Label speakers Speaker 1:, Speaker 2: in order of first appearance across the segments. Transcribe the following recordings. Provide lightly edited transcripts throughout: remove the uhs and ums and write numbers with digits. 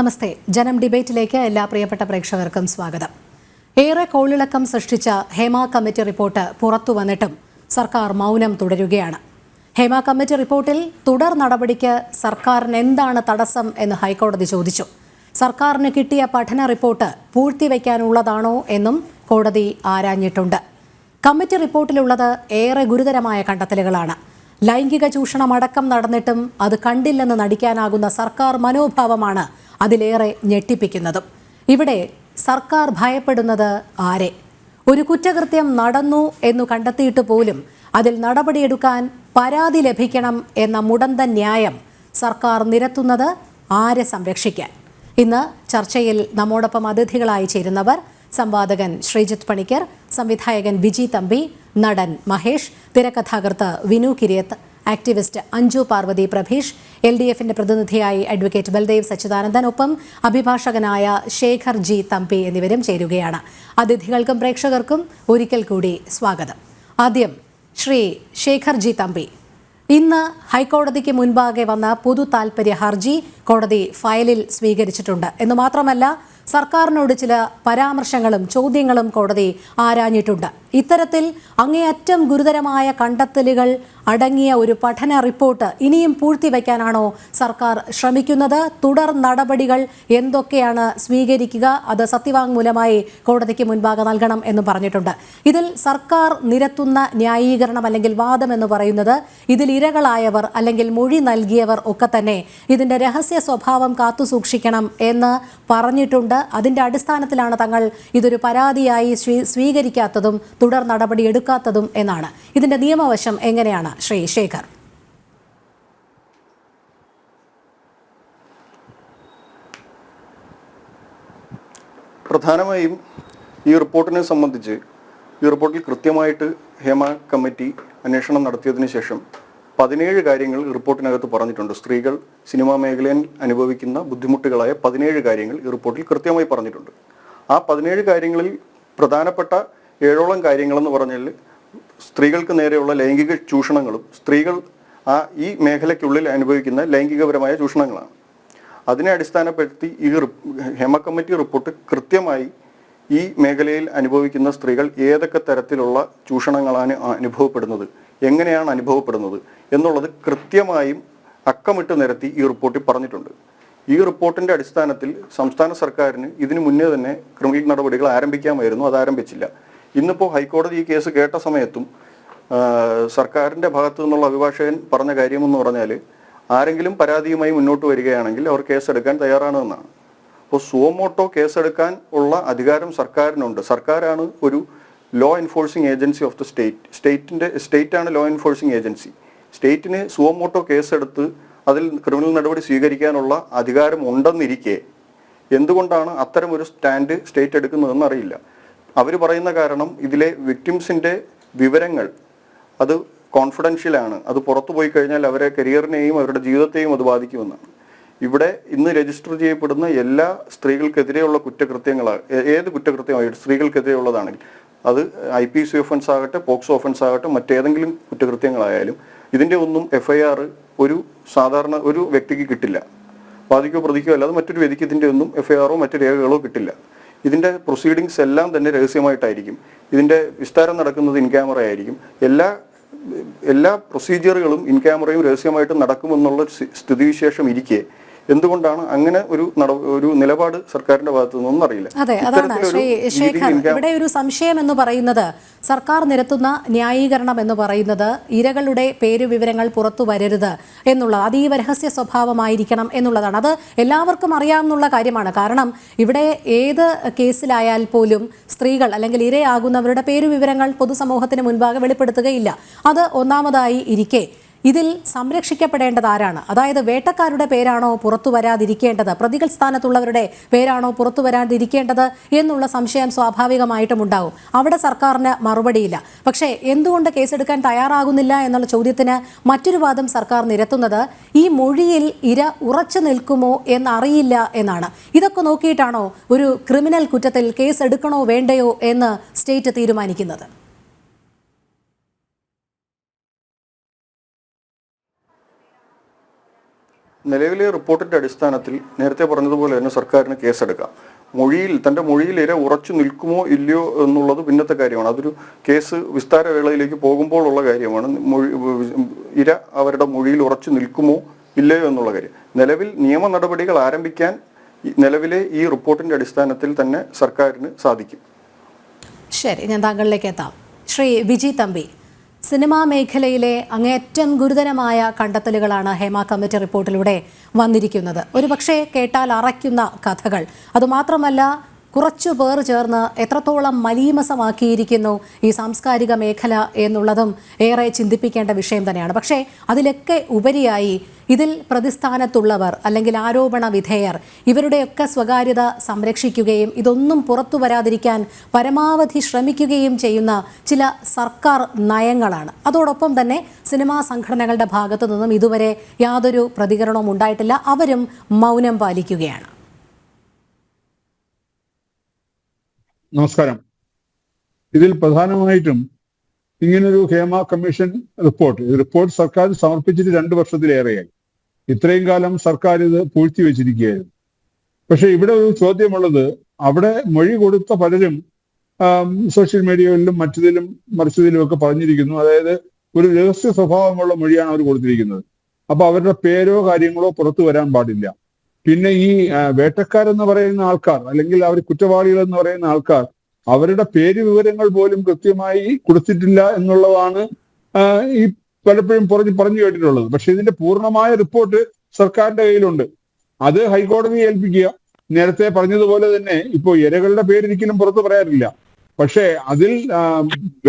Speaker 1: നമസ്തേ. ജനം ഡിബേറ്റിലേക്ക് എല്ലാ പ്രിയപ്പെട്ട പ്രേക്ഷകർക്കും സ്വാഗതം. ഏറെ കോളിളക്കം സൃഷ്ടിച്ച ഹേമ കമ്മിറ്റി റിപ്പോർട്ട് പുറത്തു വന്നിട്ടും സർക്കാർ മൗനം തുടരുകയാണ്. ഹേമ കമ്മിറ്റി റിപ്പോർട്ടിൽ തുടർ നടപടിക്ക് സർക്കാരിന് എന്താണ് തടസ്സം എന്ന് ഹൈക്കോടതി ചോദിച്ചു. സർക്കാരിന് കിട്ടിയ പഠന റിപ്പോർട്ട് പൂഴ്ത്തിവെക്കാനുള്ളതാണോ എന്നും കോടതി ആരാഞ്ഞിട്ടുണ്ട്. കമ്മിറ്റി റിപ്പോർട്ടിലുള്ളത് ഏറെ ഗുരുതരമായ കണ്ടെത്തലുകളാണ്. ലൈംഗിക ചൂഷണം അടക്കം നടന്നിട്ടും അത് കണ്ടില്ലെന്ന് നടിക്കാനാകുന്ന സർക്കാർ മനോഭാവമാണ് അതിലേറെ ഞെട്ടിപ്പിക്കുന്നതും. ഇവിടെ സർക്കാർ ഭയപ്പെടുന്നത് ആരെ? ഒരു കുറ്റകൃത്യം നടന്നു എന്നു കണ്ടെത്തിയിട്ട് പോലും അതിൽ നടപടിയെടുക്കാൻ പരാതി ലഭിക്കണം എന്ന മുടന്തൻ ന്യായം സർക്കാർ നിരത്തുന്നത് ആരെ സംരക്ഷിക്കാൻ? ഇന്ന് ചർച്ചയിൽ നമ്മോടൊപ്പം അതിഥികളായി ചേരുന്നവർ സംവാദകൻ ശ്രീജിത്ത് പണിക്കർ, സംവിധായകൻ വിജി തമ്പി, നടൻ മഹേഷ്, തിരക്കഥാകൃത്ത് വിനു കിരിയത്ത്, ആക്ടിവിസ്റ്റ് അഞ്ജു പാർവതി പ്രഭീഷ്, LDFിന്റെ പ്രതിനിധിയായി അഡ്വക്കേറ്റ് ബൽദേവ് സച്ചിദാനന്ദൻ, ഒപ്പം അഭിഭാഷകനായ ശേഖർ ജി തമ്പി എന്നിവരും ചേരുകയാണ്. അതിഥികൾക്കും പ്രേക്ഷകർക്കും ഒരിക്കൽ കൂടി സ്വാഗതം. ആദ്യം ശ്രീ ശേഖർ ജി തമ്പി, ഇന്ന് ഹൈക്കോടതിക്ക് മുൻപാകെ വന്ന പൊതു താൽപര്യ ഹർജി കോടതി ഫയലിൽ സ്വീകരിച്ചിട്ടുണ്ട് എന്ന് മാത്രമല്ല സർക്കാരിനോട് ചില പരാമർശങ്ങളും ചോദ്യങ്ങളും കോടതി ആരാഞ്ഞിട്ടുണ്ട്. ഇത്തരത്തിൽ അങ്ങേയറ്റം ഗുരുതരമായ കണ്ടെത്തലുകൾ അടങ്ങിയ ഒരു പഠന റിപ്പോർട്ട് ഇനിയും പൂഴ്ത്തിവെക്കാനാണോ സർക്കാർ ശ്രമിക്കുന്നത്? തുടർ നടപടികൾ എന്തൊക്കെയാണ് സ്വീകരിക്കുക? അത് സത്യവാങ്മൂലമായി കോടതിക്ക് മുൻപാകെ നൽകണം എന്നും പറഞ്ഞിട്ടുണ്ട്. ഇതിൽ സർക്കാർ നിരത്തുന്ന ന്യായീകരണം അല്ലെങ്കിൽ വാദം എന്ന് പറയുന്നത് ഇതിൽ ഇരകളായവർ അല്ലെങ്കിൽ മൊഴി നൽകിയവർ ഒക്കെ തന്നെ ഇതിന്റെ രഹസ്യ സ്വഭാവം കാത്തുസൂക്ഷിക്കണം എന്ന് പറഞ്ഞിട്ടുണ്ട്. അതിന്റെ അടിസ്ഥാനത്തിലാണ് തങ്ങൾ ഇതൊരു പരാതിയായി സ്വീകരിക്കാത്തതും തുടർ നടപടി എടുക്കാത്തതും എന്നാണ്. ഇതിന്റെ നിയമവശം എങ്ങനെയാണ് ശ്രീ ശേഖർ?
Speaker 2: പ്രധാനമായും ഈ റിപ്പോർട്ടിനെ സംബന്ധിച്ച് ഈ റിപ്പോർട്ടിൽ കൃത്യമായിട്ട് ഹേമ കമ്മിറ്റി അന്വേഷണം നടത്തിയതിനു ശേഷം 17 കാര്യങ്ങൾ റിപ്പോർട്ടിനകത്ത് പറഞ്ഞിട്ടുണ്ട്. സ്ത്രീകൾ സിനിമാ മേഖലയിൽ അനുഭവിക്കുന്ന ബുദ്ധിമുട്ടുകളായ 17 കാര്യങ്ങൾ ഈ റിപ്പോർട്ടിൽ കൃത്യമായി പറഞ്ഞിട്ടുണ്ട്. ആ 17 കാര്യങ്ങളിൽ പ്രധാനപ്പെട്ട 7ഓളം കാര്യങ്ങളെന്ന് പറഞ്ഞാൽ സ്ത്രീകൾക്ക് നേരെയുള്ള ലൈംഗിക ചൂഷണങ്ങളും സ്ത്രീകൾ ഈ മേഖലയ്ക്കുള്ളിൽ അനുഭവിക്കുന്ന ലൈംഗികപരമായ ചൂഷണങ്ങളാണ്. അതിനെ അടിസ്ഥാനപ്പെടുത്തി ഈ ഹേമ കമ്മിറ്റി റിപ്പോർട്ട് കൃത്യമായി ഈ മേഖലയിൽ അനുഭവിക്കുന്ന സ്ത്രീകൾ ഏതൊക്കെ തരത്തിലുള്ള ചൂഷണങ്ങളാണ് അനുഭവപ്പെടുന്നത്, എങ്ങനെയാണ് അനുഭവപ്പെടുന്നത് എന്നുള്ളത് കൃത്യമായും അക്കമിട്ട് നിരത്തി ഈ റിപ്പോർട്ടിൽ പറഞ്ഞിട്ടുണ്ട്. ഈ റിപ്പോർട്ടിന്റെ അടിസ്ഥാനത്തിൽ സംസ്ഥാന സർക്കാരിന് ഇതിനു മുന്നേ തന്നെ ക്രിമിനൽ നടപടികൾ ആരംഭിക്കാമായിരുന്നു. അത് ആരംഭിച്ചില്ല. ഇന്നിപ്പോൾ ഹൈക്കോടതി ഈ കേസ് കേട്ട സമയത്തും സർക്കാരിന്റെ ഭാഗത്തു നിന്നുള്ള അഭിഭാഷകൻ പറഞ്ഞ കാര്യമെന്ന് പറഞ്ഞാൽ ആരെങ്കിലും പരാതിയുമായി മുന്നോട്ട് വരികയാണെങ്കിൽ അവർ കേസെടുക്കാൻ തയ്യാറാണെന്നാണ്. അപ്പോൾ സുവമോട്ടോ കേസെടുക്കാൻ ഉള്ള അധികാരം സർക്കാരിനുണ്ട്. സർക്കാരാണ് ഒരു law enforcing agency of the സ്റ്റേറ്റാണ് ലോ എൻഫോഴ്സിംഗ് ഏജൻസി. സ്റ്റേറ്റിന് സുവമോട്ടോ കേസെടുത്ത് അതിൽ ക്രിമിനൽ നടപടി സ്വീകരിക്കാനുള്ള അധികാരം ഉണ്ടെന്നിരിക്കെ എന്തുകൊണ്ടാണ് അത്തരം ഒരു സ്റ്റാൻഡ് സ്റ്റേറ്റ് എടുക്കുന്നതെന്ന് അറിയില്ല. അവർ പറയുന്ന കാരണം ഇതിലെ വിക്ടിംസിൻ്റെ വിവരങ്ങൾ അത് കോൺഫിഡൻഷ്യലാണ്, അത് പുറത്തു പോയി കഴിഞ്ഞാൽ അവരെ കരിയറിനെയും അവരുടെ ജീവിതത്തെയും അത് ബാധിക്കുമെന്നാണ്. ഇവിടെ ഇന്ന് രജിസ്റ്റർ ചെയ്യപ്പെടുന്ന എല്ലാ സ്ത്രീകൾക്കെതിരെയുള്ള കുറ്റകൃത്യങ്ങളാണ്, ഏത് കുറ്റകൃത്യമായിട്ട് സ്ത്രീകൾക്കെതിരെയുള്ളതാണെങ്കിൽ അത് IPC ഒഫൻസ് ആകട്ടെ, പോക്സോ ഒഫൻസ് ആകട്ടെ, മറ്റേതെങ്കിലും കുറ്റകൃത്യങ്ങളായാലും ഇതിൻ്റെ ഒന്നും FIR ഒരു സാധാരണ ഒരു വ്യക്തിക്ക് കിട്ടില്ല. വാദിക്കോ പ്രതിക്കോ അല്ലാതെ മറ്റൊരു വ്യക്തിക്ക് ഇതിൻ്റെ ഒന്നും FIRോ മറ്റു രേഖകളോ കിട്ടില്ല. ഇതിൻ്റെ പ്രൊസീഡിങ്സ് എല്ലാം തന്നെ രഹസ്യമായിട്ടായിരിക്കും. ഇതിൻ്റെ വിസ്താരം നടക്കുന്നത് ഇൻ ക്യാമറ ആയിരിക്കും. എല്ലാ പ്രൊസീജിയറുകളും ഇൻ ക്യാമറയും രഹസ്യമായിട്ട് നടക്കുമെന്നുള്ള സ്ഥിതിവിശേഷം ഇരിക്കെ എന്തുകൊണ്ടാണ് അങ്ങനെ ഒരു നിലപാട് സർക്കാരിന്റെ ഭാഗത്തു നിന്നൊന്നും അറിയില്ല.
Speaker 1: അതെ, അതാണ് ശ്രീ ശേഖർ, ഇവിടെ ഒരു സംശയം എന്ന് പറയുന്നത് സർക്കാർ നിരത്തുന്ന ന്യായീകരണം എന്ന് പറയുന്നത് ഇരകളുടെ പേര് വിവരങ്ങൾ പുറത്തു വരരുത് എന്നുള്ളത്, അതീവ രഹസ്യ സ്വഭാവമായിരിക്കണം എന്നുള്ളതാണ്. അത് എല്ലാവർക്കും അറിയാവുന്ന കാര്യമാണ്. കാരണം ഇവിടെ ഏത് കേസിലായാൽ പോലും സ്ത്രീകൾ അല്ലെങ്കിൽ ഇരയാകുന്നവരുടെ പേര് വിവരങ്ങൾ പൊതുസമൂഹത്തിന് മുൻപാകെ വെളിപ്പെടുത്തുകയില്ല. അത് ഒന്നാമതായി ഇരിക്കെ ഇതിൽ സംരക്ഷിക്കപ്പെടേണ്ടത് ആരാണ്? അതായത് വേട്ടക്കാരുടെ പേരാണോ പുറത്തു വരാതിരിക്കേണ്ടത്, പ്രതികൾ സ്ഥാനത്തുള്ളവരുടെ പേരാണോ പുറത്തു വരാതിരിക്കേണ്ടത് എന്നുള്ള സംശയം സ്വാഭാവികമായിട്ടും ഉണ്ടാകും. അവിടെ സർക്കാരിന് മറുപടിയില്ല. പക്ഷേ എന്തുകൊണ്ട് കേസെടുക്കാൻ തയ്യാറാകുന്നില്ല എന്നുള്ള ചോദ്യത്തിന് മറ്റൊരു വാദം സർക്കാർ നിരത്തുന്നത് ഈ മൊഴിയിൽ ഇര ഉറച്ചു നിൽക്കുമോ എന്നറിയില്ല എന്നാണ്. ഇതൊക്കെ നോക്കിയിട്ടാണോ ഒരു ക്രിമിനൽ കുറ്റത്തിൽ കേസെടുക്കണോ വേണ്ടയോ എന്ന് സ്റ്റേറ്റ് തീരുമാനിക്കുന്നത്?
Speaker 2: നിലവിലെ റിപ്പോർട്ടിന്റെ അടിസ്ഥാനത്തിൽ നേരത്തെ പറഞ്ഞതുപോലെ തന്നെ സർക്കാരിന് കേസെടുക്കാം. തന്റെ മൊഴിയിൽ ഇര ഉറച്ചു നിൽക്കുമോ ഇല്ലയോ എന്നുള്ളത് പിന്നത്തെ കാര്യമാണ്. അതൊരു കേസ് വിസ്താരവേളയിലേക്ക് പോകുമ്പോഴുള്ള കാര്യമാണ്. ഇര അവരുടെ മൊഴിയിൽ ഉറച്ചു നിൽക്കുമോ ഇല്ലയോ എന്നുള്ള കാര്യം. നിലവിൽ നിയമ നടപടികൾ ആരംഭിക്കാൻ നിലവിലെ ഈ റിപ്പോർട്ടിന്റെ അടിസ്ഥാനത്തിൽ തന്നെ സർക്കാരിന് സാധിക്കും.
Speaker 1: ശരി, ഞാൻ താങ്കളിലേക്ക് എത്താം. ശ്രീ വിജി തമ്പി, സിനിമാ മേഖലയിലെ അങ്ങേയറ്റം ഗുരുതരമായ കണ്ടെത്തലുകളാണ് ഹേമ കമ്മിറ്റി റിപ്പോർട്ടിലൂടെ വന്നിരിക്കുന്നത്. ഒരുപക്ഷെ കേട്ടാൽ അറയ്ക്കുന്ന കഥകൾ. അതുമാത്രമല്ല, കുറച്ചു പേർ ചേർന്ന് എത്രത്തോളം മലീമസമാക്കിയിരിക്കുന്നു ഈ സാംസ്കാരിക മേഖല എന്നുള്ളതും ഏറെ ചിന്തിപ്പിക്കേണ്ട വിഷയം തന്നെയാണ്. പക്ഷേ അതിലൊക്കെ ഉപരിയായി ഇതിൽ പ്രതിസ്ഥാനത്തുള്ളവർ അല്ലെങ്കിൽ ആരോപണ വിധേയർ ഇവരുടെയൊക്കെ സ്വകാര്യത സംരക്ഷിക്കുകയും ഇതൊന്നും പുറത്തു വരാതിരിക്കാൻ പരമാവധി ശ്രമിക്കുകയും ചെയ്യുന്ന ചില സർക്കാർ നയങ്ങളാണ്. അതോടൊപ്പം തന്നെ സിനിമാ സംഘടനകളുടെ ഭാഗത്തു നിന്നും ഇതുവരെ യാതൊരു പ്രതികരണവും ഉണ്ടായിട്ടില്ല. അവരും മൗനം പാലിക്കുകയാണ്.
Speaker 3: നമസ്കാരം. ഇതിൽ പ്രധാനമായിട്ടും ഇങ്ങനൊരു ഹേമ കമ്മീഷൻ റിപ്പോർട്ട് സർക്കാർ സമർപ്പിച്ചിട്ട് 2 വർഷത്തിലേറെയായി. ഇത്രയും കാലം സർക്കാർ ഇത് പൂഴ്ത്തിവെച്ചിരിക്കുകയായിരുന്നു. പക്ഷെ ഇവിടെ ഒരു ചോദ്യമുള്ളത്, അവിടെ മൊഴി കൊടുത്ത പലരും സോഷ്യൽ മീഡിയകളിലും മറ്റതിലും മറിച്ചതിലും ഒക്കെ പറഞ്ഞിരിക്കുന്നു. അതായത് ഒരു രഹസ്യ സ്വഭാവമുള്ള മൊഴിയാണ് അവർ കൊടുത്തിരിക്കുന്നത്. അപ്പൊ അവരുടെ പേരോ കാര്യങ്ങളോ പുറത്തു വരാൻ പാടില്ല. പിന്നെ ഈ വേട്ടക്കാരെന്ന് പറയുന്ന ആൾക്കാർ അല്ലെങ്കിൽ അവർ കുറ്റവാളികൾ എന്ന് പറയുന്ന ആൾക്കാർ അവരുടെ പേര് വിവരങ്ങൾ പോലും കൃത്യമായി കൊടുത്തിട്ടില്ല എന്നുള്ളതാണ് ഈ പലപ്പോഴും പറഞ്ഞു കേട്ടിട്ടുള്ളത്. പക്ഷെ ഇതിന്റെ പൂർണ്ണമായ റിപ്പോർട്ട് സർക്കാരിന്റെ കയ്യിലുണ്ട്. അത് ഹൈക്കോടതിയെ ഏൽപ്പിക്കുക. നേരത്തെ പറഞ്ഞതുപോലെ തന്നെ ഇപ്പോൾ ഇരകളുടെ പേരൊരിക്കലും പുറത്തു പറയാറില്ല. പക്ഷേ അതിൽ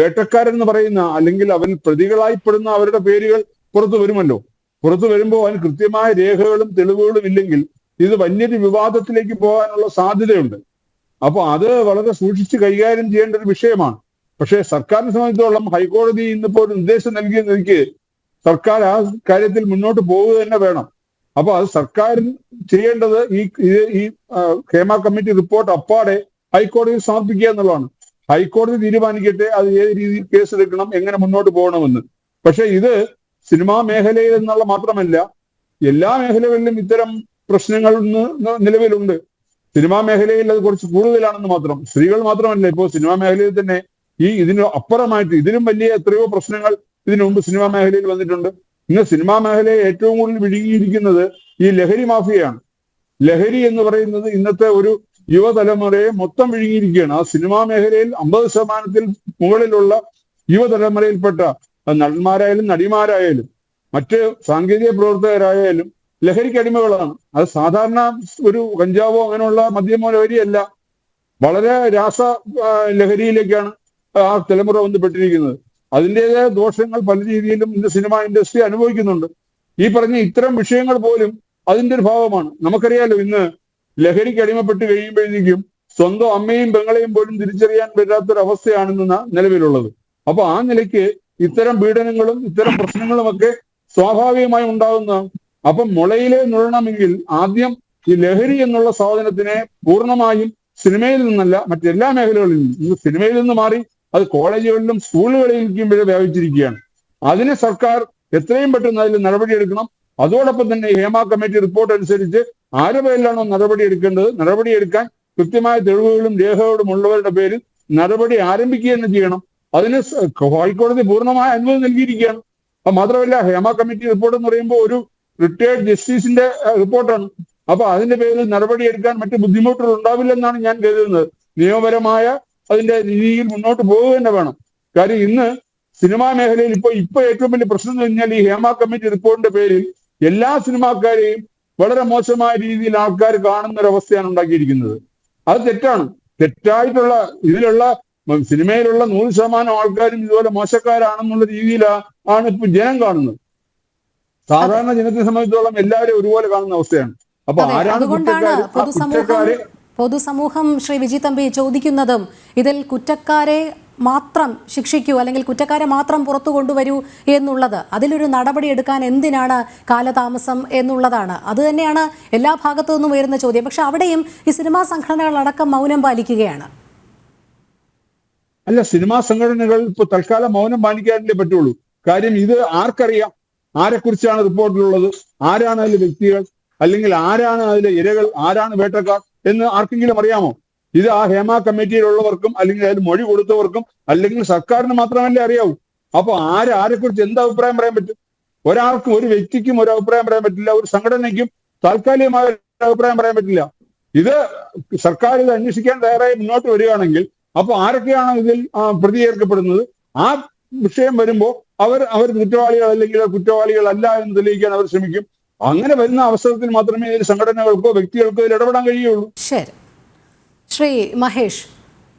Speaker 3: വേട്ടക്കാരെന്ന് പറയുന്ന അല്ലെങ്കിൽ അവൻ പ്രതികളായിപ്പെടുന്ന അവരുടെ പേരുകൾ പുറത്തു വരുമല്ലോ. പുറത്തു വരുമ്പോൾ അതിന് കൃത്യമായ രേഖകളും തെളിവുകളും ഇല്ലെങ്കിൽ ഇത് വലിയൊരു വിവാദത്തിലേക്ക് പോകാനുള്ള സാധ്യതയുണ്ട്. അപ്പൊ അത് വളരെ സൂക്ഷിച്ച് കൈകാര്യം ചെയ്യേണ്ട ഒരു വിഷയമാണ്. പക്ഷേ സർക്കാരിനെ സംബന്ധിച്ചോളം ഹൈക്കോടതി ഇന്നിപ്പോ ഒരു നിർദ്ദേശം നൽകിയ നിലയ്ക്ക് സർക്കാർ ആ കാര്യത്തിൽ മുന്നോട്ട് പോവുക തന്നെ വേണം. അപ്പൊ അത് സർക്കാർ ചെയ്യേണ്ടത് ഈ ഹേമ കമ്മിറ്റി റിപ്പോർട്ട് അപ്പാടെ ഹൈക്കോടതിയിൽ സമർപ്പിക്കുക എന്നുള്ളതാണ്. ഹൈക്കോടതി തീരുമാനിക്കട്ടെ അത് ഏത് രീതിയിൽ കേസെടുക്കണം, എങ്ങനെ മുന്നോട്ട് പോകണമെന്ന്. പക്ഷെ ഇത് സിനിമാ മേഖലയിൽ എന്നുള്ള മാത്രമല്ല, എല്ലാ മേഖലകളിലും ഇത്തരം പ്രശ്നങ്ങൾ നിലവിലുണ്ട്. സിനിമാ മേഖലയിൽ അത് കുറച്ച് കൂടുതലാണെന്ന് മാത്രം. സ്ത്രീകൾ മാത്രമല്ല, ഇപ്പോൾ സിനിമാ മേഖലയിൽ തന്നെ ഇതിന് അപ്പുറമായിട്ട് ഇതിലും വലിയ എത്രയോ പ്രശ്നങ്ങൾ ഇതിനു മുമ്പ് സിനിമാ മേഖലയിൽ വന്നിട്ടുണ്ട്. ഇന്ന് സിനിമാ മേഖലയെ ഏറ്റവും കൂടുതൽ വിഴുങ്ങിയിരിക്കുന്നത് ഈ ലഹരി മാഫിയയാണ്. ലഹരി എന്ന് പറയുന്നത് ഇന്നത്തെ ഒരു യുവതലമുറയെ മൊത്തം വിഴുങ്ങിയിരിക്കുകയാണ്. ആ സിനിമാ മേഖലയിൽ 50% മുകളിലുള്ള യുവതലമുറയിൽപ്പെട്ട നടന്മാരായാലും നടിമാരായാലും മറ്റ് സാങ്കേതിക പ്രവർത്തകരായാലും ലഹരിക്ക് അടിമകളാണ്. അത് സാധാരണ ഒരു കഞ്ചാവോ അങ്ങനെയുള്ള മദ്യമോ ലഹരിയല്ല, വളരെ രാസ ലഹരിയിലേക്കാണ് ആ തലമുറ ബന്ധപ്പെട്ടിരിക്കുന്നത്. അതിൻ്റെതായ ദോഷങ്ങൾ പല രീതിയിലും ഇന്ന് സിനിമാ ഇൻഡസ്ട്രി അനുഭവിക്കുന്നുണ്ട്. ഈ പറഞ്ഞ ഇത്തരം വിഷയങ്ങൾ പോലും അതിൻ്റെ ഒരു ഭാഗമാണ്. നമുക്കറിയാലോ, ഇന്ന് ലഹരിക്ക് അടിമപ്പെട്ട് കഴിയുമ്പോഴേക്കും സ്വന്തം അമ്മയും പെങ്ങളെയും പോലും തിരിച്ചറിയാൻ പറ്റാത്തൊരവസ്ഥയാണ് ഇന്ന് നിലവിലുള്ളത്. അപ്പൊ ആ നിലയ്ക്ക് ഇത്തരം പീഡനങ്ങളും ഇത്തരം പ്രശ്നങ്ങളും ഒക്കെ സ്വാഭാവികമായി ഉണ്ടാകുന്നതാണ്. അപ്പം മുളയിലെ നുഴണമെങ്കിൽ ആദ്യം ഈ ലഹരി എന്നുള്ള സാധനത്തിനെ പൂർണ്ണമായും സിനിമയിൽ നിന്നല്ല മറ്റെല്ലാ മേഖലകളിൽ നിന്നും, ഇന്ന് സിനിമയിൽ നിന്ന് മാറി അത് കോളേജുകളിലും സ്കൂളുകളിലേക്കും വരെ വ്യാപിച്ചിരിക്കുകയാണ്. അതിന് സർക്കാർ എത്രയും പെട്ടെന്ന് അതിൽ നടപടിയെടുക്കണം. അതോടൊപ്പം തന്നെ ഹേമ കമ്മിറ്റി റിപ്പോർട്ട് അനുസരിച്ച് ആരുടെ പേരിലാണോ നടപടിയെടുക്കേണ്ടത്, നടപടിയെടുക്കാൻ കൃത്യമായ തെളിവുകളും രേഖകളും ഉള്ളവരുടെ പേരിൽ നടപടി ആരംഭിക്കുക തന്നെ ചെയ്യണം. അതിന് ഹൈക്കോടതി പൂർണ്ണമായ അനുമതി നൽകിയിരിക്കുകയാണ്. അത് മാത്രമല്ല, ഹേമ കമ്മിറ്റി റിപ്പോർട്ട് എന്ന് പറയുമ്പോൾ ഒരു റിട്ടയർഡ് ജസ്റ്റിസിന്റെ റിപ്പോർട്ടാണ്. അപ്പൊ അതിന്റെ പേരിൽ നടപടിയെടുക്കാൻ മറ്റു ബുദ്ധിമുട്ടുകൾ ഉണ്ടാവില്ലെന്നാണ് ഞാൻ കരുതുന്നത്. നിയമപരമായ അതിന്റെ രീതിയിൽ മുന്നോട്ട് പോകുക തന്നെ വേണം. കാര്യം ഇന്ന് സിനിമാ മേഖലയിൽ ഇപ്പൊ ഏറ്റവും വലിയ പ്രശ്നം എന്ന് പറഞ്ഞാൽ ഈ ഹേമ കമ്മിറ്റി റിപ്പോർട്ടിന്റെ പേരിൽ എല്ലാ സിനിമാക്കാരെയും വളരെ മോശമായ രീതിയിൽ ആൾക്കാർ കാണുന്ന ഒരു അവസ്ഥയാണ് ഉണ്ടാക്കിയിരിക്കുന്നത്. അത് തെറ്റാണ്. തെറ്റായിട്ടുള്ള ഇതിലുള്ള സിനിമയിലുള്ള 100% ആൾക്കാരും ഇതുപോലെ മോശക്കാരാണെന്നുള്ള രീതിയിലാണ് ഇപ്പൊ ജനം കാണുന്നത്. സാധാരണ ജനത്തെ സംബന്ധിച്ചോളം എല്ലാവരും ഒരുപോലെ കാണുന്ന അവസ്ഥയാണ്. അപ്പൊ ആരാണ് കുറ്റക്കാര്?
Speaker 1: പൊതുസമൂഹം ശ്രീ വിജി തമ്പി ചോദിക്കുന്നതും ഇതിൽ കുറ്റക്കാരെ മാത്രം ശിക്ഷിക്കൂ അല്ലെങ്കിൽ കുറ്റക്കാരെ മാത്രം പുറത്തു കൊണ്ടുവരൂ എന്നുള്ളത്, അതിലൊരു നടപടി എടുക്കാൻ എന്തിനാണ് കാലതാമസം എന്നുള്ളതാണ്. അത് തന്നെയാണ് എല്ലാ ഭാഗത്തു നിന്നും ഉയരുന്ന ചോദ്യം. പക്ഷെ അവിടെയും ഈ സിനിമാ സംഘടനകളടക്കം മൗനം പാലിക്കുകയാണ്.
Speaker 3: അല്ല, സിനിമാ സംഘടനകൾ ഇപ്പൊ തൽക്കാലം മൗനം പാലിക്കാനല്ലേ പറ്റുള്ളൂ. കാര്യം ഇത് ആർക്കറിയാം ആരെക്കുറിച്ചാണ് റിപ്പോർട്ടിലുള്ളത്, ആരാണ് അതിലെ വ്യക്തികൾ, അല്ലെങ്കിൽ ആരാണ് അതിലെ ഇരകൾ, ആരാണ് വേട്ടക്കാർ എന്ന് ആർക്കെങ്കിലും അറിയാമോ? ഇത് ആ ഹേമ കമ്മിറ്റിയിലുള്ളവർക്കും അല്ലെങ്കിൽ അതിൽ മൊഴി കൊടുത്തവർക്കും അല്ലെങ്കിൽ സർക്കാരിന് മാത്രമല്ലേ അറിയാവൂ. അപ്പൊ ആരെക്കുറിച്ച് എന്ത് അഭിപ്രായം പറയാൻ പറ്റും? ഒരാൾക്കും, ഒരു വ്യക്തിക്കും ഒരു അഭിപ്രായം പറയാൻ പറ്റില്ല, ഒരു സംഘടനയ്ക്കും താൽക്കാലികമായ ഒരു അഭിപ്രായം പറയാൻ പറ്റില്ല. ഇത് സർക്കാർ ഇത് അന്വേഷിക്കാൻ തയ്യാറായി മുന്നോട്ട് വരികയാണെങ്കിൽ അപ്പൊ ആരൊക്കെയാണ് ഇതിൽ പ്രതി ചേർക്കപ്പെടുന്നത്? ആ വിഷയം വരുമ്പോൾ അവർ കുറ്റവാളികൾ അല്ലെങ്കിൽ കുറ്റവാളികളല്ല എന്ന് തെളിയിക്കാൻ അവർ ശ്രമിക്കും. അങ്ങനെ വരുന്ന അവസരത്തിൽ മാത്രമേ ഇതിൽ സംഘടനകൾക്കോ വ്യക്തികൾക്കോ ഇതിൽ ഇടപെടാൻ കഴിയുള്ളൂ.
Speaker 1: ശരി, ശ്രീ മഹേഷ്,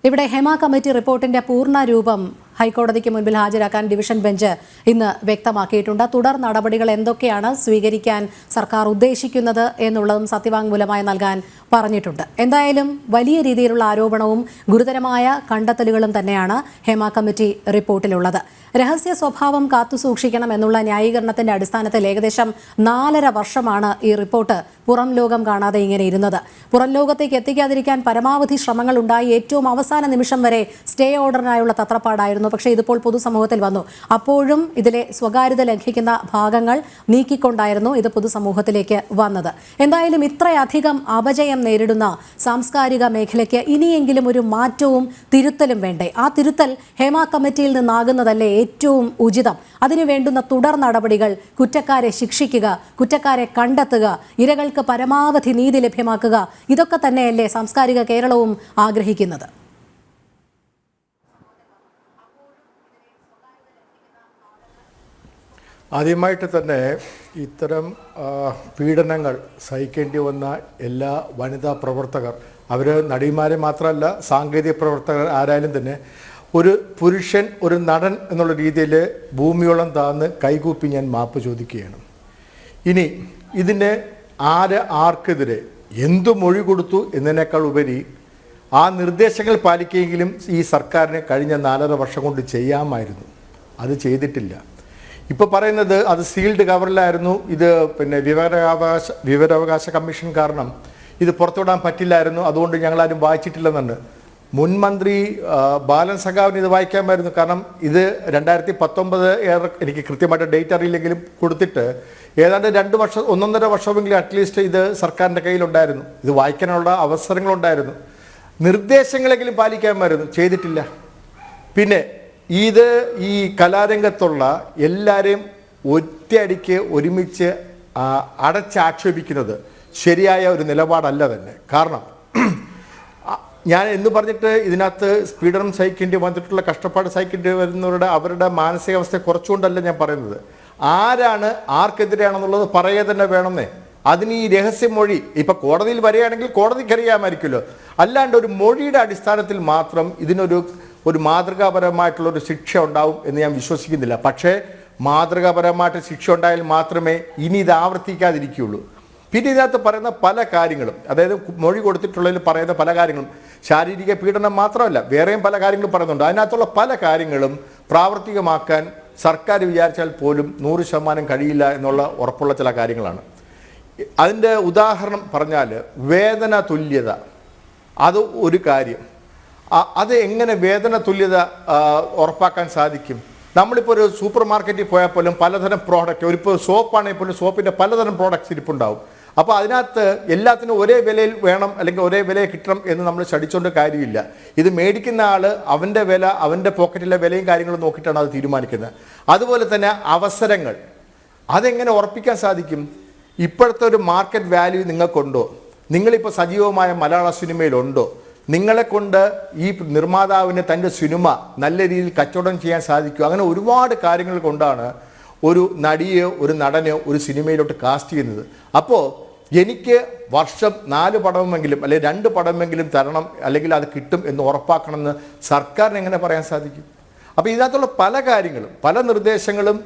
Speaker 1: ഇവിടെ ഹേമ കമ്മിറ്റി റിപ്പോർട്ടിന്റെ പൂർണ്ണ രൂപം ഹൈക്കോടതിക്ക് മുൻപിൽ ഹാജരാക്കാൻ ഡിവിഷൻ ബെഞ്ച് ഇന്ന് വ്യക്തമാക്കിയിട്ടുണ്ട്. തുടർ നടപടികൾ എന്തൊക്കെയാണ് സ്വീകരിക്കാൻ സർക്കാർ ഉദ്ദേശിക്കുന്നത് എന്നുള്ളതും സത്യവാങ്മൂലമായി നൽകാൻ പറഞ്ഞിട്ടുണ്ട്. എന്തായാലും വലിയ രീതിയിലുള്ള ആരോപണവും ഗുരുതരമായ കണ്ടെത്തലുകളും തന്നെയാണ് ഹേമ കമ്മിറ്റി റിപ്പോർട്ടിലുള്ളത്. രഹസ്യ സ്വഭാവം കാത്തുസൂക്ഷിക്കണം എന്നുള്ള ന്യായീകരണത്തിന്റെ അടിസ്ഥാനത്തിൽ ഏകദേശം 4.5 വർഷമാണ് ഈ റിപ്പോർട്ട് പുറം ലോകം കാണാതെ ഇങ്ങനെ ഇരുന്നത്. പുറം ലോകത്തേക്ക് എത്തിക്കാതിരിക്കാൻ പരമാവധി ശ്രമങ്ങൾ ഉണ്ടായി. ഏറ്റവും അവസാന നിമിഷം വരെ സ്റ്റേ ഓർഡറിനായുള്ള തത്രപ്പാടായിരുന്നു. പക്ഷേ ഇതിപ്പോൾ പൊതുസമൂഹത്തിൽ വന്നു. അപ്പോഴും ഇതിലെ സ്വകാര്യത ലംഘിക്കുന്ന ഭാഗങ്ങൾ നീക്കിക്കൊണ്ടായിരുന്നു ഇത് പൊതുസമൂഹത്തിലേക്ക് വന്നത്. എന്തായാലും ഇത്രയധികം അപജയം നേരിടുന്ന സാംസ്കാരിക മേഖലയ്ക്ക് ഇനിയെങ്കിലും ഒരു മാറ്റവും തിരുത്തലും വേണ്ടേ? ആ തിരുത്തൽ ഹേമ കമ്മിറ്റിയിൽ നിന്നാകുന്നതല്ലേ ഏറ്റവും ഉചിതം? അതിനു വേണ്ടുന്ന തുടർ നടപടികൾ, കുറ്റക്കാരെ ശിക്ഷിക്കുക, കുറ്റക്കാരെ കണ്ടെത്തുക, ഇരകൾക്ക് പരമാവധി നീതി ലഭ്യമാക്കുക, ഇതൊക്കെ തന്നെയല്ലേ സാംസ്കാരിക കേരളവും ആഗ്രഹിക്കുന്നത്?
Speaker 4: ആദ്യമായിട്ട് തന്നെ ഇത്തരം പീഡനങ്ങൾ സഹിക്കേണ്ടി വന്ന എല്ലാ വനിതാ പ്രവർത്തകർ, അവർ നടിമാരെ മാത്രമല്ല സാങ്കേതിക പ്രവർത്തകർ ആരായാലും തന്നെ, ഒരു പുരുഷൻ, ഒരു നടൻ എന്നുള്ള രീതിയിൽ ഭൂമിയോളം താന്ന് കൈകൂപ്പി ഞാൻ മാപ്പ് ചോദിക്കുകയാണ്. ഇനി ഇതിന് ആർക്കെതിരെ എന്തു മൊഴി കൊടുത്തു എന്നതിനേക്കാൾ ഉപരി ആ നിർദ്ദേശങ്ങൾ പാലിക്കുകയെങ്കിലും ഈ സർക്കാരിന് കഴിഞ്ഞ 4.5 വർഷം കൊണ്ട് ചെയ്യാമായിരുന്നു. അത് ചെയ്തിട്ടില്ല. ഇപ്പോൾ പറയുന്നത് അത് സീൽഡ് കവറിലായിരുന്നു. ഇത് പിന്നെ വിവരാവകാശ കമ്മീഷൻ കാരണം ഇത് പുറത്തുവിടാൻ പറ്റില്ലായിരുന്നു, അതുകൊണ്ട് ഞങ്ങളാരും വായിച്ചിട്ടില്ലെന്നുണ്ട്. മുൻ മന്ത്രി ബാലൻ സഖാവിന് ഇത് വായിക്കാമായിരുന്നു. കാരണം ഇത് 2019 എനിക്ക് കൃത്യമായിട്ട് ഡേറ്റ് അറിയില്ലെങ്കിലും കൊടുത്തിട്ട് ഏതാണ്ട് 2 വർഷം 1.5 വർഷമെങ്കിലും അറ്റ്ലീസ്റ്റ് ഇത് സർക്കാരിൻ്റെ കയ്യിലുണ്ടായിരുന്നു. ഇത് വായിക്കാനുള്ള അവസരങ്ങളുണ്ടായിരുന്നു. നിർദ്ദേശങ്ങളെങ്കിലും പാലിക്കാമായിരുന്നു, ചെയ്തിട്ടില്ല. പിന്നെ ഈ കലാരംഗത്തുള്ള എല്ലാവരെയും ഒറ്റയടിക്ക് ഒരുമിച്ച് അടച്ചാക്ഷേപിക്കുന്നത് ശരിയായ ഒരു നിലപാടല്ല തന്നെ. കാരണം ഞാൻ എന്ന് പറഞ്ഞിട്ട് ഇതിനകത്ത് പീഡനം സഹിക്കേണ്ടി വന്നിട്ടുള്ള കഷ്ടപ്പാട് സഹിക്കേണ്ടി വരുന്നവരുടെ അവരുടെ മാനസികാവസ്ഥയെ കുറച്ചുകൊണ്ടല്ല ഞാൻ പറയുന്നത്. ആരാണ് ആർക്കെതിരെയാണെന്നുള്ളത് പറയുക തന്നെ വേണമെന്നേ. അതിന് ഈ രഹസ്യമൊഴി ഇപ്പം കോടതിയിൽ വരികയാണെങ്കിൽ കോടതിക്ക് അറിയാമായിരിക്കുമല്ലോ. അല്ലാണ്ട് ഒരു മൊഴിയുടെ അടിസ്ഥാനത്തിൽ മാത്രം ഇതിനൊരു മാതൃകാപരമായിട്ടുള്ളൊരു ശിക്ഷ ഉണ്ടാവും എന്ന് ഞാൻ വിശ്വസിക്കുന്നില്ല. പക്ഷേ മാതൃകാപരമായിട്ട് ശിക്ഷ ഉണ്ടായാൽ മാത്രമേ ഇനി ഇത് ആവർത്തിക്കാതിരിക്കുകയുള്ളൂ. പിന്നെ ഇതിനകത്ത് പറയുന്ന പല കാര്യങ്ങളും, അതായത് മൊഴി കൊടുത്തിട്ടുള്ളതിൽ പറയുന്ന പല കാര്യങ്ങളും ശാരീരിക പീഡനം മാത്രമല്ല, വേറെയും പല കാര്യങ്ങളും പറയുന്നുണ്ട്. അതിനകത്തുള്ള പല കാര്യങ്ങളും പ്രാവർത്തികമാക്കാൻ സർക്കാർ വിചാരിച്ചാൽ പോലും 100% കഴിയില്ല എന്നുള്ള ഉറപ്പുള്ള ചില കാര്യങ്ങളാണ്. അതിൻ്റെ ഉദാഹരണം പറഞ്ഞാൽ വേതന തുല്യത, അത് ഒരു കാര്യം. അത് എങ്ങനെ വേതന തുല്യത ഉറപ്പാക്കാൻ സാധിക്കും? നമ്മളിപ്പോൾ ഒരു സൂപ്പർ മാർക്കറ്റിൽ പോയാൽ പോലും പലതരം പ്രോഡക്റ്റ്, ഇപ്പോൾ സോപ്പാണെങ്കിൽ പോലും സോപ്പിൻ്റെ പലതരം പ്രോഡക്റ്റ്സ് ഇരിപ്പുണ്ടാവും. അപ്പോൾ അതിനകത്ത് എല്ലാത്തിനും ഒരേ വിലയിൽ വേണം അല്ലെങ്കിൽ ഒരേ വിലയിൽ കിട്ടണം എന്ന് നമ്മൾ ശടിച്ചുകൊണ്ട് കാര്യമില്ല. ഇത് മേടിക്കുന്ന ആൾ അവൻ്റെ വില, അവൻ്റെ പോക്കറ്റിലെ വിലയും കാര്യങ്ങളും നോക്കിയിട്ടാണ് അത് തീരുമാനിക്കുന്നത്. അതുപോലെ തന്നെ അവസരങ്ങൾ, അതെങ്ങനെ ഉറപ്പിക്കാൻ സാധിക്കും? ഇപ്പോഴത്തെ ഒരു മാർക്കറ്റ് വാല്യൂ നിങ്ങൾക്കുണ്ടോ? നിങ്ങളിപ്പോൾ സജീവമായ മലയാള സിനിമയിലുണ്ടോ? നിങ്ങളെ കൊണ്ട് ഈ നിർമ്മാതാവിന് തൻ്റെ സിനിമ നല്ല രീതിയിൽ കച്ചവടം ചെയ്യാൻ സാധിക്കും. അങ്ങനെ ഒരുപാട് കാര്യങ്ങൾ കൊണ്ടാണ് ഒരു നടിയോ ഒരു നടനെയോ ഒരു സിനിമയിലോട്ട് കാസ്റ്റ് ചെയ്യുന്നത്. അപ്പോൾ എനിക്ക് വർഷം 4 പടമെങ്കിലും അല്ലെങ്കിൽ 2 പടമെങ്കിലും തരണം, അല്ലെങ്കിൽ അത് കിട്ടും എന്ന് ഉറപ്പാക്കണമെന്ന് സർക്കാരിന് എങ്ങനെ പറയാൻ സാധിക്കും? അപ്പോൾ ഇതിനകത്തുള്ള പല കാര്യങ്ങളും, പല നിർദ്ദേശങ്ങളും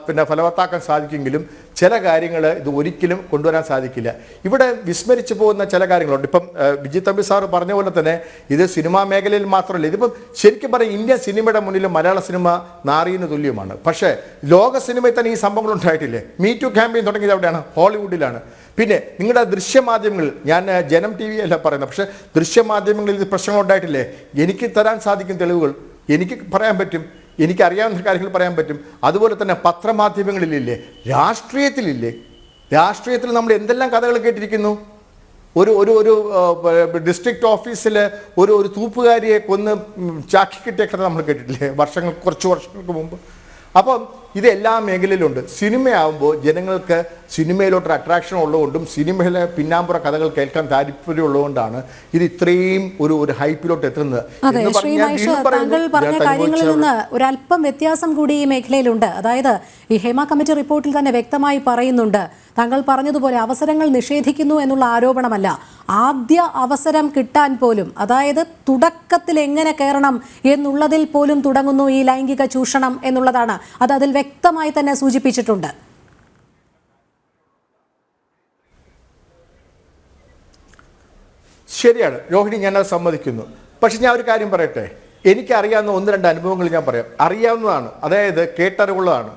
Speaker 4: പിന്നെ ഫലവത്താക്കാൻ സാധിക്കുമെങ്കിലും ചില കാര്യങ്ങൾ ഇത് ഒരിക്കലും കൊണ്ടുവരാൻ സാധിക്കില്ല. ഇവിടെ വിസ്മരിച്ചു പോകുന്ന ചില കാര്യങ്ങളുണ്ട്. ഇപ്പം വിജിത് തമ്പി സാർ പറഞ്ഞ പോലെ തന്നെ ഇത് സിനിമാ മേഖലയിൽ മാത്രമല്ല, ഇതിപ്പം ശരിക്കും പറയും ഇന്ത്യൻ സിനിമയുടെ മുന്നിൽ മലയാള സിനിമ നാറിന് തുല്യമാണ്. പക്ഷേ ലോക സിനിമയിൽ തന്നെ ഈ സംഭവങ്ങൾ ഉണ്ടായിട്ടില്ലേ? മീ ടു ക്യാമ്പയിൻ തുടങ്ങിയത് എവിടെയാണ്? ഹോളിവുഡിലാണ്. പിന്നെ നിങ്ങളുടെ ദൃശ്യമാധ്യമങ്ങളിൽ, ഞാൻ ജനം TV അല്ല പറയുന്നത്, പക്ഷേ ദൃശ്യമാധ്യമങ്ങളിൽ ഇത് പ്രശ്നങ്ങൾ ഉണ്ടായിട്ടില്ലേ? എനിക്ക് തരാൻ സാധിക്കും തെളിവുകൾ, എനിക്ക് പറയാൻ പറ്റും, എനിക്കറിയാവുന്ന കാര്യങ്ങൾ പറയാൻ പറ്റും. അതുപോലെ തന്നെ പത്രമാധ്യമങ്ങളിലില്ലേ, രാഷ്ട്രീയത്തിലില്ലേ? രാഷ്ട്രീയത്തിൽ നമ്മൾ എന്തെല്ലാം കഥകൾ കേട്ടിരിക്കുന്നു. ഒരു ഒരു ഒരു ഡിസ്ട്രിക്ട് ഓഫീസിൽ ഒരു തൂപ്പുകാരിയെ കൊന്ന് ചാക്കിക്കിട്ടിയ കഥ നമ്മൾ കേട്ടിട്ടില്ലേ കുറച്ച് വർഷങ്ങൾക്ക് മുമ്പ്. അപ്പം ഇത് എല്ലാ മേഖലയിലുണ്ട്. സിനിമയാകുമ്പോൾ ജനങ്ങൾക്ക് സിനിമയിലോട്ടൊരു അട്രാക്ഷൻ ഉള്ളതുകൊണ്ടും സിനിമയിലെ പിന്നാമ്പുറ കഥകൾ കേൾക്കാൻ താല്പര്യമുള്ളതുകൊണ്ടാണ് ഇത് ഇത്രയും ഒരു ഹൈപ്പിലോട്ട് എത്തുന്നത്.
Speaker 1: അതെ, ശ്രീ മഹേഷ്, താങ്കൾ പറഞ്ഞ കാര്യങ്ങളിൽ നിന്ന് ഒരല്പം വ്യത്യാസം കൂടി ഈ മേഖലയിലുണ്ട്. അതായത് ഈ ഹേമ കമ്മിറ്റി റിപ്പോർട്ടിൽ തന്നെ വ്യക്തമായി പറയുന്നുണ്ട്, താങ്കൾ പറഞ്ഞതുപോലെ അവസരങ്ങൾ നിഷേധിക്കുന്നു എന്നുള്ള ആരോപണമല്ല, ആദ്യ അവസരം കിട്ടാൻ പോലും, അതായത് തുടക്കത്തിൽ എങ്ങനെ കയറണം എന്നുള്ളതിൽ പോലും തുടങ്ങുന്നു ഈ ലൈംഗിക ചൂഷണം എന്നുള്ളതാണ്. അത് അതിൽ വ്യക്തമായി തന്നെ സൂചിപ്പിച്ചിട്ടുണ്ട്.
Speaker 4: ശരിയാണ് രോഹിണി, ഞാനത് സമ്മതിക്കുന്നു. പക്ഷെ ഞാൻ ഒരു കാര്യം പറയട്ടെ, എനിക്കറിയാവുന്ന 1-2 അനുഭവങ്ങൾ ഞാൻ പറയാം. അറിയാവുന്നതാണ്, അതായത് കേട്ടറിവുള്ളതാണ്.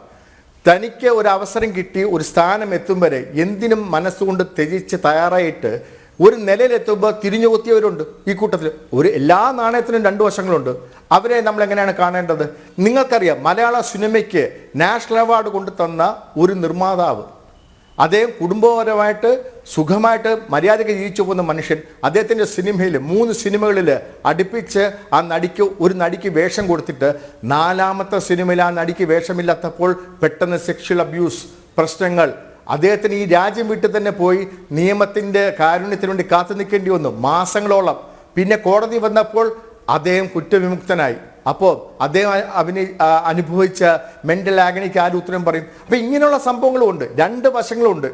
Speaker 4: തനിക്ക് ഒരു അവസരം കിട്ടി ഒരു സ്ഥാനം എത്തും വരെ എന്തിനും മനസ്സുകൊണ്ട് ത്യജിച്ച് തയ്യാറായിട്ട് ഒരു നിലയിലെത്തുമ്പോൾ തിരിഞ്ഞു കൊത്തിയവരുണ്ട് ഈ കൂട്ടത്തിൽ. എല്ലാ നാണയത്തിനും 2 വശങ്ങളുണ്ട്. അവരെ നമ്മൾ എങ്ങനെയാണ് കാണേണ്ടത്? നിങ്ങൾക്കറിയാം, മലയാള സിനിമയ്ക്ക് നാഷണൽ അവാർഡ് കൊണ്ടു തന്ന ഒരു നിർമ്മാതാവ്, അദ്ദേഹം കുടുംബപരമായിട്ട് സുഖമായിട്ട് മര്യാദയ്ക്ക് ജീവിച്ചു പോകുന്ന മനുഷ്യൻ, അദ്ദേഹത്തിൻ്റെ സിനിമയിൽ 3 സിനിമകളിൽ അടുപ്പിച്ച് ഒരു നടിക്ക് വേഷം കൊടുത്തിട്ട് 4ാമത്തെ സിനിമയിൽ ആ നടിക്ക് വേഷമില്ലാത്തപ്പോൾ പെട്ടെന്ന് സെക്ഷൽ അബ്യൂസ് പ്രശ്നങ്ങൾ, അദ്ദേഹത്തിന് ഈ രാജ്യം വിട്ട് തന്നെ പോയി നിയമത്തിൻ്റെ കാരുണ്യത്തിന് വേണ്ടി കാത്തു നിൽക്കേണ്ടി വന്നു മാസങ്ങളോളം. പിന്നെ കോടതി വന്നപ്പോൾ അദ്ദേഹം കുറ്റവിമുക്തനായി. അപ്പോൾ അദ്ദേഹം അനുഭവിച്ച മെൻ്റൽ ആഗണിക്ക് ആരും ഉത്തരം പറയും? അപ്പം ഇങ്ങനെയുള്ള സംഭവങ്ങളുമുണ്ട്, 2 വശങ്ങളുണ്ട്,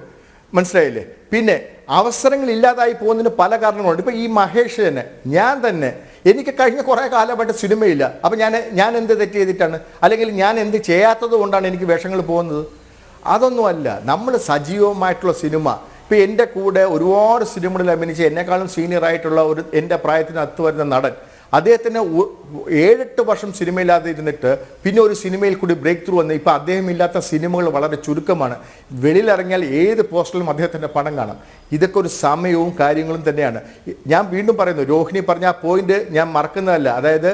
Speaker 4: മനസ്സിലായില്ലേ? പിന്നെ അവസരങ്ങൾ ഇല്ലാതായി പോകുന്നതിന് പല കാരണങ്ങളുണ്ട്. ഇപ്പം ഈ മഹേഷ് തന്നെ, ഞാൻ തന്നെ, എനിക്ക് കഴിഞ്ഞ കുറേ കാലമായിട്ട് സിനിമയില്ല. അപ്പം ഞാൻ എന്ത് തെറ്റ് ചെയ്തിട്ടാണ്, അല്ലെങ്കിൽ ഞാൻ എന്ത് ചെയ്യാത്തത് കൊണ്ടാണ് എനിക്ക് വേഷങ്ങൾ പോകുന്നത്? അതൊന്നുമല്ല. നമ്മൾ സജീവമായിട്ടുള്ള സിനിമ, ഇപ്പം എൻ്റെ കൂടെ ഒരുപാട് സിനിമകളിൽ അഭിനയിച്ച് എന്നെക്കാളും സീനിയറായിട്ടുള്ള എൻ്റെ പ്രായത്തിന് അത്ത് വരുന്ന നടൻ, അദ്ദേഹത്തിന് 7-8 വർഷം സിനിമയില്ലാതെ ഇരുന്നിട്ട് പിന്നെ ഒരു സിനിമയിൽ കൂടി ബ്രേക്ക് ത്രൂ വന്ന് ഇപ്പോൾ അദ്ദേഹം ഇല്ലാത്ത സിനിമകൾ വളരെ ചുരുക്കമാണ്. വെളിയിലിറങ്ങിയാൽ ഏത് പോസ്റ്ററിലും അദ്ദേഹത്തിൻ്റെ പടം കാണാം. ഇതൊക്കെ ഒരു സമയവും കാര്യങ്ങളും തന്നെയാണ്. ഞാൻ വീണ്ടും പറയുന്നു, രോഹിണി പറഞ്ഞ ആ പോയിന്റ് ഞാൻ മറക്കുന്നതല്ല. അതായത്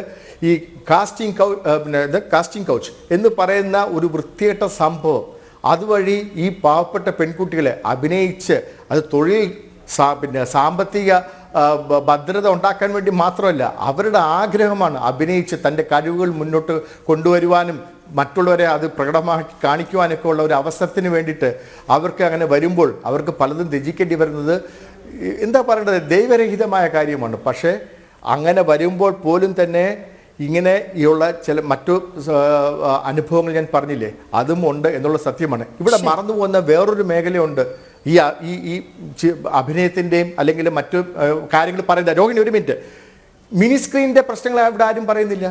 Speaker 4: ഈ കാസ്റ്റിംഗ് കൗച്ച് എന്ന് പറയുന്ന ഒരു വൃത്തികെട്ട സംഭവം, അതുവഴി ഈ പാവപ്പെട്ട പെൺകുട്ടികളെ അഭിനയിച്ച് അത് സാമ്പത്തിക ഭദ്രത ഉണ്ടാക്കാൻ വേണ്ടി മാത്രമല്ല, അവരുടെ ആഗ്രഹമാണ് അഭിനയിച്ച് തൻ്റെ കഴിവുകൾ മുന്നോട്ട് കൊണ്ടുവരുവാനും മറ്റുള്ളവരെ അത് പ്രകടമാക്കി കാണിക്കുവാനൊക്കെ ഉള്ള ഒരു അവസരത്തിന് വേണ്ടിയിട്ട് അവർക്ക് അങ്ങനെ വരുമ്പോൾ അവർക്ക് പലതും ത്യജിക്കേണ്ടി വരുന്നത് എന്താ പറയേണ്ടത്, ദൈവരഹിതമായ കാര്യമാണ്. പക്ഷേ അങ്ങനെ വരുമ്പോൾ പോലും തന്നെ ഇങ്ങനെയുള്ള ചില മറ്റു അനുഭവങ്ങൾ ഞാൻ പറഞ്ഞില്ലേ, അതും ഉണ്ട് എന്നുള്ള സത്യമാണ്. ഇവിടെ മറന്നു പോകുന്ന വേറൊരു മേഖലയുണ്ട്. ഈ അഭിനയത്തിൻ്റെയും അല്ലെങ്കിൽ മറ്റു കാര്യങ്ങൾ പറയുന്നത്. രോഹിണി, ഒരു മിനിറ്റ്. മിനി സ്ക്രീനിൻ്റെ പ്രശ്നങ്ങൾ ഇവിടെ ആരും പറയുന്നില്ല.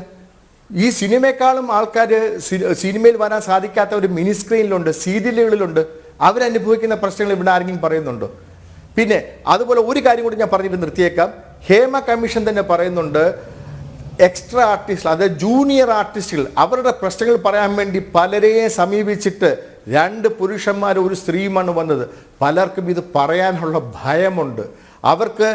Speaker 4: ഈ സിനിമയെക്കാളും ആൾക്കാർ സിനിമയിൽ വരാൻ സാധിക്കാത്ത ഒരു മിനി സ്ക്രീനിലുണ്ട്, സീരിയലുകളിലുണ്ട്. അവരനുഭവിക്കുന്ന പ്രശ്നങ്ങൾ ഇവിടെ ആരെങ്കിലും പറയുന്നുണ്ടോ? പിന്നെ അതുപോലെ ഒരു കാര്യം കൂടി ഞാൻ പറഞ്ഞിട്ട് നിർത്തിയേക്കാം. ഹേമ കമ്മീഷൻ തന്നെ പറയുന്നുണ്ട്, എക്സ്ട്രാ ആർട്ടിസ്റ്റ്, അതായത് ജൂനിയർ ആർട്ടിസ്റ്റുകൾ, അവരുടെ പ്രശ്നങ്ങൾ പറയാൻ വേണ്ടി പലരെയും സമീപിച്ചിട്ട് 2 പുരുഷന്മാരും 1 സ്ത്രീയുമാണ് വന്നത്. പലർക്കും ഇത് പറയാനുള്ള ഭയമുണ്ട്. അവർക്ക്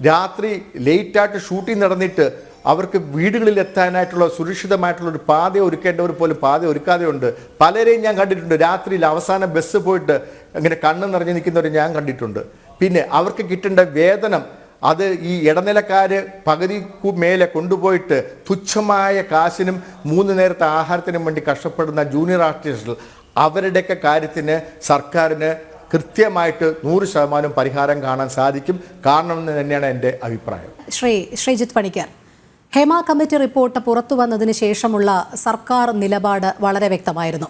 Speaker 4: രാത്രി ലേറ്റായിട്ട് ഷൂട്ടിംഗ് നടന്നിട്ട് അവർക്ക് വീടുകളിൽ എത്താനായിട്ടുള്ള സുരക്ഷിതമായിട്ടുള്ള ഒരു പാത ഒരുക്കേണ്ടവർ പോലും പാത ഒരുക്കാതെ ഉണ്ട്. പലരെയും ഞാൻ കണ്ടിട്ടുണ്ട്. രാത്രിയിൽ അവസാന ബസ് പോയിട്ട് അങ്ങനെ കണ്ണ് നിറഞ്ഞു നിൽക്കുന്നവരെ ഞാൻ കണ്ടിട്ടുണ്ട്. പിന്നെ അവർക്ക് കിട്ടേണ്ട വേതനം അത് ഈ ഇടനിലക്കാര് പകുതി മേലെ കൊണ്ടുപോയിട്ട് തുച്ഛമായ കാശിനും 3 നേരത്തെ ആഹാരത്തിനും വേണ്ടി കഷ്ടപ്പെടുന്ന ജൂനിയർ ആർട്ടിസ്റ്റുകൾ, അവരുടെയൊക്കെ കാര്യത്തിന് സർക്കാരിന് കൃത്യമായിട്ട് 100% പരിഹാരം കാണാൻ സാധിക്കും, കാണണമെന്ന് തന്നെയാണ് എൻ്റെ അഭിപ്രായം.
Speaker 1: ശ്രീജിത്ത് പണിക്കർ, ഹേമ കമ്മിറ്റി റിപ്പോർട്ട് പുറത്തു വന്നതിന് ശേഷമുള്ള സർക്കാർ നിലപാട് വളരെ വ്യക്തമായിരുന്നു.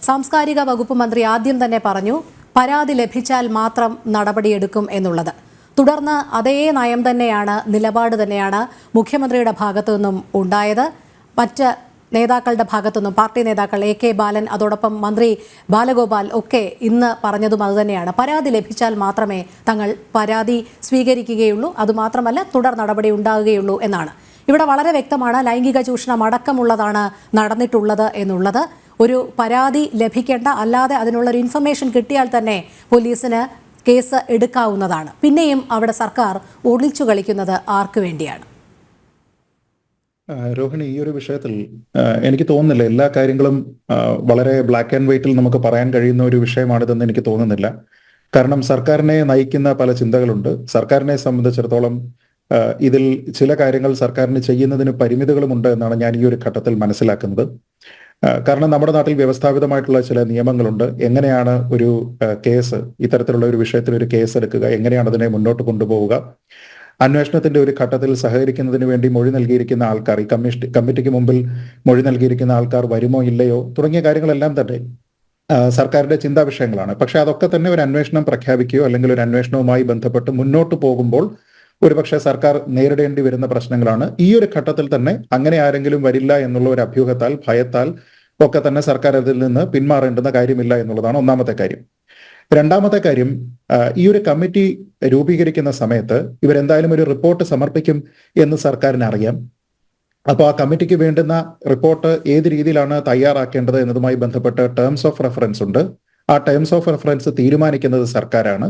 Speaker 1: സാംസ്കാരിക വകുപ്പ് മന്ത്രി ആദ്യം തന്നെ പറഞ്ഞു പരാതി ലഭിച്ചാൽ മാത്രം നടപടിയെടുക്കും എന്നുള്ളത്. തുടർന്ന് അതേ നയം തന്നെയാണ്, നിലപാട് തന്നെയാണ് മുഖ്യമന്ത്രിയുടെ ഭാഗത്തു നിന്നും ഉണ്ടായത്. മറ്റ് നേതാക്കളുടെ ഭാഗത്തുനിന്നും, പാർട്ടി നേതാക്കൾ AK ബാലൻ, അതോടൊപ്പം മന്ത്രി ബാലഗോപാൽ ഒക്കെ ഇന്ന് പറഞ്ഞതും അതുതന്നെയാണ്. പരാതി ലഭിച്ചാൽ മാത്രമേ തങ്ങൾ പരാതി സ്വീകരിക്കുകയുള്ളൂ, അതുമാത്രമല്ല തുടർ നടപടി ഉണ്ടാകുകയുള്ളൂ എന്നാണ്. ഇവിടെ വളരെ വ്യക്തമാണ്, ലൈംഗിക ചൂഷണം അടക്കമുള്ളതാണ് നടന്നിട്ടുള്ളത് എന്നുള്ളത്. ഒരു പരാതി ലഭിക്കേണ്ട, അല്ലാതെ അതിനുള്ളൊരു ഇൻഫർമേഷൻ കിട്ടിയാൽ തന്നെ പോലീസിന് കേസ് എടുക്കാവുന്നതാണ്. പിന്നെയും അവിടെ സർക്കാർ ഒളിച്ചു കളിക്കുന്നത് ആർക്ക് വേണ്ടിയാണ്?
Speaker 5: രോഹിണി, ഈ ഒരു വിഷയത്തിൽ എനിക്ക് തോന്നുന്നില്ല എല്ലാ കാര്യങ്ങളും വളരെ ബ്ലാക്ക് ആൻഡ് വൈറ്റിൽ നമുക്ക് പറയാൻ കഴിയുന്ന ഒരു വിഷയമാണിതെന്ന് എനിക്ക് തോന്നുന്നില്ല. കാരണം സർക്കാരിനെ നയിക്കുന്ന പല ചിന്തകളുണ്ട്. സർക്കാരിനെ സംബന്ധിച്ചിടത്തോളം ഇതിൽ ചില കാര്യങ്ങൾ സർക്കാരിന് ചെയ്യുന്നതിന് പരിമിതികളുമുണ്ട് എന്നാണ് ഞാൻ ഈ ഒരു ഘട്ടത്തിൽ മനസ്സിലാക്കുന്നത്. കാരണം നമ്മുടെ നാട്ടിൽ വ്യവസ്ഥാപിതമായിട്ടുള്ള ചില നിയമങ്ങളുണ്ട്. എങ്ങനെയാണ് ഒരു കേസ്, ഇത്തരത്തിലുള്ള ഒരു വിഷയത്തിൽ ഒരു കേസ് എടുക്കുക, എങ്ങനെയാണ് അതിനെ മുന്നോട്ട് കൊണ്ടുപോവുക, അന്വേഷണത്തിന്റെ ഒരു ഘട്ടത്തിൽ സഹകരിക്കുന്നതിന് വേണ്ടി മൊഴി നൽകിയിരിക്കുന്ന ആൾക്കാർ, ഈ കമ്മിറ്റിക്ക് മുമ്പിൽ മൊഴി നൽകിയിരിക്കുന്ന ആൾക്കാർ വരുമോ ഇല്ലയോ തുടങ്ങിയ കാര്യങ്ങളെല്ലാം തന്നെ സർക്കാരിന്റെ ചിന്താ വിഷയങ്ങളാണ്. പക്ഷെ അതൊക്കെ തന്നെ ഒരു അന്വേഷണം പ്രഖ്യാപിക്കുകയോ അല്ലെങ്കിൽ ഒരു അന്വേഷണവുമായി ബന്ധപ്പെട്ട് മുന്നോട്ട് പോകുമ്പോൾ ഒരുപക്ഷെ സർക്കാർ നേരിടേണ്ടി വരുന്ന പ്രശ്നങ്ങളാണ്. ഈ ഒരു ഘട്ടത്തിൽ തന്നെ അങ്ങനെ ആരെങ്കിലും വരില്ല എന്നുള്ള ഒരു അഭ്യൂഹത്താൽ, ഭയത്താൽ ഒക്കെ തന്നെ സർക്കാർ അതിൽ നിന്ന് പിന്മാറേണ്ടുന്ന കാര്യമില്ല എന്നുള്ളതാണ് ഒന്നാമത്തെ കാര്യം. രണ്ടാമത്തെ കാര്യം, ഈ ഒരു കമ്മിറ്റി രൂപീകരിക്കുന്ന സമയത്ത് ഇവരെന്തായാലും ഒരു റിപ്പോർട്ട് സമർപ്പിക്കും എന്ന് സർക്കാരിന് അറിയാം. അപ്പോൾ ആ കമ്മിറ്റിക്ക് വേണ്ടുന്ന റിപ്പോർട്ട് ഏത് രീതിയിലാണ് തയ്യാറാക്കേണ്ടത് എന്നതുമായി ബന്ധപ്പെട്ട് ടേംസ് ഓഫ് റെഫറൻസ് ഉണ്ട്. ആ ടേംസ് ഓഫ് റെഫറൻസ് തീരുമാനിക്കുന്നത് സർക്കാരാണ്.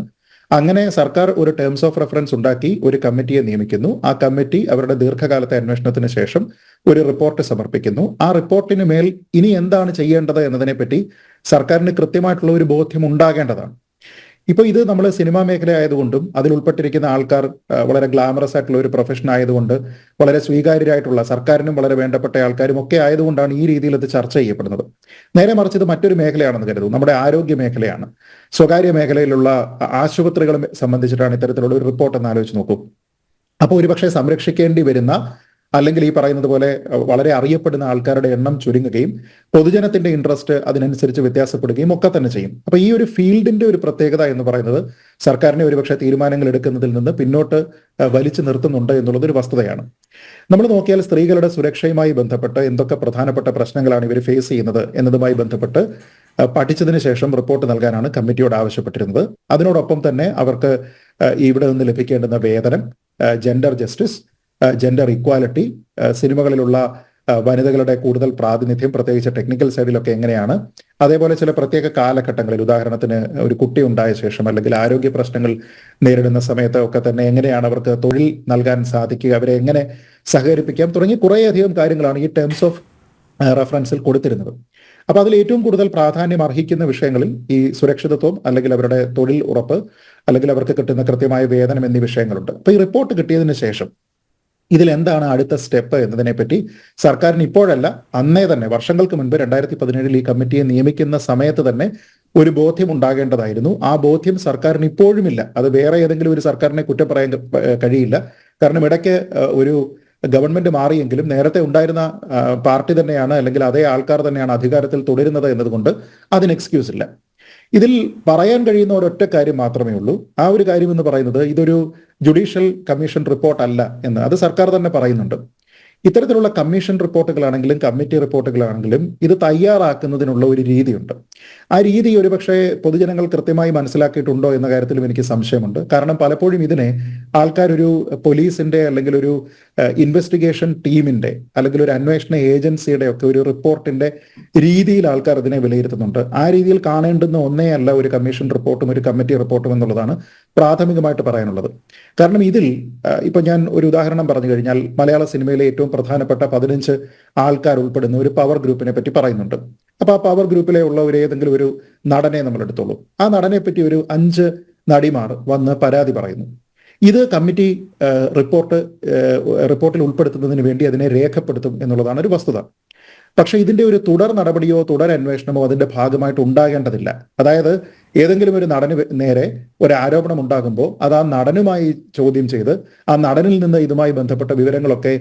Speaker 5: അങ്ങനെ സർക്കാർ ഒരു ടേംസ് ഓഫ് റെഫറൻസ് ഉണ്ടാക്കി ഒരു കമ്മിറ്റിയെ നിയമിക്കുന്നു. ആ കമ്മിറ്റി അവരുടെ ദീർഘകാലത്തെ അന്വേഷണത്തിന് ശേഷം ഒരു റിപ്പോർട്ട് സമർപ്പിക്കുന്നു. ആ റിപ്പോർട്ടിന് മേൽ ഇനി എന്താണ് ചെയ്യേണ്ടത് എന്നതിനെപ്പറ്റി സർക്കാരിന് കൃത്യമായിട്ടുള്ള ഒരു ബോധ്യം ഉണ്ടാകേണ്ടതാണ്. ഇപ്പൊ ഇത് നമ്മൾ സിനിമാ മേഖല ആയതുകൊണ്ടും അതിൽ ഉൾപ്പെട്ടിരിക്കുന്ന ആൾക്കാർ വളരെ ഗ്ലാമറസ് ആയിട്ടുള്ള ഒരു പ്രൊഫഷൻ ആയതുകൊണ്ട്, വളരെ സ്വീകാര്യരായിട്ടുള്ള, സർക്കാരിനും വളരെ വേണ്ടപ്പെട്ട ആൾക്കാരും ഒക്കെ ആയതുകൊണ്ടാണ് ഈ രീതിയിൽ ഇത് ചർച്ച ചെയ്യപ്പെടുന്നത്. നേരെ മറിച്ച് ഇത് മറ്റൊരു മേഖലയാണെന്ന് കരുതും, നമ്മുടെ ആരോഗ്യ മേഖലയാണ്. സ്വകാര്യ മേഖലയിലുള്ള ആശുപത്രികളെ സംബന്ധിച്ചിട്ടാണ് ഇത്തരത്തിലുള്ള ഒരു റിപ്പോർട്ട് എന്ന് ആലോചിച്ച് നോക്കൂ. അപ്പോൾ ഒരുപക്ഷെ സംരക്ഷിക്കേണ്ടി വരുന്ന, അല്ലെങ്കിൽ ഈ പറയുന്നത് പോലെ വളരെ അറിയപ്പെടുന്ന ആൾക്കാരുടെ എണ്ണം ചുരുങ്ങുകയും പൊതുജനത്തിന്റെ ഇൻട്രസ്റ്റ് അതിനനുസരിച്ച് വ്യത്യാസപ്പെടുകയും ഒക്കെ തന്നെ ചെയ്യും. അപ്പൊ ഈ ഒരു ഫീൽഡിന്റെ ഒരു പ്രത്യേകത എന്ന് പറയുന്നത് സർക്കാരിനെ ഒരുപക്ഷെ തീരുമാനങ്ങൾ എടുക്കുന്നതിൽ നിന്ന് പിന്നോട്ട് വലിച്ചു നിർത്തുന്നുണ്ട് എന്നുള്ളത് ഒരു വസ്തുതയാണ്. നമ്മൾ നോക്കിയാൽ സ്ത്രീകളുടെ സുരക്ഷയുമായി ബന്ധപ്പെട്ട് എന്തൊക്കെ പ്രധാനപ്പെട്ട പ്രശ്നങ്ങളാണ് ഇവർ ഫേസ് ചെയ്യുന്നത് എന്നതുമായി ബന്ധപ്പെട്ട് പഠിച്ചതിന് ശേഷം റിപ്പോർട്ട് നൽകാനാണ് കമ്മിറ്റിയോട് ആവശ്യപ്പെട്ടിരുന്നത്. അതിനോടൊപ്പം തന്നെ അവർക്ക് ഇവിടെ നിന്ന് ലഭിക്കേണ്ടുന്ന വേതനം, ജെൻഡർ ജസ്റ്റിസ്, ജെൻഡർ ഇക്വാലിറ്റി, സിനിമകളിലുള്ള വനിതകളുടെ കൂടുതൽ പ്രാതിനിധ്യം, പ്രത്യേകിച്ച് ടെക്നിക്കൽ സൈഡിലൊക്കെ എങ്ങനെയാണ്, അതേപോലെ ചില പ്രത്യേക കാലഘട്ടങ്ങളിൽ, ഉദാഹരണത്തിന് ഒരു കുട്ടി ഉണ്ടായ ശേഷം അല്ലെങ്കിൽ ആരോഗ്യ പ്രശ്നങ്ങൾ നേരിടുന്ന സമയത്ത് ഒക്കെ തന്നെ എങ്ങനെയാണ് അവർക്ക് തൊഴിൽ നൽകാൻ സാധിക്കുക, അവരെ എങ്ങനെ സഹകരിപ്പിക്കാം തുടങ്ങി കുറേയധികം കാര്യങ്ങളാണ് ഈ ടേംസ് ഓഫ് റെഫറൻസിൽ കൊടുത്തിരുന്നത്. അപ്പൊ അതിൽ ഏറ്റവും കൂടുതൽ പ്രാധാന്യം അർഹിക്കുന്ന വിഷയങ്ങളിൽ ഈ സുരക്ഷിതത്വം, അല്ലെങ്കിൽ അവരുടെ തൊഴിൽ ഉറപ്പ്, അല്ലെങ്കിൽ അവർക്ക് കിട്ടുന്ന കൃത്യമായ വേതനം എന്നീ വിഷയങ്ങളുണ്ട്. അപ്പൊ ഈ റിപ്പോർട്ട് കിട്ടിയതിന് ശേഷം ഇതിൽ എന്താണ് അടുത്ത സ്റ്റെപ്പ് എന്നതിനെപ്പറ്റി സർക്കാരിന് ഇപ്പോഴല്ല, അന്നേ തന്നെ വർഷങ്ങൾക്ക് മുൻപ് 2017 ഈ കമ്മിറ്റിയെ നിയമിക്കുന്ന സമയത്ത് തന്നെ ഒരു ബോധ്യം ഉണ്ടാകേണ്ടതായിരുന്നു. ആ ബോധ്യം സർക്കാരിന് ഇപ്പോഴുമില്ല. അത് വേറെ ഏതെങ്കിലും ഒരു സർക്കാരിനെ കുറ്റം പറയാൻ കഴിയില്ല. കാരണം ഇടയ്ക്ക് ഒരു ഗവൺമെന്റ് മാറിയെങ്കിലും നേരത്തെ ഉണ്ടായിരുന്ന പാർട്ടി തന്നെയാണ്, അല്ലെങ്കിൽ അതേ ആൾക്കാർ തന്നെയാണ് അധികാരത്തിൽ തുടരുന്നത് എന്നതുകൊണ്ട് അതിന് എക്സ്ക്യൂസ് ഇല്ല. ഇതിൽ പറയാൻ കഴിയുന്ന ഒരൊറ്റ കാര്യം മാത്രമേ ഉള്ളൂ. ആ ഒരു കാര്യം എന്ന് പറയുന്നത് ഇതൊരു ജുഡീഷ്യൽ കമ്മീഷൻ റിപ്പോർട്ട് അല്ല എന്ന് അത് സർക്കാർ തന്നെ പറയുന്നുണ്ട്. ഇത്തരത്തിലുള്ള കമ്മീഷൻ റിപ്പോർട്ടുകളാണെങ്കിലും കമ്മിറ്റി റിപ്പോർട്ടുകളാണെങ്കിലും ഇത് തയ്യാറാക്കുന്നതിനുള്ള ഒരു രീതിയുണ്ട്. ആ രീതി ഒരുപക്ഷെ പൊതുജനങ്ങൾ കൃത്യമായി മനസ്സിലാക്കിയിട്ടുണ്ടോ എന്ന കാര്യത്തിലും എനിക്ക് സംശയമുണ്ട്. കാരണം പലപ്പോഴും ഇതിനെ ആൾക്കാരൊരു പോലീസിന്റെ, അല്ലെങ്കിൽ ഒരു ഇൻവെസ്റ്റിഗേഷൻ ടീമിന്റെ, അല്ലെങ്കിൽ ഒരു അന്വേഷണ ഏജൻസിയുടെ ഒക്കെ ഒരു റിപ്പോർട്ടിന്റെ രീതിയിൽ ആൾക്കാർ ഇതിനെ വിലയിരുത്തുന്നുണ്ട്. ആ രീതിയിൽ കാണേണ്ടുന്ന ഒന്നേ അല്ല ഒരു കമ്മീഷൻ റിപ്പോർട്ടും ഒരു കമ്മിറ്റി റിപ്പോർട്ടും എന്നുള്ളതാണ് പ്രാഥമികമായിട്ട് പറയാനുള്ളത്. കാരണം ഇതിൽ ഇപ്പൊ ഞാൻ ഒരു ഉദാഹരണം പറഞ്ഞു കഴിഞ്ഞാൽ, മലയാള സിനിമയിലെ ഏറ്റവും പ്രധാനപ്പെട്ട 15 ആൾക്കാർ ഉൾപ്പെടുന്ന ഒരു പവർ ഗ്രൂപ്പിനെ പറ്റി പറയുന്നുണ്ട്. അപ്പൊ ആ പവർ ഗ്രൂപ്പിലെ ഉള്ള ഒരു ഏതെങ്കിലും ഒരു നടനെ നമ്മൾ എടുത്തോളൂ. ആ നടനെ പറ്റി ഒരു 5 നടിമാർ വന്ന് പരാതി പറയുന്നു. ഇത് കമ്മിറ്റി റിപ്പോർട്ടിൽ ഉൾപ്പെടുത്തുന്നതിന് വേണ്ടി അതിനെ രേഖപ്പെടുത്തും എന്നുള്ളതാണ് ഒരു വസ്തുത. പക്ഷെ ഇതിന്റെ ഒരു തുടർ നടപടിയോ തുടർ അന്വേഷണമോ അതിന്റെ ഭാഗമായിട്ട് ഉണ്ടാകേണ്ടതില്ല. അതായത് ഏതെങ്കിലും ഒരു നടന് നേരെ ഒരു ആരോപണം ഉണ്ടാകുമ്പോൾ അത് ആ നടനുമായി ചോദ്യം ചെയ്ത് ആ നടനിൽ നിന്ന് ഇതുമായി ബന്ധപ്പെട്ട വിവരങ്ങളൊക്കെ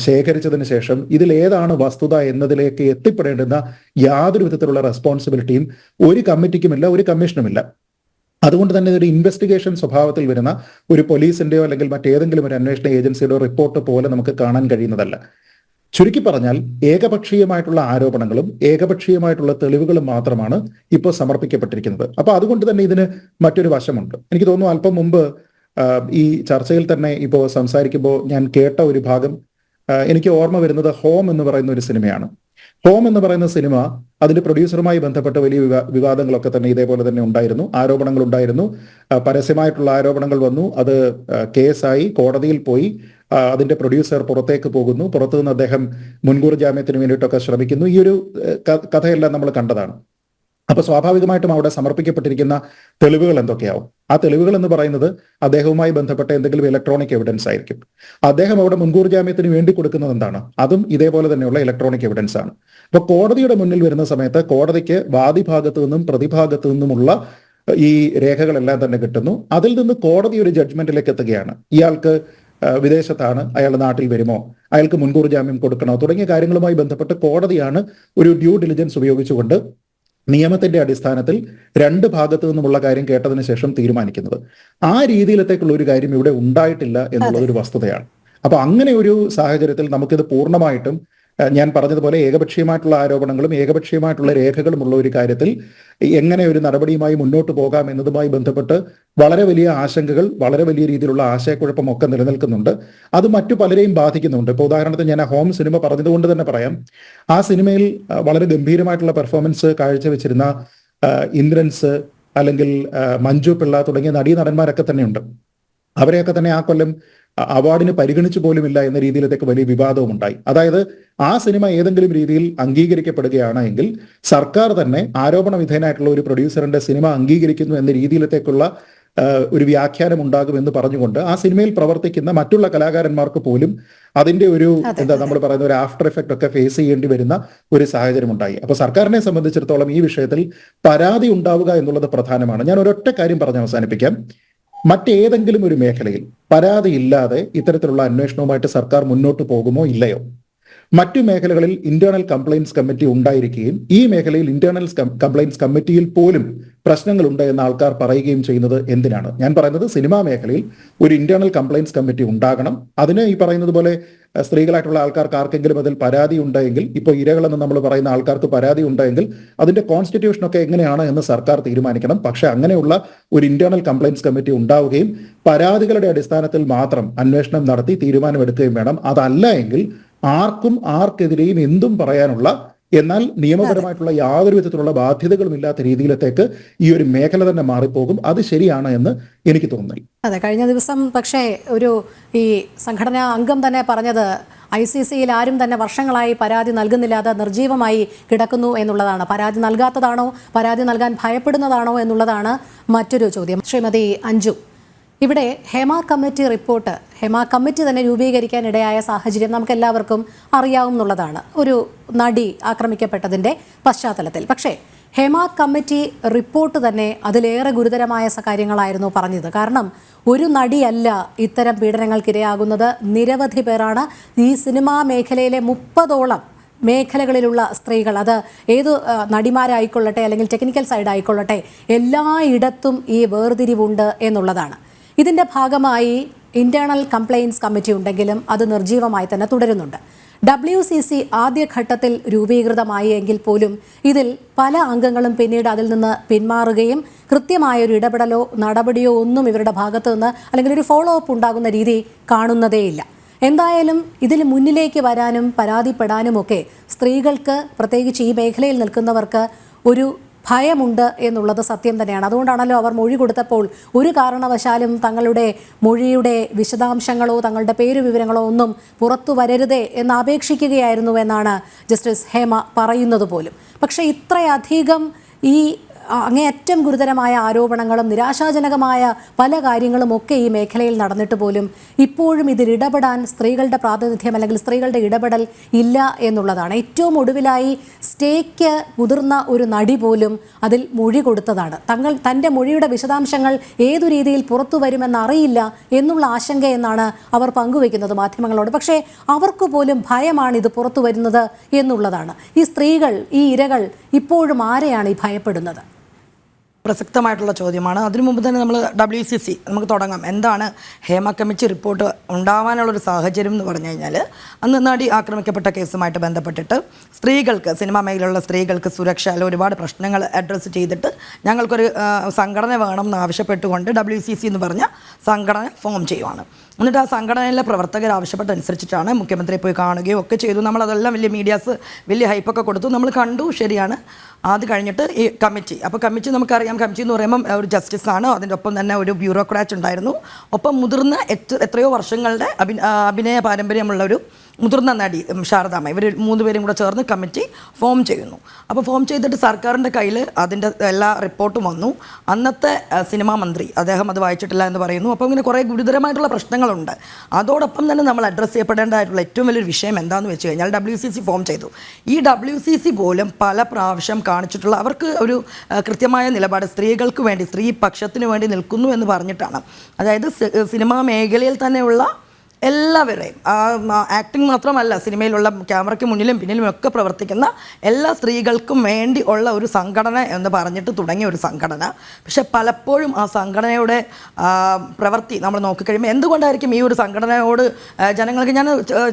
Speaker 5: ശേഖരിച്ചതിന് ശേഷം ഇതിൽ ഏതാണ് വസ്തുത എന്നതിലേക്ക് എത്തിപ്പെടേണ്ടുന്ന യാതൊരു വിധത്തിലുള്ള റെസ്പോൺസിബിലിറ്റിയും ഒരു കമ്മിറ്റിക്കുമില്ല, ഒരു കമ്മീഷനുമില്ല. അതുകൊണ്ട് തന്നെ ഒരു ഇൻവെസ്റ്റിഗേഷൻ സ്വഭാവത്തിൽ വരുന്ന ഒരു പോലീസിന്റെയോ അല്ലെങ്കിൽ മറ്റേതെങ്കിലും ഒരു അന്വേഷണ ഏജൻസിയുടെയോ റിപ്പോർട്ട് പോലെ നമുക്ക് കാണാൻ കഴിയുന്നതല്ല. ചുരുക്കി പറഞ്ഞാൽ ഏകപക്ഷീയമായിട്ടുള്ള ആരോപണങ്ങളും ഏകപക്ഷീയമായിട്ടുള്ള തെളിവുകളും മാത്രമാണ് ഇപ്പോൾ സമർപ്പിക്കപ്പെട്ടിരിക്കുന്നത്. അപ്പൊ അതുകൊണ്ട് തന്നെ ഇതിന് മറ്റൊരു വശമുണ്ട്. എനിക്ക് തോന്നുന്നു അല്പം മുമ്പ് ഈ ചർച്ചയിൽ തന്നെ ഇപ്പോൾ സംസാരിക്കുമ്പോൾ ഞാൻ കേട്ട ഒരു ഭാഗം എനിക്ക് ഓർമ്മ വരുന്നത് ഹോം എന്ന് പറയുന്ന ഒരു സിനിമയാണ്. ഹോം എന്ന് പറയുന്ന സിനിമ, അതിന്റെ പ്രൊഡ്യൂസറുമായി ബന്ധപ്പെട്ട വലിയ വിവാദങ്ങളൊക്കെ തന്നെ ഇതേപോലെ തന്നെ ഉണ്ടായിരുന്നു, ആരോപണങ്ങൾ ഉണ്ടായിരുന്നു. പരസ്യമായിട്ടുള്ള ആരോപണങ്ങൾ വന്നു, അത് കേസായി, കോടതിയിൽ പോയി. അതിന്റെ പ്രൊഡ്യൂസർ പുറത്തേക്ക് പോകുന്നു, പുറത്തു നിന്ന് അദ്ദേഹം മുൻകൂർ ജാമ്യത്തിന് വേണ്ടിയിട്ടൊക്കെ ശ്രമിക്കുന്നു. ഈ ഒരു കഥയെല്ലാം നമ്മൾ കണ്ടതാണ്. അപ്പോൾ സ്വാഭാവികമായിട്ടും അവിടെ സമർപ്പിക്കപ്പെട്ടിരിക്കുന്ന തെളിവുകൾ എന്തൊക്കെയാവും? ആ തെളിവുകൾ എന്ന് പറയുന്നത് അദ്ദേഹവുമായി ബന്ധപ്പെട്ട എന്തെങ്കിലും ഇലക്ട്രോണിക് എവിഡൻസ് ആയിരിക്കും. അദ്ദേഹം അവിടെ മുൻകൂർ ജാമ്യത്തിന് വേണ്ടി കൊടുക്കുന്നത് എന്താണ്? അതും ഇതേപോലെ തന്നെയുള്ള ഇലക്ട്രോണിക് എവിഡൻസ് ആണ്. അപ്പോൾ കോടതിയുടെ മുന്നിൽ വരുന്ന സമയത്ത് കോടതിക്ക് വാദിഭാഗത്തു നിന്നും പ്രതിഭാഗത്തു നിന്നുമുള്ള ഈ രേഖകളെല്ലാം തന്നെ കിട്ടുന്നു. അതിൽ നിന്ന് കോടതി ഒരു ജഡ്ജ്മെന്റിലേക്ക് എത്തുകയാണ്. ഇയാൾക്ക് വിദേശത്താണ്, അയാൾ നാട്ടിൽ വരുമോ, അയാൾക്ക് മുൻകൂർ ജാമ്യം കൊടുക്കണോ തുടങ്ങിയ കാര്യങ്ങളുമായി ബന്ധപ്പെട്ട് കോടതിയാണ് ഒരു ഡ്യൂ ഡിലിജൻസ് ഉപയോഗിച്ചുകൊണ്ട് നിയമത്തിന്റെ അടിസ്ഥാനത്തിൽ രണ്ട് ഭാഗത്തു നിന്നുമുള്ള കാര്യം കേട്ടതിന് ശേഷം തീരുമാനിക്കുന്നത്. ആ രീതിയിലത്തേക്കുള്ള ഒരു കാര്യം ഇവിടെ ഉണ്ടായിട്ടില്ല എന്നുള്ളതൊരു വസ്തുതയാണ്. അപ്പൊ അങ്ങനെ ഒരു സാഹചര്യത്തിൽ നമുക്കിത് പൂർണ്ണമായിട്ടും ഞാൻ പറഞ്ഞതുപോലെ ഏകപക്ഷീയമായിട്ടുള്ള ആരോപണങ്ങളും ഏകപക്ഷീയമായിട്ടുള്ള രേഖകളുമുള്ള ഒരു കാര്യത്തിൽ എങ്ങനെ ഒരു നടപടിയുമായി മുന്നോട്ട് പോകാം എന്നതുമായി ബന്ധപ്പെട്ട് വളരെ വലിയ ആശങ്കകൾ, വളരെ വലിയ രീതിയിലുള്ള ആശയക്കുഴപ്പമൊക്കെ നിലനിൽക്കുന്നുണ്ട്. അത് മറ്റു പലരെയും ബാധിക്കുന്നുണ്ട്. ഇപ്പോൾ ഉദാഹരണത്തിന് ഞാൻ ആ ഹോം സിനിമ പറഞ്ഞതുകൊണ്ട് തന്നെ പറയാം. ആ സിനിമയിൽ വളരെ ഗംഭീരമായിട്ടുള്ള പെർഫോമൻസ് കാഴ്ചവെച്ചിരുന്ന ഇന്ദ്രൻസ് അല്ലെങ്കിൽ മഞ്ജു പിള്ള തുടങ്ങിയ നടീനടന്മാരൊക്കെ തന്നെയുണ്ട്. അവരെയൊക്കെ തന്നെ ആ കൊല്ലം അവാർഡിന് പരിഗണിച്ചു പോലുമില്ല എന്ന രീതിയിലത്തേക്ക് വലിയ വിവാദവും ഉണ്ടായി. അതായത് ആ സിനിമ ഏതെങ്കിലും രീതിയിൽ അംഗീകരിക്കപ്പെടുകയാണ് എങ്കിൽ സർക്കാർ തന്നെ ആരോപണ വിധേയനായിട്ടുള്ള ഒരു പ്രൊഡ്യൂസറിന്റെ സിനിമ അംഗീകരിക്കുന്നു എന്ന രീതിയിലത്തേക്കുള്ള ഒരു വ്യാഖ്യാനം ഉണ്ടാകുമെന്ന് പറഞ്ഞുകൊണ്ട് ആ സിനിമയിൽ പ്രവർത്തിക്കുന്ന മറ്റുള്ള കലാകാരന്മാർക്ക് പോലും അതിന്റെ ഒരു നമ്മൾ പറയുന്ന ഒരു ആഫ്റ്റർ എഫക്റ്റ് ഒക്കെ ഫേസ് ചെയ്യേണ്ടി വരുന്ന ഒരു സാഹചര്യം ഉണ്ടായി. അപ്പൊ സർക്കാരിനെ സംബന്ധിച്ചിടത്തോളം ഈ വിഷയത്തിൽ പരാതി ഉണ്ടാവുക എന്നുള്ളത് പ്രധാനമാണ്. ഞാൻ ഒരൊറ്റ കാര്യം പറഞ്ഞ് അവസാനിപ്പിക്കാം. മറ്റേതെങ്കിലും ഒരു മേഖലയിൽ പരാതിയില്ലാതെ ഇത്തരത്തിലുള്ള അന്വേഷണവുമായിട്ട് സർക്കാർ മുന്നോട്ട് പോകുമോ ഇല്ലയോ? മറ്റു മേഖലകളിൽ ഇന്റേണൽ കംപ്ലയിൻസ് കമ്മിറ്റി ഉണ്ടായിരിക്കുകയും ഈ മേഖലയിൽ ഇന്റേണൽ കംപ്ലയിൻസ് കമ്മിറ്റിയിൽ പോലും പ്രശ്നങ്ങളുണ്ട് എന്ന് ആൾക്കാർ പറയുകയും ചെയ്യുന്നത് എന്തിനാണ്? ഞാൻ പറയുന്നത് സിനിമാ മേഖലയിൽ ഒരു ഇന്റേണൽ കംപ്ലയിൻസ് കമ്മിറ്റി ഉണ്ടാകണം. അതിന് ഈ പറയുന്നത് പോലെ സ്ത്രീകളായിട്ടുള്ള ആൾക്കാർക്ക് ആർക്കെങ്കിലും അതിൽ പരാതി ഉണ്ടെങ്കിൽ, ഇപ്പോൾ ഇരകളെന്ന് നമ്മൾ പറയുന്ന ആൾക്കാർക്ക് പരാതി ഉണ്ടെങ്കിൽ അതിന്റെ കോൺസ്റ്റിറ്റ്യൂഷനൊക്കെ എങ്ങനെയാണ് എന്ന് സർക്കാർ തീരുമാനിക്കണം. പക്ഷെ അങ്ങനെയുള്ള ഒരു ഇന്റേണൽ കംപ്ലയിൻസ് കമ്മിറ്റി ഉണ്ടാവുകയും പരാതികളുടെ അടിസ്ഥാനത്തിൽ മാത്രം അന്വേഷണം നടത്തി തീരുമാനമെടുക്കുകയും വേണം. അതല്ല എങ്കിൽ ആർക്കും ആർക്കെതിരെയും എന്തും പറയാനുള്ള, എന്നാൽ നിയമപരമായിട്ടുള്ള യാതൊരു വിധത്തിലുള്ള ബാധ്യതകളും ഇല്ലാത്ത രീതിയിലത്തേക്ക് ഈ ഒരു മേഖല തന്നെ മാറിപ്പോകും. അത് ശരിയാണ് എന്ന് എനിക്ക് തോന്നുന്നു.
Speaker 1: അതെ, കഴിഞ്ഞ ദിവസം പക്ഷേ ഒരു ഈ സംഘടനാ അംഗം തന്നെ പറഞ്ഞത് ICCയിൽ ആരും തന്നെ വർഷങ്ങളായി പരാതി നൽകുന്നില്ല, അത് നിർജീവമായി കിടക്കുന്നു എന്നുള്ളതാണ്. പരാതി നൽകാത്തതാണോ, പരാതി നൽകാൻ ഭയപ്പെടുന്നതാണോ എന്നുള്ളതാണ് മറ്റൊരു ചോദ്യം. ശ്രീമതി അഞ്ജു, ഇവിടെ Hema committee report, Hema committee തന്നെ രൂപീകരിക്കാൻ ഇടയായ സാഹചര്യം നമുക്ക് എല്ലാവർക്കും അറിയാവുന്നതാണ്, ഒരു നടി ആക്രമിക്കപ്പെട്ടതിൻ്റെ പശ്ചാത്തലത്തിൽ. പക്ഷേ ഹേമ കമ്മിറ്റി റിപ്പോർട്ട് തന്നെ അതിലേറെ ഗുരുതരമായ കാര്യങ്ങളായിരുന്നു പറഞ്ഞത്. കാരണം ഒരു നടിയല്ല ഇത്തരം പീഡനങ്ങൾക്കിരയാകുന്നത്, നിരവധി പേരാണ്. ഈ സിനിമാ മേഖലയിലെ 30ഓളം മേഖലകളിലുള്ള സ്ത്രീകൾ, അത് ഏത് നടിമാരായിക്കൊള്ളട്ടെ അല്ലെങ്കിൽ ടെക്നിക്കൽ സൈഡ് ആയിക്കൊള്ളട്ടെ, എല്ലായിടത്തും ഈ വേർതിരിവുണ്ട് എന്നുള്ളതാണ്. ഇതിൻ്റെ ഭാഗമായി ഇന്റേണൽ കംപ്ലയിൻസ് കമ്മിറ്റി ഉണ്ടെങ്കിലും അത് നിർജീവമായി തന്നെ തുടരുന്നുണ്ട്. WCC ആദ്യഘട്ടത്തിൽ രൂപീകൃതമായി എങ്കിൽ പോലും ഇതിൽ പല അംഗങ്ങളും പിന്നീട് അതിൽ നിന്ന് പിന്മാറുകയും കൃത്യമായൊരു ഇടപെടലോ നടപടിയോ ഒന്നും ഇവരുടെ ഭാഗത്തു നിന്ന് അല്ലെങ്കിൽ ഒരു ഫോളോ അപ്പ് ഉണ്ടാകുന്ന രീതി കാണുന്നതേയില്ല. എന്തായാലും ഇതിൽ മുന്നിലേക്ക് വരാനും പരാതിപ്പെടാനുമൊക്കെ സ്ത്രീകൾക്ക്, പ്രത്യേകിച്ച് ഈ മേഖലയിൽ നിൽക്കുന്നവർക്ക് ഒരു ഭയമുണ്ട് എന്നുള്ളത് സത്യം തന്നെയാണ്. അതുകൊണ്ടാണല്ലോ അവർ മൊഴി കൊടുത്തപ്പോൾ ഒരു കാരണവശാലും തങ്ങളുടെ മൊഴിയുടെ വിശദാംശങ്ങളോ തങ്ങളുടെ പേര് വിവരങ്ങളോ ഒന്നും പുറത്തു വരരുതേ എന്ന് അപേക്ഷിക്കുകയായിരുന്നു എന്നാണ് ജസ്റ്റിസ് ഹേമ പറയുന്നത് പോലും. പക്ഷേ ഇത്രയധികം ഈ അങ്ങേയറ്റം ഗുരുതരമായ ആരോപണങ്ങളും നിരാശാജനകമായ പല കാര്യങ്ങളും ഒക്കെ ഈ മേഖലയിൽ നടന്നിട്ട് പോലും ഇപ്പോഴും ഇതിൽ ഇടപെടാൻ സ്ത്രീകളുടെ പ്രാതിനിധ്യം അല്ലെങ്കിൽ സ്ത്രീകളുടെ ഇടപെടൽ ഇല്ല എന്നുള്ളതാണ്. ഏറ്റവും ഒടുവിലായി സ്റ്റേക്ക് മുതിർന്ന ഒരു നടി പോലും അതിൽ മൊഴി കൊടുത്തതാണ്. തൻ്റെ മൊഴിയുടെ വിശദാംശങ്ങൾ ഏതു രീതിയിൽ പുറത്തു വരുമെന്നറിയില്ല എന്നുള്ള ആശങ്കയെന്നാണ് അവർ പങ്കുവെക്കുന്നത് മാധ്യമങ്ങളോട്. പക്ഷേ അവർക്ക് പോലും ഭയമാണ് ഇത് പുറത്തു വരുന്നത് എന്നുള്ളതാണ്. ഈ സ്ത്രീകൾ, ഈ ഇരകൾ ഇപ്പോഴും ആരെയാണ് ഈ ഭയപ്പെടുന്നത്?
Speaker 6: പ്രസക്തമായിട്ടുള്ള ചോദ്യമാണ്. അതിനു മുമ്പ് തന്നെ നമ്മൾ WCC നമുക്ക് തുടങ്ങാം. എന്താണ് ഹേമ കമ്മിറ്റി റിപ്പോർട്ട് ഉണ്ടാവാനുള്ളൊരു സാഹചര്യം എന്ന് പറഞ്ഞു കഴിഞ്ഞാൽ, അന്ന് നടി ആക്രമിക്കപ്പെട്ട കേസുമായിട്ട് ബന്ധപ്പെട്ടിട്ട് സ്ത്രീകൾക്ക്, സിനിമാ മേഖലയിലുള്ള സ്ത്രീകൾക്ക് സുരക്ഷ ഒരുപാട് പ്രശ്നങ്ങൾ അഡ്രസ്സ് ചെയ്തിട്ട് ഞങ്ങൾക്കൊരു സംഘടന വേണം എന്ന് ആവശ്യപ്പെട്ടുകൊണ്ട് WCC എന്ന് പറഞ്ഞ സംഘടന ഫോം ചെയ്യുവാണ്. എന്നിട്ട് ആ സംഘടനയിലെ പ്രവർത്തകർ ആവശ്യപ്പെട്ടനുസരിച്ചിട്ടാണ് മുഖ്യമന്ത്രിയെ പോയി കാണുകയും ഒക്കെ ചെയ്തു. നമ്മളതെല്ലാം വലിയ മീഡിയാസ് വലിയ ഹൈപ്പൊക്കെ കൊടുത്തു, നമ്മൾ കണ്ടു, ശരിയാണ്. അത് കഴിഞ്ഞിട്ട് ഈ കമ്മിറ്റി, അപ്പോൾ കമ്മിറ്റി നമുക്കറിയാം, കമ്മിറ്റി എന്ന് പറയുമ്പം ഒരു ജസ്റ്റിസാണ്, അതിൻ്റെ ഒപ്പം തന്നെ ഒരു ബ്യൂറോക്രാറ്റ് ഉണ്ടായിരുന്നു, ഒപ്പം മുതിർന്ന എത്രയോ വർഷങ്ങളുടെ അഭിനയ പാരമ്പര്യമുള്ള ഒരു മുതിർന്ന നടി ശാരദാമ്മ, ഇവർ 3 പേരും കൂടെ ചേർന്ന് കമ്മിറ്റി ഫോം ചെയ്യുന്നു. അപ്പോൾ ഫോം ചെയ്തിട്ട് സർക്കാരിൻ്റെ കയ്യിൽ അതിൻ്റെ എല്ലാ റിപ്പോർട്ടും വന്നു. അന്നത്തെ സിനിമാ മന്ത്രി അദ്ദേഹം അത് വായിച്ചിട്ടില്ല എന്ന് പറയുന്നു. അപ്പോൾ ഇങ്ങനെ കുറേ ഗുരുതരമായിട്ടുള്ള പ്രശ്നങ്ങളുണ്ട്. അതോടൊപ്പം തന്നെ നമ്മൾ അഡ്രസ്സ് ചെയ്യപ്പെടേണ്ടതായിട്ടുള്ള ഏറ്റവും വലിയൊരു വിഷയം എന്താണെന്ന് വെച്ച് കഴിഞ്ഞാൽ WCC ഫോം ചെയ്തു. ഈ WCC പോലും പല പ്രാവശ്യം കാണിച്ചിട്ടുള്ള അവർക്ക് ഒരു കൃത്യമായ നിലപാട് സ്ത്രീകൾക്ക് വേണ്ടി, സ്ത്രീ പക്ഷത്തിന് വേണ്ടി നിൽക്കുന്നു എന്ന് പറഞ്ഞിട്ടാണ്. അതായത് സിനിമാ മേഖലയിൽ തന്നെയുള്ള എല്ലാവരെയും, ആക്ടിങ് മാത്രമല്ല, സിനിമയിലുള്ള ക്യാമറയ്ക്ക് മുന്നിലും പിന്നിലും ഒക്കെ പ്രവർത്തിക്കുന്ന എല്ലാ സ്ത്രീകൾക്കും വേണ്ടി ഉള്ള ഒരു സംഘടന എന്ന് പറഞ്ഞിട്ട് തുടങ്ങിയ ഒരു സംഘടന. പക്ഷെ പലപ്പോഴും ആ സംഘടനയുടെ പ്രവൃത്തി നമ്മൾ നോക്കിക്കഴിയുമ്പോൾ എന്തുകൊണ്ടായിരിക്കും ഈ ഒരു സംഘടനയോട് ജനങ്ങൾക്ക്, ഞാൻ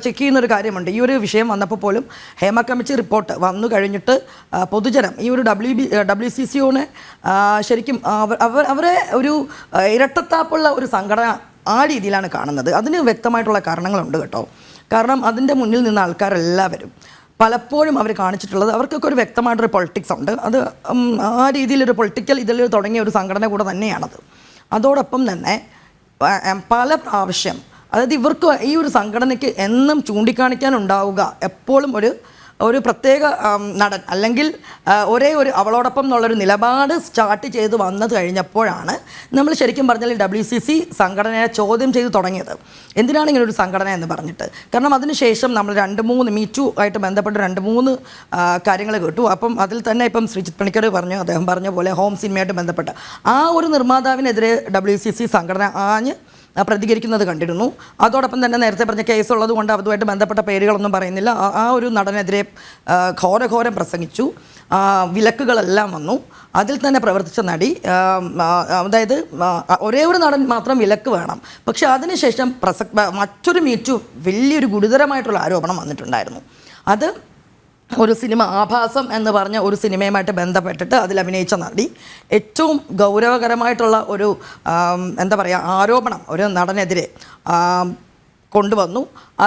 Speaker 6: ചെക്ക് ചെയ്യുന്നൊരു കാര്യമുണ്ട്, ഈ ഒരു വിഷയം വന്നപ്പോൾ പോലും ഹേമ കമ്മിറ്റി റിപ്പോർട്ട് വന്നു കഴിഞ്ഞിട്ട് പൊതുജനം ഈ ഒരു WCCയോനെ ശരിക്കും അവരെ ഒരു ഇരട്ടത്താപ്പുള്ള ഒരു സംഘടന ആ രീതിയിലാണ് കാണുന്നത്. അതിന് വ്യക്തമായിട്ടുള്ള കാരണങ്ങളുണ്ട് കേട്ടോ. കാരണം അതിൻ്റെ മുന്നിൽ നിന്ന ആൾക്കാരെല്ലാവരും പലപ്പോഴും അവർ കാണിച്ചിട്ടുള്ളത് അവർക്കൊക്കെ ഒരു വ്യക്തമായിട്ടൊരു പൊളിറ്റിക്സ് ഉണ്ട്. അത് ആ രീതിയിലൊരു പൊളിറ്റിക്കൽ ഇതിൽ തുടങ്ങിയ ഒരു സംഘടന കൂടെ തന്നെയാണത്. അതോടൊപ്പം തന്നെ പല പ്രാവശ്യം, അതായത് ഇവർക്ക് ഈ ഒരു സംഘടനയ്ക്ക് എന്നും ചൂണ്ടിക്കാണിക്കാനുണ്ടാവുക എപ്പോഴും ഒരു പ്രത്യേക നടൻ അല്ലെങ്കിൽ ഒരേ ഒരു അവളോടൊപ്പം എന്നുള്ളൊരു നിലപാട് സ്റ്റാർട്ട് ചെയ്ത് വന്നത് കഴിഞ്ഞപ്പോഴാണ് നമ്മൾ ശരിക്കും പറഞ്ഞാൽ WCC സംഘടനയെ ചോദ്യം ചെയ്ത് തുടങ്ങിയത്. എന്തിനാണ് ഇങ്ങനെ ഒരു സംഘടന എന്ന് പറഞ്ഞിട്ട്. കാരണം അതിനുശേഷം നമ്മൾ 2-3 മീറ്റു ആയിട്ട് ബന്ധപ്പെട്ട് 2-3 കാര്യങ്ങൾ കേട്ടു. അപ്പം അതിൽ തന്നെ ഇപ്പം ശ്രീജിത്ത് പണിക്കർ പറഞ്ഞു, അദ്ദേഹം പറഞ്ഞ പോലെ ഹോം സിനിമയായിട്ട് ബന്ധപ്പെട്ട് ആ ഒരു നിർമ്മാതാവിനെതിരെ WCC സംഘടന പ്രതികരിക്കുന്നത് കണ്ടിരുന്നു. അതോടൊപ്പം തന്നെ നേരത്തെ പറഞ്ഞ കേസുള്ളത് കൊണ്ട് അതുമായിട്ട് ബന്ധപ്പെട്ട പേരുകളൊന്നും പറയുന്നില്ല. ആ ഒരു നടനെതിരെ ഘോരഘോരം പ്രസംഗിച്ചു. വിലക്കുകളെല്ലാം വന്നു. അതിൽ തന്നെ പ്രവർത്തിച്ച നടി, അതായത് ഒരേ ഒരു നടൻ മാത്രം വിലക്ക് വേണം. പക്ഷെ അതിനുശേഷം മറ്റൊരു മീറ്റു വലിയൊരു ഗുരുതരമായിട്ടുള്ള ആരോപണം വന്നിട്ടുണ്ടായിരുന്നു. അത് ഒരു സിനിമ ആഭാസം എന്ന് പറഞ്ഞ ഒരു സിനിമയുമായിട്ട് ബന്ധപ്പെട്ടിട്ട് അതിൽ അഭിനയിച്ച നടി ഏറ്റവും ഗൗരവകരമായിട്ടുള്ള ഒരു എന്താ പറയുക ആരോപണം ഒരു നടനെതിരെ കൊണ്ടുവന്നു.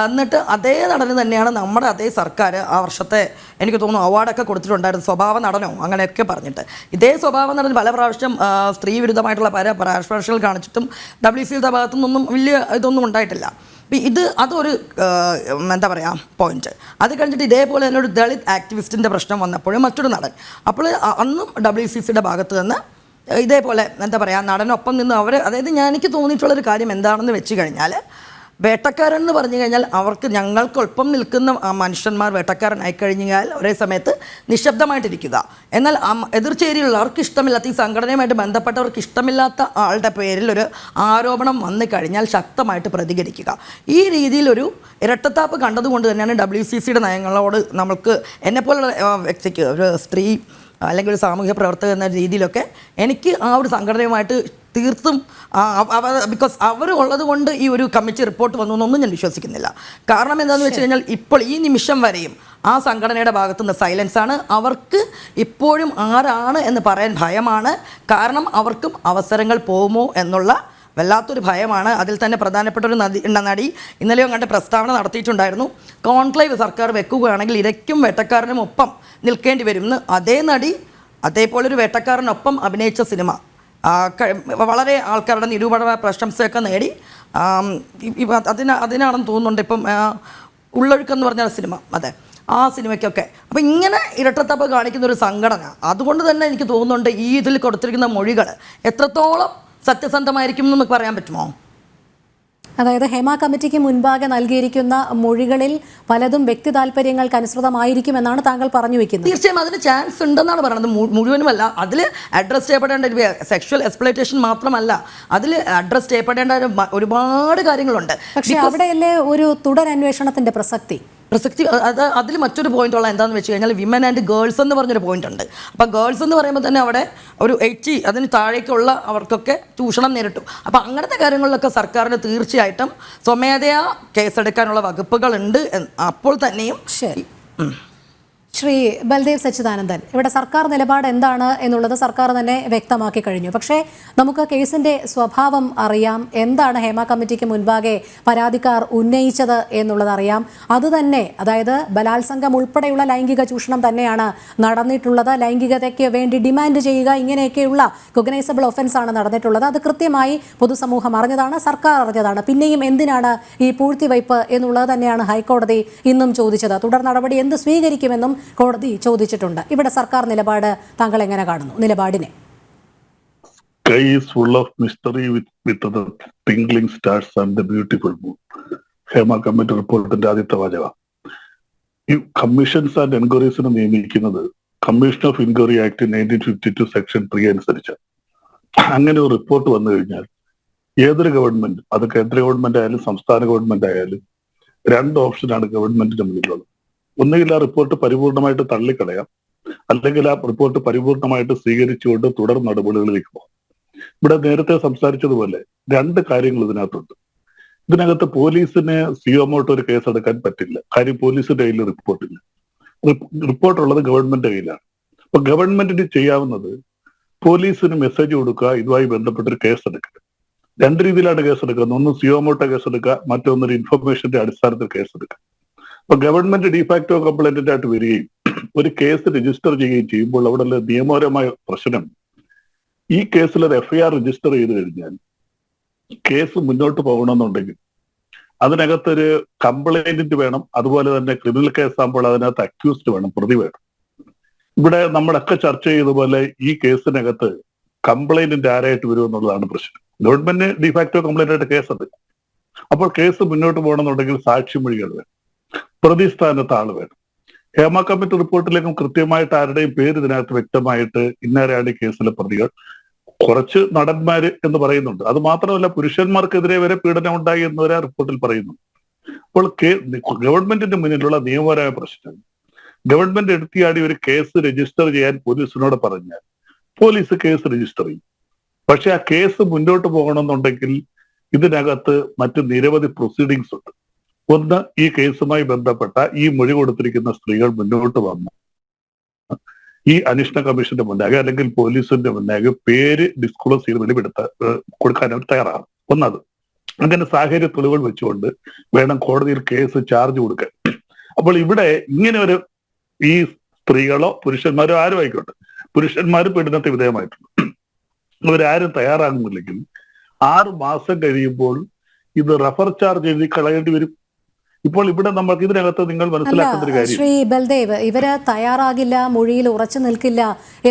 Speaker 6: എന്നിട്ട് അതേ നടന് തന്നെയാണ് നമ്മുടെ അതേ സർക്കാർ ആ വർഷത്തെ എനിക്ക് തോന്നുന്നു അവാർഡൊക്കെ കൊടുത്തിട്ടുണ്ടായിരുന്നു, സ്വഭാവ നടനോ അങ്ങനെയൊക്കെ പറഞ്ഞിട്ട്. ഇതേ സ്വഭാവ നടൻ പല പ്രാവശ്യം സ്ത്രീ വിരുദ്ധമായിട്ടുള്ള പല പരാമർശങ്ങൾ കാണിച്ചിട്ടും WCCയുടെ ഭാഗത്തു നിന്നൊന്നും വലിയ ഇതൊന്നും ഉണ്ടായിട്ടില്ല. അതൊരു എന്താ പറയുക പോയിന്റ്. അത് കഴിഞ്ഞിട്ട് ഇതേപോലെ തന്നെ ഒരു ദളിത് ആക്ടിവിസ്റ്റിൻ്റെ പ്രശ്നം വന്നപ്പോഴും മറ്റൊരു നടൻ, അപ്പോൾ അന്നും WCCയുടെ ഭാഗത്ത് നിന്ന് ഇതേപോലെ എന്താ പറയുക നടനൊപ്പം നിന്ന് അതായത് എനിക്ക് തോന്നിയിട്ടുള്ളൊരു കാര്യം എന്താണെന്ന് വെച്ച് കഴിഞ്ഞാൽ, വേട്ടക്കാരൻ എന്ന് പറഞ്ഞു കഴിഞ്ഞാൽ അവർക്ക് ഞങ്ങൾക്കൊപ്പം നിൽക്കുന്ന മനുഷ്യന്മാർ വേട്ടക്കാരനായി കഴിഞ്ഞാൽ ഒരേ സമയത്ത് നിശബ്ദമായിട്ടിരിക്കുക. എന്നാൽ എതിർചേരിയിലുള്ളവർക്ക് ഇഷ്ടമില്ലാത്ത ഈ സംഘടനയുമായിട്ട് ബന്ധപ്പെട്ടവർക്ക് ഇഷ്ടമില്ലാത്ത ആളുടെ പേരിൽ ഒരു ആരോപണം വന്നു കഴിഞ്ഞാൽ ശക്തമായിട്ട് പ്രതികരിക്കുക. ഈ രീതിയിലൊരു ഇരട്ടത്താപ്പ് കണ്ടതുകൊണ്ട് തന്നെയാണ് WCCയുടെ നയങ്ങളോട് നമ്മൾക്ക് എന്നെപ്പോലുള്ള വ്യക്തിക്ക്, ഒരു സ്ത്രീ അല്ലെങ്കിൽ ഒരു സാമൂഹ്യ പ്രവർത്തക എന്ന രീതിയിലൊക്കെ എനിക്ക് ആ ഒരു സംഘടനയുമായിട്ട് തീർത്തും ബിക്കോസ് അവർ ഉള്ളത് കൊണ്ട് ഈ ഒരു കമ്മിറ്റി റിപ്പോർട്ട് വന്നു എന്നൊന്നും ഞാൻ വിശ്വസിക്കുന്നില്ല. കാരണം എന്താണെന്ന് വെച്ച് കഴിഞ്ഞാൽ ഇപ്പോൾ ഈ നിമിഷം വരെയും ആ സംഘടനയുടെ ഭാഗത്തുനിന്ന് സൈലൻസാണ്. അവർക്ക് ഇപ്പോഴും ആരാണ് എന്ന് പറയാൻ ഭയമാണ്. കാരണം അവർക്കും അവസരങ്ങൾ പോകുമോ എന്നുള്ള വല്ലാത്തൊരു ഭയമാണ്. അതിൽ തന്നെ പ്രധാനപ്പെട്ട ഒരു നടി ഇന്നലെയോ കണ്ട പ്രസ്താവന നടത്തിയിട്ടുണ്ടായിരുന്നു, കോൺക്ലേവ് സർക്കാർ വെക്കുകയാണെങ്കിൽ ഇരയ്ക്കും വേട്ടക്കാരനും ഒപ്പം നിൽക്കേണ്ടി വരും എന്ന്. അതേ നടി അതേപോലൊരു വേട്ടക്കാരനൊപ്പം അഭിനയിച്ച സിനിമ വളരെ ആൾക്കാരുടെ നിരൂപണ പ്രശംസയൊക്കെ നേടി. അതിനാണെന്ന് തോന്നുന്നുണ്ട് ഇപ്പം ഉള്ളൊഴുക്കെന്ന് പറഞ്ഞ സിനിമ, അതെ ആ സിനിമയ്ക്കൊക്കെ. അപ്പോൾ ഇങ്ങനെ ഇരട്ടത്താപ്പ് കാണിക്കുന്ന ഒരു സംഘടന, അതുകൊണ്ട് തന്നെ എനിക്ക് തോന്നുന്നുണ്ട് ഈ ഇതിൽ കൊടുത്തിരിക്കുന്ന മൊഴികൾ എത്രത്തോളം സത്യസന്ധമായിരിക്കും എന്ന് നമുക്ക് പറയാൻ പറ്റുമോ?
Speaker 1: അതായത് ഹേമ കമ്മിറ്റിക്ക് മുൻപാകെ നൽകിയിരിക്കുന്ന മൊഴികളിൽ പലതും വ്യക്തി താല്പര്യങ്ങൾക്ക് അനുസൃതമായിരിക്കുമെന്നാണ് താങ്കൾ പറഞ്ഞു വെക്കുന്നത്.
Speaker 6: തീർച്ചയായും അതിന് ചാൻസ് ഉണ്ടെന്നാണ് പറയുന്നത്. മുഴുവനുമല്ല, അതിൽ അഡ്രസ് ചെയ്യപ്പെടേണ്ട സെക്ഷൽ എക്സ്പ്ലോയിറ്റേഷൻ മാത്രമല്ല, അതിൽ അഡ്രസ് ചെയ്യപ്പെടേണ്ട ഒരുപാട് കാര്യങ്ങളുണ്ട്.
Speaker 1: പക്ഷേ അവിടെയല്ലേ ഒരു തുടരന്വേഷണത്തിന്റെ പ്രസക്തി.
Speaker 6: അതിൽ മറ്റൊരു പോയിന്റ് ഉള്ള എന്താണെന്ന് വെച്ച് കഴിഞ്ഞാൽ വിമൻ ആൻഡ് ഗേൾസ് എന്ന് പറഞ്ഞൊരു പോയിന്റ് ഉണ്ട്. അപ്പോൾ ഗേൾസ് എന്ന് പറയുമ്പോൾ തന്നെ അവിടെ ഒരു 80 അതിന് താഴേക്കുള്ള അവർക്കൊക്കെ ചൂഷണം നേരിട്ടു. അപ്പോൾ അങ്ങനത്തെ കാര്യങ്ങളിലൊക്കെ സർക്കാരിന് തീർച്ചയായിട്ടും സ്വമേധയാ കേസെടുക്കാനുള്ള വകുപ്പുകളുണ്ട്. അപ്പോൾ തന്നെയും
Speaker 1: ശരി ശ്രീ ബൽദേവ് സച്ചിദാനന്ദൻ, ഇവിടെ സർക്കാർ നിലപാട് എന്താണ് എന്നുള്ളത് സർക്കാർ തന്നെ വ്യക്തമാക്കി കഴിഞ്ഞു. പക്ഷേ നമുക്ക് കേസിന്റെ സ്വഭാവം അറിയാം. എന്താണ് ഹേമ കമ്മിറ്റിക്ക് മുൻപാകെ പരാതിക്കാർ ഉന്നയിച്ചത് എന്നുള്ളത് അറിയാം. അതുതന്നെ, അതായത് ബലാത്സംഗം ഉൾപ്പെടെയുള്ള ലൈംഗിക ചൂഷണം തന്നെയാണ് നടന്നിട്ടുള്ളത്. ലൈംഗികതയ്ക്ക് വേണ്ടി ഡിമാൻഡ് ചെയ്യുക, ഇങ്ങനെയൊക്കെയുള്ള കൊഗ്നൈസബിൾ ഒഫൻസ് ആണ് നടന്നിട്ടുള്ളത്. അത് കൃത്യമായി പൊതുസമൂഹം അറിഞ്ഞതാണ്, സർക്കാർ അറിഞ്ഞതാണ്. പിന്നെയും എന്തിനാണ് ഈ പൂഴ്ത്തിവയ്പ് എന്നുള്ളത് തന്നെയാണ് ഹൈക്കോടതി ഇന്നും ചോദിച്ചത്. തുടർ നടപടി എന്ത് സ്വീകരിക്കുമെന്നും കോടതി ചോദിച്ചിട്ടുണ്ട്. ഇവിടെ സർക്കാർ നിലപാട് താങ്കൾ എങ്ങനെ കാണുന്നു? നിലപാടിനെ
Speaker 7: Sky is full of mystery with the twinkling stars and the beautiful moon. Hema committee റിപ്പോർട്ടിന്റെ ആദ്യത്തെ വാചകം. ഈ കമ്മീഷൻസ് ആൻഡ് എൻക്വയറീസിനെ നിയമിക്കുന്നത് commission of enquiry act 1952 section 3 അനുസരിച്ച്. അങ്ങനെ ഒരു റിപ്പോർട്ട് വന്നു കഴിഞ്ഞാൽ ഏതൊരു ഗവൺമെന്റ്, അത് കേന്ദ്ര ഗവൺമെന്റ് ആയാലും സംസ്ഥാന ഗവൺമെന്റ് ആയാലും, രണ്ട് ഓപ്ഷനാണ് ഗവൺമെന്റിന്റെ മുന്നിലുള്ളത്. ഒന്നുകിൽ ആ റിപ്പോർട്ട് പരിപൂർണമായിട്ട് തള്ളിക്കളയാം, അല്ലെങ്കിൽ ആ റിപ്പോർട്ട് പരിപൂർണമായിട്ട് സ്വീകരിച്ചുകൊണ്ട് തുടർ നടപടികളിലേക്ക് പോകാം. ഇവിടെ നേരത്തെ സംസാരിച്ചതുപോലെ രണ്ട് കാര്യങ്ങൾ ഇതിനകത്തുണ്ട്. ഇതിനകത്ത് പോലീസിന് സിഒമോട്ട് ഒരു കേസ് എടുക്കാൻ പറ്റില്ല. കാര്യം പോലീസിന്റെ കയ്യിൽ റിപ്പോർട്ടില്ല. റിപ്പോർട്ടുള്ളത് ഗവൺമെന്റ് കയ്യിലാണ്. അപ്പൊ ഗവൺമെന്റിന് ചെയ്യാവുന്നത് പോലീസിന് മെസ്സേജ് കൊടുക്കുക, ഇതുമായി ബന്ധപ്പെട്ടൊരു കേസ് എടുക്കുക. രണ്ട് രീതിയിലാണ് കേസ് എടുക്കുന്നത്. ഒന്ന് സിഒമോട്ടോ കേസ് എടുക്കുക, മറ്റൊന്നൊരു ഇൻഫർമേഷന്റെ അടിസ്ഥാനത്തിൽ കേസ് എടുക്കുക. അപ്പൊ ഗവൺമെന്റ് ഡിഫാക്ടോ കംപ്ലൈന്റന്റ് ആയിട്ട് വരികയും ഒരു കേസ് രജിസ്റ്റർ ചെയ്യുകയും ചെയ്യുമ്പോൾ അവിടെ നിയമപരമായ പ്രശ്നം, ഈ കേസിൽ ഒരു എഫ്ഐആർ രജിസ്റ്റർ ചെയ്ത് കഴിഞ്ഞാൽ കേസ് മുന്നോട്ട് പോകണമെന്നുണ്ടെങ്കിൽ അതിനകത്തൊരു കംപ്ലൈന്റന്റ് വേണം. അതുപോലെ തന്നെ ക്രിമിനൽ കേസ് ആകുമ്പോൾ അതിനകത്ത് അക്യൂസ്ഡ് വേണം, പ്രതി വേണം. ഇവിടെ നമ്മളൊക്കെ ചർച്ച ചെയ്തതുപോലെ ഈ കേസിനകത്ത് കംപ്ലൈന്റന്റ് ആരായിട്ട് വരും എന്നുള്ളതാണ് പ്രശ്നം. ഗവൺമെന്റ് ഡിഫാക്ടോ കംപ്ലൈന്റ് ആയിട്ട് കേസ് എടുക്കും. അപ്പോൾ കേസ് മുന്നോട്ട് പോകണമെന്നുണ്ടെങ്കിൽ സാക്ഷിമൊഴികൾ വേണം, പ്രതിസ്ഥാനത്ത് ആള് വേണം. ഹേമ കമ്മിറ്റി റിപ്പോർട്ടിലേക്കും കൃത്യമായിട്ട് ആരുടെയും പേര് ഇതിനകത്ത് വ്യക്തമായിട്ട് ഇന്നാരാണ് ഈ കേസിലെ പ്രതികൾ. കുറച്ച് നടന്മാര് എന്ന് പറയുന്നുണ്ട്. അത് മാത്രമല്ല, പുരുഷന്മാർക്കെതിരെ വരെ പീഡനം ഉണ്ടായി എന്നവരെ റിപ്പോർട്ടിൽ പറയുന്നു. അപ്പോൾ ഗവൺമെന്റിന്റെ മുന്നിലുള്ള നിയമപരമായ പ്രശ്നം, ഗവൺമെന്റ് എടുത്തിയാടി ഒരു കേസ് രജിസ്റ്റർ ചെയ്യാൻ പോലീസിനോട് പറഞ്ഞാൽ പോലീസ് കേസ് രജിസ്റ്റർ ചെയ്യും. പക്ഷെ ആ കേസ് മുന്നോട്ട് പോകണമെന്നുണ്ടെങ്കിൽ ഇതിനകത്ത് മറ്റ് നിരവധി പ്രൊസീഡിങ്സ് ഉണ്ട്. ഒന്ന്, ഈ കേസുമായി ബന്ധപ്പെട്ട ഈ മൊഴി കൊടുത്തിരിക്കുന്ന സ്ത്രീകൾ മുന്നോട്ട് വന്ന് ഈ അന്വേഷണ കമ്മീഷന്റെ മുന്നാകെ അല്ലെങ്കിൽ പോലീസിന്റെ മുന്നാകെ പേര് ഡിസ്ക്ലോസ് ചെയ്ത് വെളിപ്പെടുത്ത കൊടുക്കാൻ അവർ തയ്യാറാണ്. ഒന്നത്, അങ്ങനെ സാഹചര്യ തെളിവുകൾ വെച്ചുകൊണ്ട് വേണം കോടതിയിൽ കേസ് ചാർജ് കൊടുക്കാൻ. അപ്പോൾ ഇവിടെ ഇങ്ങനെ ഒരു ഈ സ്ത്രീകളോ പുരുഷന്മാരോ ആരും ആയിക്കോട്ടെ, പുരുഷന്മാരും പീഡനത്തിന് വിധേയമായിട്ടുണ്ട്, അവരാരും തയ്യാറാകുന്നില്ലെങ്കിൽ 6 മാസം കഴിയുമ്പോൾ ഇത് റഫർ ചാർജ് എഴുതി കളയേണ്ടി വരും. ഇപ്പോൾ ഇവിടെ നമുക്ക് ഇതിനകത്ത് നിങ്ങൾ മനസ്സിലാക്കുന്ന ഒരു കാര്യം,
Speaker 1: ശ്രീ ബൽദേവ്, ഇവര് തയ്യാറാകില്ല, മൊഴിയിൽ ഉറച്ചു നിൽക്കില്ല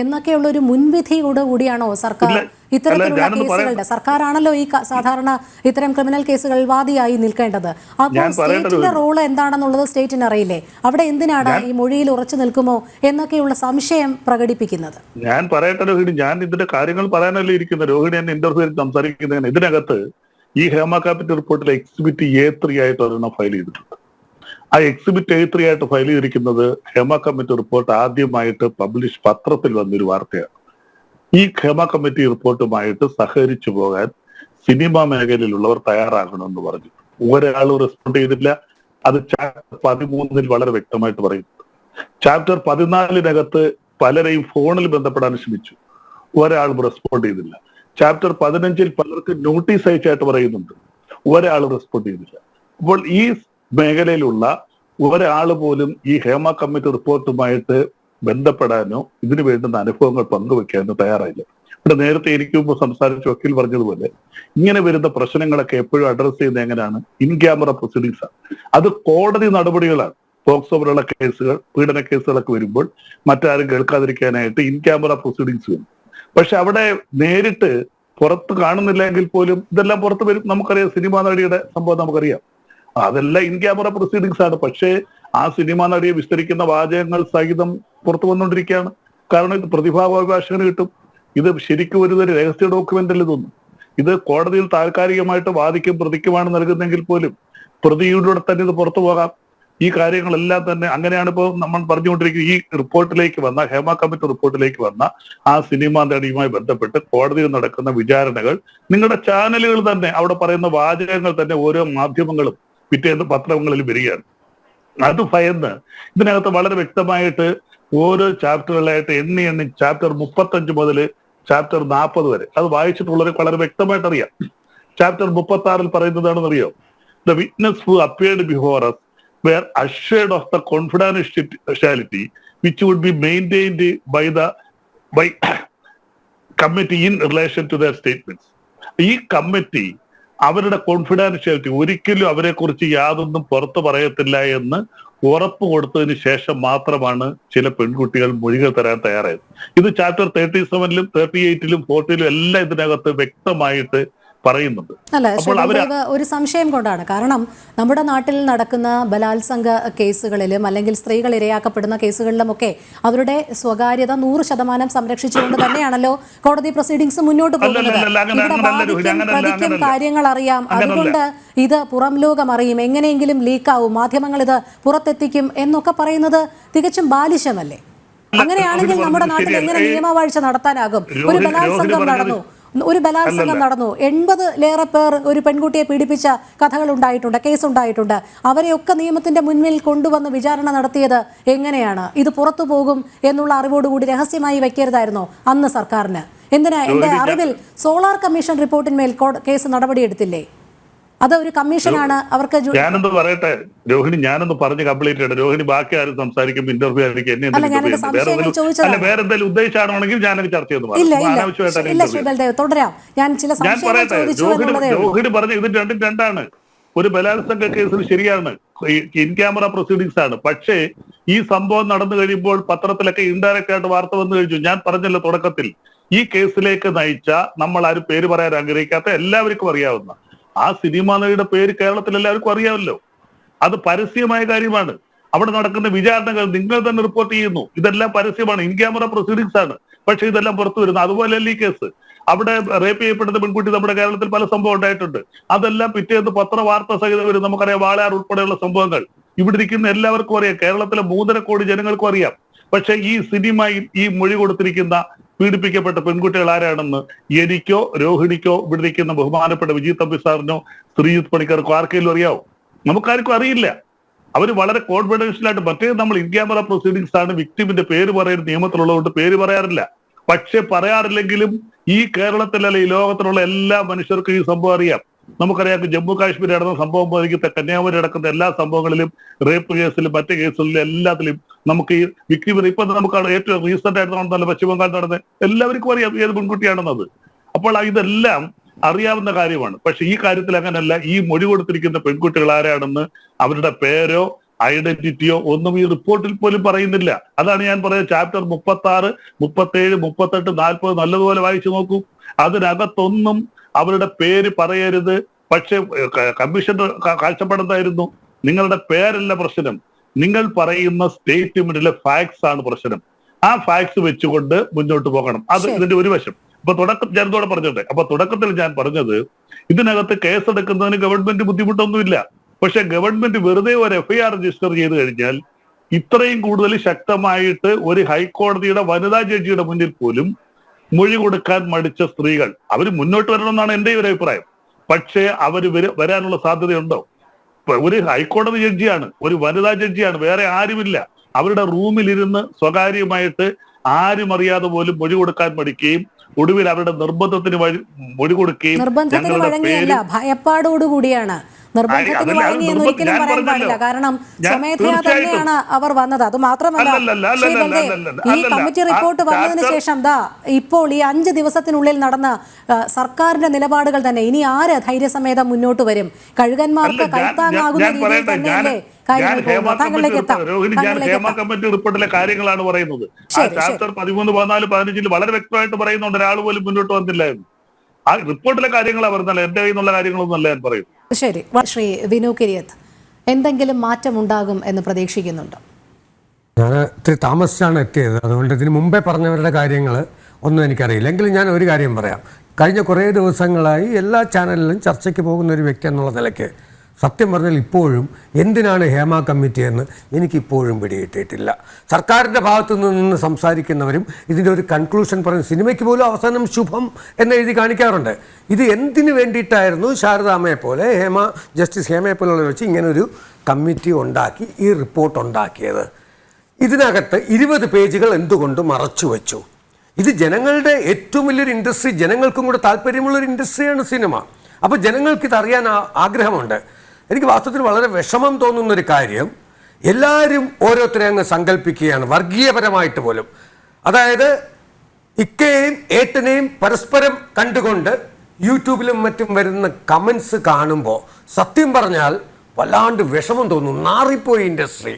Speaker 1: എന്നൊക്കെയുള്ള ഒരു മുൻവിധിയോട് കൂടിയാണോ സർക്കാർ ഇത്തരത്തിലുള്ള കേസുകളുടെ, സർക്കാരാണല്ലോ ഈ സാധാരണ ഇത്തരം ക്രിമിനൽ കേസുകൾ വാദിയായി നിൽക്കേണ്ടത്. അപ്പോൾ സ്റ്റേറ്റിന്റെ റോള് എന്താണെന്നുള്ളത് സ്റ്റേറ്റിന് അറിയില്ലേ? അവിടെ എന്തിനാണ് ഈ മൊഴിയിൽ ഉറച്ചു നിൽക്കുമോ എന്നൊക്കെയുള്ള സംശയം പ്രകടിപ്പിക്കുന്നത്?
Speaker 7: ഞാൻ പറയട്ടെ രോഹിണി, ഞാൻ ഇതിന്റെ കാര്യങ്ങൾ പറയാനല്ലേ ഇരിക്കുന്നത്. രോഹിണി എന്നെ ഇന്റർവ്യൂ സംസാരിക്കുന്നതിന് ഇതിനകത്ത് ഈ ഹേമ കമ്മിറ്റി റിപ്പോർട്ടിൽ എക്സിബിറ്റ് A3 ആയിട്ട് ഒരെണ്ണം ഫയൽ ചെയ്തിട്ടുണ്ട്. ആ എക്സിബിറ്റ് A3 ആയിട്ട് ഫയൽ ചെയ്തിരിക്കുന്നത് ഹേമ കമ്മിറ്റി റിപ്പോർട്ട് ആദ്യമായിട്ട് പബ്ലിഷ് പത്രത്തിൽ വന്നൊരു വാർത്തയാണ്. ഈ ഹേമ കമ്മിറ്റി റിപ്പോർട്ടുമായിട്ട് സഹകരിച്ചു പോകാൻ സിനിമാ മേഖലയിലുള്ളവർ തയ്യാറാകണമെന്ന് പറഞ്ഞു. ഒരാളും റെസ്പോണ്ട് ചെയ്തില്ല. അത് ചാപ്റ്റർ 13 വളരെ വ്യക്തമായിട്ട് പറയുന്നുണ്ട്. ചാപ്റ്റർ 14 പലരെയും ഫോണിൽ ബന്ധപ്പെടാൻ ശ്രമിച്ചു, ഒരാളും റെസ്പോണ്ട് ചെയ്തില്ല. ചാപ്റ്റർ 15 പലർക്ക് നോട്ടീസ് അയച്ചായിട്ട് പറയുന്നുണ്ട്, ഒരാൾ റെസ്പോണ്ട് ചെയ്തില്ല. അപ്പോൾ ഈ മേഖലയിലുള്ള ഒരാൾ പോലും ഈ ഹേമ കമ്മിറ്റി റിപ്പോർട്ടുമായിട്ട് ബന്ധപ്പെടാനോ ഇതിനു വേണ്ടുന്ന അനുഭവങ്ങൾ പങ്കുവെക്കാനോ തയ്യാറായില്ല. ഇവിടെ നേരത്തെ എനിക്ക് മുമ്പ് സംസാരിച്ച വക്കീൽ പറഞ്ഞതുപോലെ ഇങ്ങനെ വരുന്ന പ്രശ്നങ്ങളൊക്കെ എപ്പോഴും അഡ്രസ് ചെയ്യുന്നത് എങ്ങനെയാണ്? ഇൻ ക്യാമറ പ്രൊസീഡിങ്സ് ആണ്. അത് കോടതി നടപടികളാണ്. പോക്സോ പോലുള്ള കേസുകൾ, പീഡന കേസുകളൊക്കെ വരുമ്പോൾ മറ്റാരും കേൾക്കാതിരിക്കാനായിട്ട് ഇൻ ക്യാമറ പ്രൊസീഡിങ്സ് വരും. പക്ഷെ അവിടെ നേരിട്ട് പുറത്ത് കാണുന്നില്ലെങ്കിൽ പോലും ഇതെല്ലാം പുറത്ത് വരും. നമുക്കറിയാം, സിനിമാ നടിയുടെ സംഭവം നമുക്കറിയാം, അതെല്ലാം ഇൻ ക്യാമറ പ്രൊസീഡിങ്സ് ആണ്. പക്ഷേ ആ സിനിമാ നടിയെ വിസ്തരിക്കുന്ന വാചകങ്ങൾ സഹിതം പുറത്തു വന്നുകൊണ്ടിരിക്കുകയാണ്. കാരണം ഇത് പ്രതിഭാഭാഷകന് കിട്ടും. ഇത് ശരിക്കും ഒരു രഹസ്യ ഡോക്യുമെന്റ് അല്ല ഇതൊന്നും. ഇത് കോടതിയിൽ താൽക്കാലികമായിട്ട് വാദിക്കും പ്രതിക്കുമാണ് നൽകുന്നെങ്കിൽ പോലും പ്രതിയുടെ തന്നെ ഇത് പുറത്തു പോകാം. ഈ കാര്യങ്ങളെല്ലാം തന്നെ അങ്ങനെയാണ് ഇപ്പോൾ നമ്മൾ പറഞ്ഞുകൊണ്ടിരിക്കുന്നത്. ഈ റിപ്പോർട്ടിലേക്ക് വന്ന ഹേമ കമ്മിറ്റി റിപ്പോർട്ടിലേക്ക് വന്ന ആ സിനിമാ നടിയുമായി ബന്ധപ്പെട്ട് കോടതിയിൽ നടക്കുന്ന വിചാരണകൾ നിങ്ങളുടെ ചാനലുകൾ തന്നെ അവിടെ പറയുന്ന വാചകങ്ങൾ തന്നെ ഓരോ മാധ്യമങ്ങളും പിറ്റേന്ന് പത്രങ്ങളിൽ വരികയാണ്. അത് ഭയന്ന് ഇതിനകത്ത് വളരെ വ്യക്തമായിട്ട് ഓരോ ചാപ്റ്ററുകളായിട്ട് എണ്ണി ചാപ്റ്റർ 35 മുതൽ ചാപ്റ്റർ 40 വരെ അത് വായിച്ചിട്ടുള്ളവരെ വളരെ വ്യക്തമായിട്ട് അറിയാം. ചാപ്റ്റർ 36 പറയുന്നതാണെന്ന് അറിയോ? The witness who appeared before us were assured of the confidentiality which would be maintained by committee in relation to their statements. ഈ കമ്മിറ്റി അവരുടെ കോൺഫിഡൻഷ്യാലിറ്റി ഒരിക്കലും അവരെ കുറിച്ച് യാതൊന്നും പുറത്തു പറയത്തില്ല എന്ന് ഉറപ്പ് കൊടുത്തതിന് ശേഷം മാത്രമാണ് ചില പെൺകുട്ടികൾ മൊഴികൾ തരാൻ തയ്യാറായത്. ഇത് ചാപ്റ്റർ 37-ലും 38-ലും 40-ലും എല്ലാം ഇതിനകത്ത് വ്യക്തമായിട്ട് പറയുന്നുണ്ട്.
Speaker 1: അല്ല, ഒരു സംശയം കൊണ്ടാണ്. കാരണം നമ്മുടെ നാട്ടിൽ നടക്കുന്ന ബലാത്സംഗ കേസുകളിലും അല്ലെങ്കിൽ സ്ത്രീകൾ ഇരയാക്കപ്പെടുന്ന കേസുകളിലുമൊക്കെ അവരുടെ സ്വകാര്യത 100% സംരക്ഷിച്ചുകൊണ്ട് തന്നെയാണല്ലോ കോടതി പ്രൊസീഡിങ്സ് മുന്നോട്ട് പോകുന്നത്. പ്രതിക്കും കാര്യങ്ങൾ അറിയാം, അതുകൊണ്ട് ഇത് പുറം ലോകം അറിയും, എങ്ങനെയെങ്കിലും ലീക്കാവും, മാധ്യമങ്ങൾ ഇത് പുറത്തെത്തിക്കും എന്നൊക്കെ പറയുന്നത് തികച്ചും ബാലിശമല്ലേ? അങ്ങനെയാണെങ്കിൽ നമ്മുടെ നാട്ടിൽ എങ്ങനെ നിയമവാഴ്ച നടത്താനാകും? ഒരു ബലാത്സംഗം നടന്നു 80-ലേറെ പേർ ഒരു പെൺകുട്ടിയെ പീഡിപ്പിച്ച കഥകൾ ഉണ്ടായിട്ടുണ്ട്, കേസ് ഉണ്ടായിട്ടുണ്ട്. അവരെയൊക്കെ നിയമത്തിന്റെ മുന്നിൽ കൊണ്ടുവന്ന് വിചാരണ നടത്തിയത് എങ്ങനെയാണ്? ഇത് പുറത്തു പോകും എന്നുള്ള അറിവോടുകൂടി രഹസ്യമായി വെക്കരുതായിരുന്നോ അന്ന് സർക്കാരിന്? എന്തിനാ? എന്റെ അറിവിൽ സോളാർ കമ്മീഷൻ റിപ്പോർട്ടിന്മേൽ കേസ് നടപടിയെടുത്തില്ലേ? അത് ഒരു കമ്മീഷനാണ്. അവർക്ക്
Speaker 7: ഞാനൊന്ന് പറയട്ടെ രോഹിണി, ഞാനൊന്ന് പറഞ്ഞ് കംപ്ലീറ്റ് ചെയ്യട്ടെ. രോഹിണി ബാക്കി ആരും സംസാരിക്കുമ്പോൾ ഇന്റർവ്യൂ ആയിരിക്കും എന്നെ വേറെ എന്തെങ്കിലും ഉദ്ദേശമാണെങ്കിൽ ഞാനൊക്കെ ചർച്ച ചെയ്തു
Speaker 1: തുടരാം. ഞാൻ ചില
Speaker 7: രോഹിണി പറഞ്ഞ ഇത് രണ്ടും രണ്ടാണ്. ഒരു ബലാത്സംഗ കേസിൽ ശരിയാണ്, ഇൻ ക്യാമറ പ്രൊസീഡിങ്സ് ആണ്. പക്ഷേ ഈ സംഭവം നടന്നു കഴിയുമ്പോൾ പത്രത്തിലൊക്കെ ഇൻഡയറക്റ്റ് ആയിട്ട് വാർത്ത വന്നു കഴിഞ്ഞു. ഞാൻ പറഞ്ഞല്ലോ തുടക്കത്തിൽ, ഈ കേസിലേക്ക് നയിച്ച നമ്മൾ ആരും പേര് പറയാൻ ആഗ്രഹിക്കാത്ത എല്ലാവർക്കും അറിയാവുന്ന ആ സിനിമാ നടിയുടെ പേര് കേരളത്തിൽ എല്ലാവർക്കും അറിയാമല്ലോ. അത് പരസ്യമായ കാര്യമാണ്. അവിടെ നടക്കുന്ന വിചാരണകൾ നിങ്ങൾ തന്നെ റിപ്പോർട്ട് ചെയ്യുന്നു. ഇതെല്ലാം പരസ്യമാണ്, ഇൻ ക്യാമറ പ്രൊസീഡിങ്സ് ആണ്. പക്ഷെ ഇതെല്ലാം പുറത്തു വരുന്നു. അതുപോലെയല്ല ഈ കേസ്. അവിടെ റേപ്പ് ചെയ്യപ്പെടുന്ന പെൺകുട്ടി നമ്മുടെ കേരളത്തിൽ പല സംഭവം ഉണ്ടായിട്ടുണ്ട്. അതെല്ലാം പിറ്റേന്ന് പത്രവാർത്ത സഹിതം വരും. നമുക്കറിയാം വാളയാർ ഉൾപ്പെടെയുള്ള സംഭവങ്ങൾ ഇവിടെ ഇരിക്കുന്ന എല്ലാവർക്കും അറിയാം, കേരളത്തിലെ 3.5 കോടി ജനങ്ങൾക്കും അറിയാം. പക്ഷെ ഈ സിനിമയിൽ ഈ മൊഴി കൊടുത്തിരിക്കുന്ന പീഡിപ്പിക്കപ്പെട്ട പെൺകുട്ടികൾ ആരാണെന്ന് എനിക്കോ രോഹിണിക്കോ ഇവിടെ ഇരിക്കുന്ന ബഹുമാനപ്പെട്ട വിജയ് തമ്പി സാറിനോ ശ്രീജിത്ത് പണിക്കർക്കോ ആർക്കെങ്കിലും അറിയാവോ? നമുക്കാർക്കും അറിയില്ല. അവർ വളരെ കോൺഫിഡൻഷ്യലായിട്ട്, മറ്റേ നമ്മൾ ഇൻ ക്യാമറ പ്രൊസീഡിങ്സ് ആണ്, വിക്ടിമിന്റെ പേര് പറയുന്ന നിയമത്തിലുള്ളതുകൊണ്ട് പേര് പറയാറില്ല. പക്ഷെ പറയാറില്ലെങ്കിലും ഈ കേരളത്തിലല്ല ഈ ലോകത്തിലുള്ള എല്ലാ മനുഷ്യർക്കും ഈ സംഭവം അറിയാം. നമുക്കറിയാം ജമ്മു കാശ്മീർ നടന്ന സംഭവം പോലെ കന്യാകുമാരി നടക്കുന്ന എല്ലാ സംഭവങ്ങളിലും, റേപ്പ് കേസിലും മറ്റു കേസുകളിലും എല്ലാത്തിലും നമുക്ക് ഈ വിക്ടിമിന് ഇപ്പൊ നമുക്ക് ഏറ്റവും റീസെന്റ് ആയിട്ട് നടന്നല്ല പശ്ചിമ ബംഗാൾ നടന്നത് എല്ലാവർക്കും അറിയാം ഏത് പെൺകുട്ടിയാണെന്നത്. അപ്പോൾ ഇതെല്ലാം അറിയാവുന്ന കാര്യമാണ്. പക്ഷെ ഈ കാര്യത്തിൽ അങ്ങനെയല്ല. ഈ മൊഴി കൊടുത്തിരിക്കുന്ന പെൺകുട്ടികൾ ആരാണെന്ന് അവരുടെ പേരോ ഐഡന്റിറ്റിയോ ഒന്നും ഈ റിപ്പോർട്ടിൽ പോലും പറയുന്നില്ല. അതാണ് ഞാൻ പറയുന്നത്. ചാപ്റ്റർ 36, 37, 38, 40 നല്ലതുപോലെ വായിച്ചു നോക്കൂ. അതിനകത്തൊന്നും അവരുടെ പേര് പറയരുത്. പക്ഷെ കമ്മീഷന്റെ കാഴ്ചപ്പാടെന്തായിരുന്നു? നിങ്ങളുടെ പേരല്ല പ്രശ്നം, നിങ്ങൾ പറയുന്ന സ്റ്റേറ്റ്മെന്റിലെ ഫാക്ട്സ് ആണ് പ്രശ്നം. ആ ഫാക്ട്സ് വെച്ചുകൊണ്ട് മുന്നോട്ട് പോകണം. അത് ഇതിന്റെ ഒരു വശം. അപ്പൊ ഞാനതോടെ പറഞ്ഞോട്ടെ. അപ്പൊ തുടക്കത്തിൽ ഞാൻ പറഞ്ഞത്, ഇതിനകത്ത് കേസെടുക്കുന്നതിന് ഗവൺമെന്റ് ബുദ്ധിമുട്ടൊന്നുമില്ല. പക്ഷെ ഗവൺമെന്റ് വെറുതെ ഒരു FIR രജിസ്റ്റർ ചെയ്ത് കഴിഞ്ഞാൽ ഇത്രയും കൂടുതൽ ശക്തമായിട്ട് ഒരു ഹൈക്കോടതിയുടെ വനിതാ ജഡ്ജിയുടെ മുന്നിൽ പോലും മൊഴി കൊടുക്കാൻ മടിച്ച സ്ത്രീകൾ അവർ മുന്നോട്ട് വരണമെന്നാണ് എൻ്റെ ഒരു അഭിപ്രായം. പക്ഷേ അവർ വരാനുള്ള സാധ്യതയുണ്ടോ? ഒരു ഹൈക്കോടതി ജഡ്ജിയാണ്, ഒരു വനിതാ ജഡ്ജിയാണ്, വേറെ ആരുമില്ല. അവരുടെ റൂമിലിരുന്ന് സ്വകാര്യമായിട്ട് ആരും അറിയാതെ പോലും മൊഴി കൊടുക്കാൻ മടിക്കുകയും ഒടുവിൽ അവരുടെ നിർബന്ധത്തിന് മൊഴി കൊടുക്കുകയും
Speaker 1: ഭയപ്പാടോടുകൂടിയാണ് നിർബന്ധത്തിന് വഴങ്ങിയെന്ന് ഒരിക്കലും പറയാൻ പാടില്ല. കാരണം സ്വമേധയാ തന്നെയാണ് അവർ വന്നത്. അത് മാത്രമല്ല, ഈ കമ്മിറ്റി റിപ്പോർട്ട് വന്നതിന് ശേഷം ഇപ്പോൾ ഈ 5 ദിവസത്തിനുള്ളിൽ നടന്ന സർക്കാരിന്റെ നിലപാടുകൾ തന്നെ ഇനി ആര് ധൈര്യസമേതം മുന്നോട്ട് വരും? കഴുകന്മാർക്ക് കൈത്താങ്ങാകുന്ന രീതിയിൽ തന്നെയല്ലേ
Speaker 7: കമ്മിറ്റി റിപ്പോർട്ടിലെ കാര്യങ്ങളാണ് പറയുന്നത്. ചാപ്റ്റർ 13, 14, 15 വളരെ വ്യക്തമായിട്ട് പറയുന്നുണ്ട്. ഒരാൾ പോലും മുന്നോട്ട് വന്നില്ലായിരുന്നു. ആ റിപ്പോർട്ടിലെ കാര്യങ്ങളാണ് പറഞ്ഞാൽ എന്റെ കയ്യിൽ നിന്നുള്ള കാര്യങ്ങളൊന്നും അല്ല ഞാൻ പറയുന്നത്.
Speaker 1: ശരി, ശ്രീ വിനു കിരിയത്ത്, എന്തെങ്കിലും മാറ്റം ഉണ്ടാകും എന്ന് പ്രതീക്ഷിക്കുന്നുണ്ടോ?
Speaker 8: ഞാൻ ഇത്തിരി താമസിച്ചാണ് എത്തിയത്, അതുകൊണ്ട് ഇതിന് മുമ്പേ പറഞ്ഞവരുടെ കാര്യങ്ങൾ ഒന്നും എനിക്കറിയില്ല. എങ്കിലും ഞാൻ ഒരു കാര്യം പറയാം. കഴിഞ്ഞ കുറേ ദിവസങ്ങളായി എല്ലാ ചാനലിലും ചർച്ചയ്ക്ക് പോകുന്ന ഒരു വ്യക്തി എന്നുള്ള നിലയ്ക്ക് സത്യം പറഞ്ഞാൽ ഇപ്പോഴും എന്തിനാണ് ഹേമ കമ്മിറ്റി എന്ന് എനിക്കിപ്പോഴും പിടികിട്ടിയിട്ടില്ല. സർക്കാരിൻ്റെ ഭാഗത്തു നിന്ന് സംസാരിക്കുന്നവരും ഇതിൻ്റെ ഒരു കൺക്ലൂഷൻ പറയും. സിനിമയ്ക്ക് പോലും അവസാനം ശുഭം എന്ന് എഴുതി കാണിക്കാറുണ്ട്. ഇത് എന്തിനു വേണ്ടിയിട്ടായിരുന്നു ശാരദാമ്മയെ പോലെ ജസ്റ്റിസ് ഹേമയെ പോലുള്ളവർ വെച്ച് ഇങ്ങനൊരു കമ്മിറ്റി ഉണ്ടാക്കി ഈ റിപ്പോർട്ട് ഉണ്ടാക്കിയത്? ഇതിനകത്ത് 20 പേജുകൾ എന്തുകൊണ്ട് മറച്ചു വെച്ചു? ഇത് ജനങ്ങളുടെ ഏറ്റവും വലിയൊരു ഇൻഡസ്ട്രി, ജനങ്ങൾക്കും കൂടെ താല്പര്യമുള്ളൊരു ഇൻഡസ്ട്രിയാണ് സിനിമ. അപ്പോൾ ജനങ്ങൾക്ക് ഇതറിയാൻ ആഗ്രഹമുണ്ട്. എനിക്ക് വാസ്തവത്തിൽ വളരെ വിഷമം തോന്നുന്നൊരു കാര്യം, എല്ലാവരും ഓരോരുത്തരെ അങ്ങ് സങ്കല്പിക്കുകയാണ് വർഗീയപരമായിട്ട് പോലും. അതായത് ഇക്കയെയും ഏട്ടനെയും പരസ്പരം കണ്ടുകൊണ്ട് യൂട്യൂബിലും മറ്റും വരുന്ന കമൻസ് കാണുമ്പോൾ സത്യം പറഞ്ഞാൽ വല്ലാണ്ട് വിഷമം തോന്നും. നാറിപ്പോയി ഇൻഡസ്ട്രി.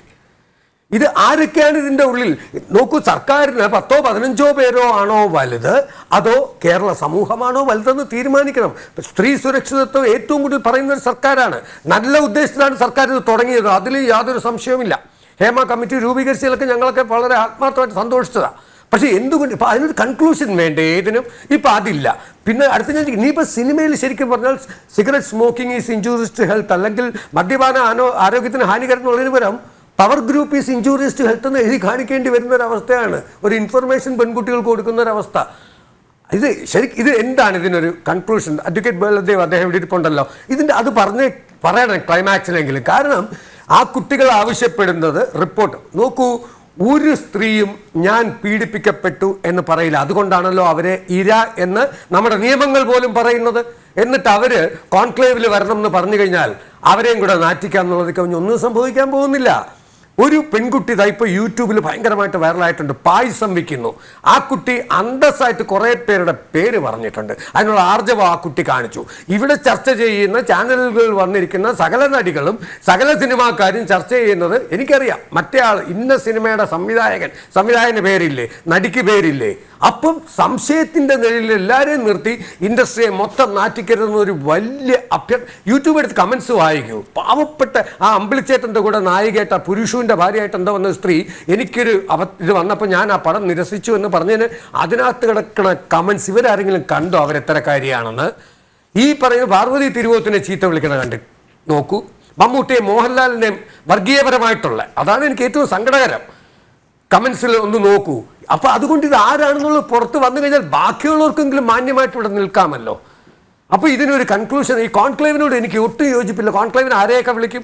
Speaker 8: ഇത് ആരൊക്കെയാണ് ഇതിൻ്റെ ഉള്ളിൽ? നോക്കൂ, സർക്കാരിന് 10-15 പേരോ ആണോ വലുത്, അതോ കേരള സമൂഹമാണോ വലുതെന്ന് തീരുമാനിക്കണം. സ്ത്രീ സുരക്ഷിതത്വം ഏറ്റവും കൂടുതൽ പറയുന്ന ഒരു സർക്കാരാണ്. നല്ല ഉദ്ദേശത്തിലാണ് സർക്കാർ ഇത് തുടങ്ങിയത്, അതിൽ യാതൊരു സംശയവുമില്ല. ഹേമ കമ്മിറ്റി രൂപീകരിച്ചതിലൊക്കെ ഞങ്ങളൊക്കെ വളരെ ആത്മാർത്ഥമായിട്ട് സന്തോഷിച്ചതാണ്. പക്ഷേ എന്തുകൊണ്ട് ഇപ്പം അതിനൊരു കൺക്ലൂഷൻ വേണ്ടേ ഏതിനും? ഇപ്പം അതില്ല. പിന്നെ അടുത്ത ഞാൻ ഇനിയിപ്പോൾ സിനിമയിൽ ശരിക്കും പറഞ്ഞാൽ cigarette smoking is injurious to health, അല്ലെങ്കിൽ മദ്യപാന ആരോഗ്യത്തിന് ഹാനികരം എന്നുള്ളതിന് പകരം power group is injurious to health എന്ന് എഴുതി കാണിക്കേണ്ടി വരുന്നൊരവസ്ഥയാണ് ഒരു ഇൻഫർമേഷൻ പെൺകുട്ടികൾക്ക് കൊടുക്കുന്നൊരവസ്ഥ. ഇത് എന്താണ് ഇതിനൊരു കൺക്ലൂഷൻ? അഡ്വക്കേറ്റ് ബലദേവ് അദ്ദേഹം ഇവിടെ ഇരിപ്പുണ്ടല്ലോ, ഇതിൻ്റെ അത് പറയണം ക്ലൈമാക്സിലെങ്കിലും. കാരണം ആ കുട്ടികൾ ആവശ്യപ്പെടുന്നത് റിപ്പോർട്ട് നോക്കൂ. ഒരു സ്ത്രീയും ഞാൻ പീഡിപ്പിക്കപ്പെട്ടു എന്ന് പറയില്ല. അതുകൊണ്ടാണല്ലോ അവരെ ഇര എന്ന് നമ്മുടെ നിയമങ്ങൾ പോലും പറയുന്നത്. എന്നിട്ട് അവർ കോൺക്ലേവിൽ വരണം എന്ന് പറഞ്ഞു കഴിഞ്ഞാൽ അവരെയും കൂടെ നാറ്റിക്കാം എന്നുള്ളത് കവിഞ്ഞൊന്നും സംഭവിക്കാൻ പോകുന്നില്ല. ഒരു പെൺകുട്ടി ഇപ്പോൾ യൂട്യൂബിൽ ഭയങ്കരമായിട്ട് വൈറലായിട്ടുണ്ട്, പായസം വിൽക്കുന്നു. ആ കുട്ടി അന്തസ്സായിട്ട് കുറേ പേരുടെ പേര് പറഞ്ഞിട്ടുണ്ട്. അതിനുള്ള ആർജവം ആ കുട്ടി കാണിച്ചു. ഇവിടെ ചർച്ച ചെയ്യുന്ന ചാനലുകളിൽ വന്നിരിക്കുന്ന സകല നടികളും സകല സിനിമാക്കാരും ചർച്ച ചെയ്യുന്നത് എനിക്കറിയാം. മറ്റേ ആൾ ഇന്ന സിനിമയുടെ സംവിധായകന് പേരില്ലേ, നടിക്ക് പേരില്ലേ? അപ്പം സംശയത്തിൻ്റെ നിഴലിൽ എല്ലാവരെയും നിർത്തി ഇൻഡസ്ട്രിയെ മൊത്തം നാറ്റിക്കരുതെന്നൊരു വലിയ യൂട്യൂബ് എടുത്ത് കമൻസ് വായിക്കൂ. പാവപ്പെട്ട ആ അമ്പിളിച്ചേട്ടൻ്റെ കൂടെ നായികയായിട്ട് ആ പുരുഷൻ്റെ ഭാര്യയായിട്ട് എന്താ വന്ന സ്ത്രീ എനിക്കൊരു ഇത് വന്നപ്പോൾ ഞാൻ ആ പടം നിരസിച്ചു എന്ന് പറഞ്ഞതിന് അതിനകത്ത് കിടക്കുന്ന കമൻസ് ഇവരാരെങ്കിലും കണ്ടോ അവരെത്തരക്കാരിയാണെന്ന്? ഈ പറയുന്ന പാർവതി തിരുവോത്തിനെ ചീത്ത വിളിക്കണ കണ്ട് നോക്കൂ. മമ്മൂട്ടിയെ മോഹൻലാലിനെയും വർഗീയപരമായിട്ടുള്ള, അതാണ് എനിക്ക് ഏറ്റവും സങ്കടകരം. കമൻസിൽ ഒന്ന് നോക്കൂ. അപ്പോൾ അതുകൊണ്ട് ഇത് ആരാണെന്നുള്ളത് പുറത്ത് വന്നു കഴിഞ്ഞാൽ ബാക്കിയുള്ളവർക്കെങ്കിലും മാന്യമായിട്ട് ഇവിടെ നിൽക്കാമല്ലോ. അപ്പോൾ ഇതിനൊരു കൺക്ലൂഷൻ. ഈ കോൺക്ലേവിനോട് എനിക്ക് ഒട്ടും യോജിപ്പില്ല. കോൺക്ലേവിന് ആരെയൊക്കെ വിളിക്കും?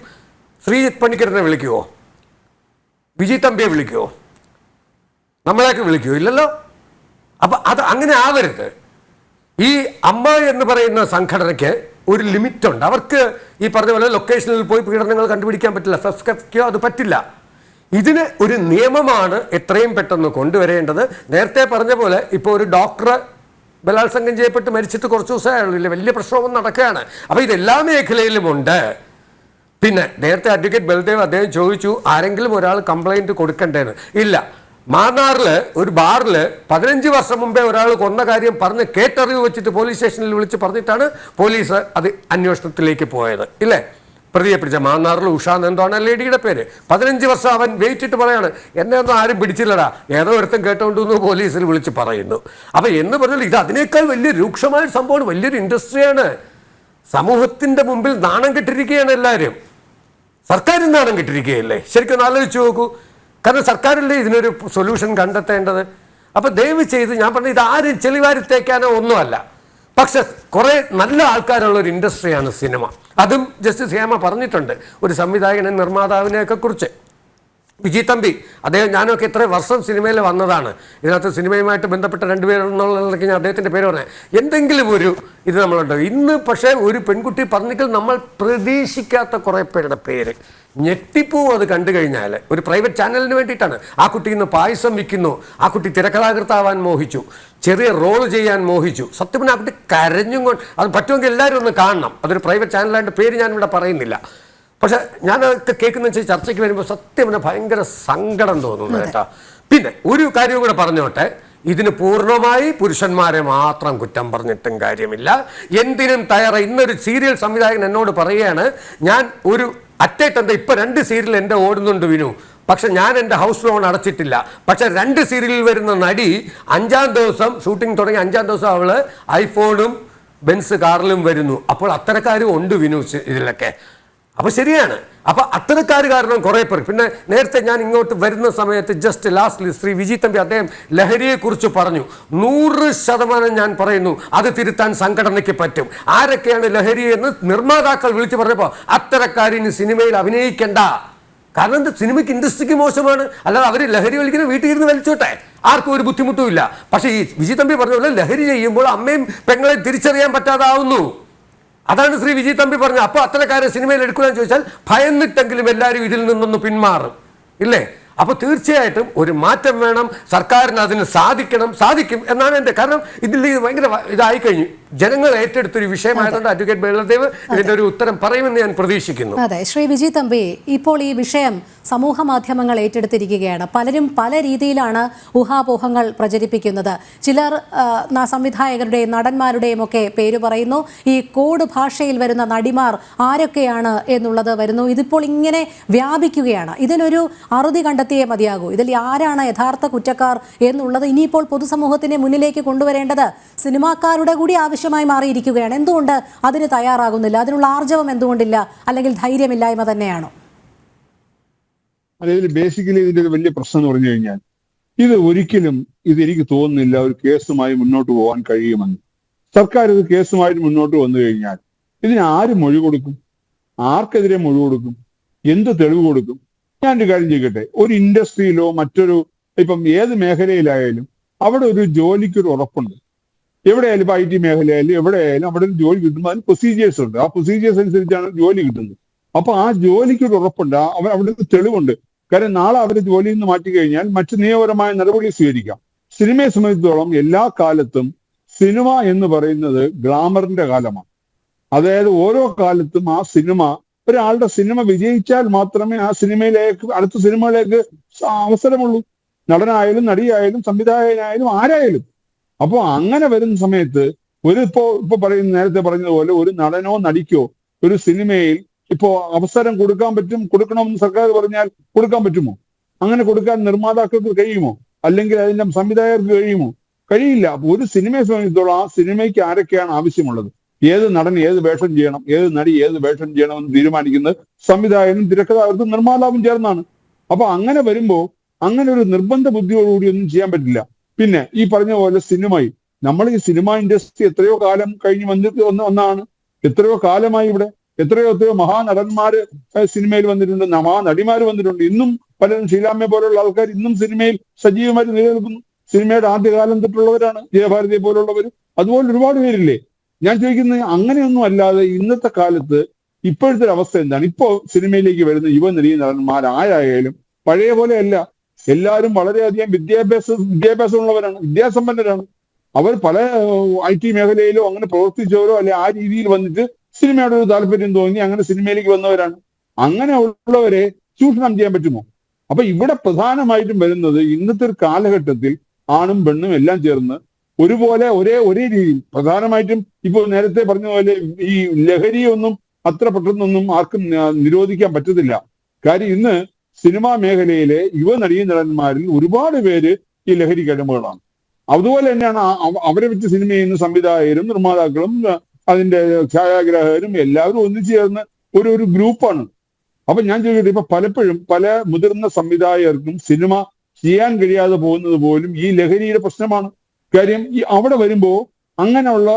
Speaker 8: ശ്രീജിത്ത് പണിക്കരനെ വിളിക്കുമോ? വിജയ് തമ്പിയെ വിളിക്കുമോ? നമ്മളെയൊക്കെ വിളിക്കുമോ? ഇല്ലല്ലോ. അപ്പം അത് അങ്ങനെ ആവരുത്. ഈ അമ്മ എന്ന് പറയുന്ന സംഘടനയ്ക്ക് ഒരു ലിമിറ്റുണ്ട്. അവർക്ക് ഈ പറഞ്ഞ പോലെ ലൊക്കേഷനിൽ പോയി പീഡനങ്ങൾ കണ്ടുപിടിക്കാൻ പറ്റില്ല. ഫെസ്കോ അത് പറ്റില്ല. ഇതിന് ഒരു നിയമമാണ് എത്രയും പെട്ടെന്ന് കൊണ്ടുവരേണ്ടത്. നേരത്തെ പറഞ്ഞ പോലെ ഇപ്പോൾ ഒരു ഡോക്ടർ ബലാത്സംഗം ചെയ്യപ്പെട്ട് മരിച്ചിട്ട് കുറച്ച് ദിവസമായുള്ളൂ, വലിയ പ്രക്ഷോഭം നടക്കുകയാണ്. അപ്പോൾ ഇതെല്ലാ മേഖലയിലുമുണ്ട്. പിന്നെ നേരത്തെ അഡ്വക്കേറ്റ് ബൽദേവ് അദ്ദേഹം ചോദിച്ചു ആരെങ്കിലും ഒരാൾ കംപ്ലൈൻറ്റ് കൊടുക്കണ്ടേന്ന്. ഇല്ല, മാന്നാറിൽ ഒരു ബാറിൽ 15 വർഷം മുമ്പേ ഒരാൾ കൊന്ന കാര്യം പറഞ്ഞ് കേട്ടറിവ് വെച്ചിട്ട് പോലീസ് സ്റ്റേഷനിൽ വിളിച്ച് പറഞ്ഞിട്ടാണ് പോലീസ് അത് അന്വേഷണത്തിലേക്ക് പോയത്. ഇല്ലേ? പ്രതിയെ പിടിച്ച മാന്നാറിൽ ഉഷ എന്താണ് ലേഡിയുടെ പേര്. 15 വർഷം അവൻ വെയിറ്റിട്ട് പറയാണ് എന്നെ ഒന്നും ആരും പിടിച്ചില്ലടാ, ഏതോ ഒരുത്തം കേട്ടോണ്ടെന്ന് പോലീസിൽ വിളിച്ച് പറയുന്നു. അപ്പം എന്ന് പറഞ്ഞാൽ ഇത് അതിനേക്കാൾ വലിയ രൂക്ഷമായ സംഭവമാണ്, വലിയൊരു ഇൻഡസ്ട്രിയാണ്. സമൂഹത്തിൻ്റെ മുമ്പിൽ നാണം കെട്ടിരിക്കുകയാണ് എല്ലാവരും. സർക്കാരും നാണം കെട്ടിരിക്കുകയല്ലേ? ശരിക്കും ആലോചിച്ച് നോക്കൂ. കാരണം സർക്കാരല്ലേ ഇതിനൊരു സൊല്യൂഷൻ കണ്ടെത്തേണ്ടത്. അപ്പോൾ ദയവ് ചെയ്ത് ഞാൻ പറഞ്ഞ ഇത് ആരും ചെളിവാരിത്തേക്കാനോ ഒന്നുമല്ല. പക്ഷെ കുറേ നല്ല ആൾക്കാരുള്ള ഒരു ഇൻഡസ്ട്രിയാണ് സിനിമ. അതും ജസ്റ്റിസ് ഹേമ പറഞ്ഞിട്ടുണ്ട് ഒരു സംവിധായകനെ നിർമ്മാതാവിനെയൊക്കെ കുറിച്ച്. വിജയ് തമ്പി അദ്ദേഹം ഞാനൊക്കെ എത്ര വർഷം സിനിമയിൽ വന്നതാണ്. ഇതിനകത്ത് സിനിമയുമായിട്ട് ബന്ധപ്പെട്ട 2 പേരെന്നുള്ളതൊക്കെ ഞാൻ അദ്ദേഹത്തിൻ്റെ പേര് പറഞ്ഞത്. എന്തെങ്കിലും ഒരു ഇത് നമ്മളുണ്ടോ? ഇന്ന് പക്ഷേ ഒരു പെൺകുട്ടി പറഞ്ഞെങ്കിൽ നമ്മൾ പ്രതീക്ഷിക്കാത്ത കുറേ പേരുടെ പേര് ഞെട്ടിപ്പോവും. അത് കണ്ടു കഴിഞ്ഞാൽ ഒരു പ്രൈവറ്റ് ചാനലിന് വേണ്ടിയിട്ടാണ്. ആ കുട്ടി ഇന്ന് പായസം വിൽക്കുന്നു, ആ കുട്ടി തിരക്കഥാകൃത്താവാൻ മോഹിച്ചു, ചെറിയ റോൾ ചെയ്യാൻ മോഹിച്ചു. സത്യം പറഞ്ഞാൽ ആ കുട്ടി കരഞ്ഞും കൊണ്ട് അത് പറ്റുമെങ്കിൽ എല്ലാവരും ഒന്ന് കാണണം. അതൊരു പ്രൈവറ്റ് ചാനലായിട്ട് പേര് ഞാനിവിടെ പറയുന്നില്ല. പക്ഷെ ഞാനതൊക്കെ കേൾക്കുന്ന വെച്ചാൽ ചർച്ചയ്ക്ക് വരുമ്പോൾ സത്യം പറഞ്ഞാൽ ഭയങ്കര സങ്കടം തോന്നുന്നു കേട്ടോ. പിന്നെ ഒരു കാര്യം കൂടെ പറഞ്ഞോട്ടെ, ഇതിന് പൂർണ്ണമായി പുരുഷന്മാരെ മാത്രം കുറ്റം പറഞ്ഞിട്ടും കാര്യമില്ല. എന്തിനും തയ്യാറായി. ഇന്നൊരു സീരിയൽ സംവിധായകൻ എന്നോട് പറയുകയാണ്, ഞാൻ ഒരു അറ്റേറ്റെന്താ ഇപ്പം 2 സീരിയൽ എൻ്റെ ഓടുന്നുണ്ട് വിനു, പക്ഷെ ഞാൻ എൻ്റെ ഹൗസ് ലോൺ അടച്ചിട്ടില്ല. പക്ഷെ 2 സീരിയലിൽ വരുന്ന നടി 5-ാം ദിവസം ഷൂട്ടിംഗ് തുടങ്ങി 5-ാം ദിവസം അവൾ ഐഫോണും ബെൻസ് കാറിലും വരുന്നു. അപ്പോൾ അത്തരക്കാരും ഉണ്ട് വിനു ഇതിലൊക്കെ. അപ്പൊ ശരിയാണ്. അപ്പൊ അത്തരക്കാർ കാരണം കുറെ പേർ, പിന്നെ നേരത്തെ ഞാൻ ഇങ്ങോട്ട് വരുന്ന സമയത്ത് ജസ്റ്റ് ലാസ്റ്റിൽ ശ്രീ വിജി തമ്പി അദ്ദേഹം ലഹരിയെക്കുറിച്ച് പറഞ്ഞു. 100% ഞാൻ പറയുന്നു അത് തിരുത്താൻ സംഘടനയ്ക്ക് പറ്റും. ആരൊക്കെയാണ് ലഹരി എന്ന് നിർമ്മാതാക്കൾ വിളിച്ചു പറഞ്ഞപ്പോൾ അത്തരക്കാരിന് സിനിമയിൽ അഭിനയിക്കണ്ട. കാരണം എന്താ, സിനിമയ്ക്ക് ഇൻഡസ്ട്രിക്ക് മോശമാണ്. അല്ലാതെ അവർ ലഹരി വലിക്കുന്ന വീട്ടിൽ ഇരുന്ന് വലിച്ചോട്ടെ, ആർക്കും ഒരു ബുദ്ധിമുട്ടുമില്ല. പക്ഷേ ഈ വിജി തമ്പി പറഞ്ഞ പോലെ ലഹരി ചെയ്യുമ്പോൾ അമ്മയും പെങ്ങളെ തിരിച്ചറിയാൻ പറ്റാതാവുന്നു. അതാണ് ശ്രീ വിജി തമ്പി പറഞ്ഞത്. അപ്പോൾ അത്തരക്കാരെ സിനിമയിൽ എടുക്കുകയെന്ന് ചോദിച്ചാൽ ഭയന്നിട്ടെങ്കിലും എല്ലാവരും ഇതിൽ നിന്നൊന്ന് പിന്മാറും, ഇല്ലേ? അപ്പോൾ തീർച്ചയായിട്ടും ഒരു മാറ്റം വേണം. സർക്കാരിന് അതിന് സാധിക്കും എന്നാണ് എൻ്റെ. കാരണം ഇതിൽ ഭയങ്കര ഇതായി കഴിഞ്ഞു, ജനങ്ങൾ ഏറ്റെടുത്തൊരു വിഷയമായതുകൊണ്ട് അഡ്വക്കേറ്റ് ബലദേവ് ഇതിന്റെ ഒരു ഉത്തരം പറയുമെന്ന് ഞാൻ പ്രതീക്ഷിക്കുന്നു.
Speaker 1: അതെ, ശ്രീ വിജി തമ്പി, ഇപ്പോൾ ഈ വിഷയം സമൂഹ മാധ്യമങ്ങൾ ഏറ്റെടുത്തിരിക്കുകയാണ്. പലരും പല രീതിയിലാണ് ഊഹാപോഹങ്ങൾ പ്രചരിപ്പിക്കുന്നത്. ചിലർ സംവിധായകരുടെയും നടന്മാരുടെയും ഒക്കെ പേര് പറയുന്നു. ഈ കോഡ് ഭാഷയിൽ വരുന്ന നടിമാർ ആരൊക്കെയാണ് എന്നുള്ളത് വരുന്നു. ഇതിപ്പോൾ ഇങ്ങനെ വ്യാപിക്കുകയാണ്. ഇതിനൊരു അറുതി കണ്ടെത്തിയേ മതിയാകൂ. ഇതിൽ ആരാണ് യഥാർത്ഥ കുറ്റക്കാർ എന്നുള്ളത് ഇനിയിപ്പോൾ പൊതുസമൂഹത്തിന്റെ മുന്നിലേക്ക് കൊണ്ടുവരേണ്ടത് സിനിമാക്കാരുടെ കൂടി ആവശ്യമായി മാറിയിരിക്കുകയാണ്. എന്തുകൊണ്ട് അതിന് തയ്യാറാകുന്നില്ല? അതിനുള്ള ആർജവം എന്തുകൊണ്ടില്ല? അല്ലെങ്കിൽ ധൈര്യമില്ലായ്മ തന്നെയാണോ?
Speaker 3: അതായത് ബേസിക്കലി ഇതിന്റെ ഒരു വലിയ പ്രശ്നം എന്ന് പറഞ്ഞു കഴിഞ്ഞാൽ ഒരിക്കലും എനിക്ക് തോന്നുന്നില്ല ഒരു കേസുമായി മുന്നോട്ട് പോകാൻ കഴിയുമെന്ന്. സർക്കാർ ഇത് കേസുമായിട്ട് മുന്നോട്ട് വന്നു കഴിഞ്ഞാൽ ഇതിന് ആര് മൊഴി കൊടുക്കും? ആർക്കെതിരെ മൊഴി കൊടുക്കും? എന്ത് തെളിവ് കൊടുക്കും? ഞാനൊരു കാര്യം ചെയ്യട്ടെ, ഒരു ഇൻഡസ്ട്രിയിലോ മറ്റൊരു ഇപ്പം ഏത് മേഖലയിലായാലും അവിടെ ഒരു ജോലിക്കൊരു ഉറപ്പുണ്ട്. എവിടെയായാലും ഇപ്പൊ IT മേഖലയായാലും എവിടെയായാലും അവിടെ ഒരു ജോലി കിട്ടുമ്പോൾ അതിന് പ്രൊസീജിയേഴ്സ് ഉണ്ട്. ആ പ്രൊസീജിയേഴ്സ് അനുസരിച്ചാണ് ജോലി കിട്ടുന്നത്. അപ്പൊ ആ ജോലിക്കൊരു ഉറപ്പുണ്ട്, അവിടെ തെളിവുണ്ട്. കാരണം നാളെ അവരെ ജോലിയിൽ നിന്ന് മാറ്റി കഴിഞ്ഞാൽ മറ്റു നിയമപരമായ നടപടി സ്വീകരിക്കാം. സിനിമയെ സംബന്ധിച്ചിടത്തോളം എല്ലാ കാലത്തും സിനിമ എന്ന് പറയുന്നത് ഗ്ലാമറിന്റെ കാലമാണ്. അതായത് ഓരോ കാലത്തും ആ സിനിമ, ഒരാളുടെ സിനിമ വിജയിച്ചാൽ മാത്രമേ ആ സിനിമയിലേക്ക് അടുത്ത സിനിമയിലേക്ക് അവസരമുള്ളൂ. നടനായാലും നടിയായാലും സംവിധായകനായാലും ആരായാലും. അപ്പോൾ അങ്ങനെ വരുന്ന സമയത്ത് ഇപ്പൊ നേരത്തെ പറഞ്ഞതുപോലെ ഒരു നടനോ നടിക്കോ ഒരു സിനിമയിൽ ഇപ്പോ അവസരം കൊടുക്കണമെന്ന് സർക്കാർ പറഞ്ഞാൽ കൊടുക്കാൻ പറ്റുമോ? അങ്ങനെ കൊടുക്കാൻ നിർമ്മാതാക്കൾക്ക് കഴിയുമോ? അല്ലെങ്കിൽ അതിന്റെ സംവിധായകർക്ക് കഴിയുമോ? കഴിയില്ല. അപ്പൊ ഒരു സിനിമയെ സംബന്ധിച്ചിടത്തോളം ആ സിനിമയ്ക്ക് ആരൊക്കെയാണ് ആവശ്യമുള്ളത്, ഏത് നടൻ ഏത് വേഷം ചെയ്യണം, ഏത് നടി ഏത് വേഷം ചെയ്യണമെന്ന് തീരുമാനിക്കുന്നത് സംവിധായകനും തിരക്കഥാകൃത്തും നിർമ്മാതാവും ചേർന്നാണ്. അപ്പൊ അങ്ങനെ വരുമ്പോ അങ്ങനെ ഒരു നിർബന്ധ ബുദ്ധിയോടുകൂടി ഒന്നും ചെയ്യാൻ പറ്റില്ല. പിന്നെ ഈ പറഞ്ഞ പോലെ സിനിമയിൽ നമ്മൾ ഈ സിനിമ ഇൻഡസ്ട്രി എത്രയോ കാലം കഴിഞ്ഞ് വന്നിട്ട് ഒന്നാണ്. എത്രയോ കാലമായി ഇവിടെ എത്രയോ മഹാനടന്മാര് സിനിമയിൽ വന്നിട്ടുണ്ട്, മഹാനടിമാര് വന്നിട്ടുണ്ട്. ഇന്നും പലരും ഷീലാമ്മയെ പോലുള്ള ആൾക്കാർ ഇന്നും സിനിമയിൽ സജീവമായിട്ട് നിലനിൽക്കുന്നു. സിനിമയുടെ ആദ്യകാലം തൊട്ടുള്ളവരാണ്, ജയഭാരതിയെ പോലുള്ളവർ. അതുപോലെ ഒരുപാട് പേരില്ലേ. ഞാൻ ചോദിക്കുന്നത് അങ്ങനെയൊന്നും അല്ലാതെ ഇന്നത്തെ കാലത്ത് ഇപ്പോഴത്തെ അവസ്ഥ എന്താണ്? ഇപ്പോ സിനിമയിലേക്ക് വരുന്ന യുവനടീ നടന്മാരായാലും പഴയ പോലെ അല്ല. എല്ലാവരും വളരെയധികം വിദ്യാഭ്യാസമുള്ളവരാണ്, വിദ്യാസമ്പന്നരാണ്. അവർ പല IT മേഖലയിലോ അങ്ങനെ പ്രവർത്തിച്ചവരോ അല്ലെ ആ രീതിയിൽ വന്നിട്ട് സിനിമയുടെ ഒരു താല്പര്യം തോന്നി അങ്ങനെ സിനിമയിലേക്ക് വന്നവരാണ്. അങ്ങനെ ഉള്ളവരെ ചൂഷണം ചെയ്യാൻ പറ്റുമോ? അപ്പൊ ഇവിടെ പ്രധാനമായിട്ടും വരുന്നത് ഇന്നത്തെ ഒരു കാലഘട്ടത്തിൽ ആണും പെണ്ണും എല്ലാം ചേർന്ന് ഒരുപോലെ ഒരേ രീതിയിൽ പ്രധാനമായിട്ടും ഇപ്പോൾ നേരത്തെ പറഞ്ഞ പോലെ ഈ ലഹരിയൊന്നും അത്ര പെട്ടെന്നൊന്നും ആർക്കും നിരോധിക്കാൻ പറ്റത്തില്ല. കാര്യം ഇന്ന് സിനിമാ മേഖലയിലെ യുവനടീ നടന്മാരിൽ ഒരുപാട് പേര് ഈ ലഹരിക്ക് അടിമകളാണ്. അതുപോലെ തന്നെയാണ് അവരെ വെച്ച് സിനിമ ചെയ്യുന്ന സംവിധായകരും നിർമ്മാതാക്കളും അതിന്റെ ഛായാഗ്രാഹകരും എല്ലാവരും ഒന്നിച്ചു ചേർന്ന് ഒരു ഗ്രൂപ്പാണ്. അപ്പൊ ഞാൻ ചോദിക്കട്ടെ, ഇപ്പൊ പലപ്പോഴും പല മുതിർന്ന സംവിധായകർക്കും സിനിമ ചെയ്യാൻ കഴിയാതെ പോകുന്നത് പോലും ഈ ലഹരിയുടെ പ്രശ്നമാണ്. കാര്യം ഈ അവിടെ വരുമ്പോ അങ്ങനെയുള്ള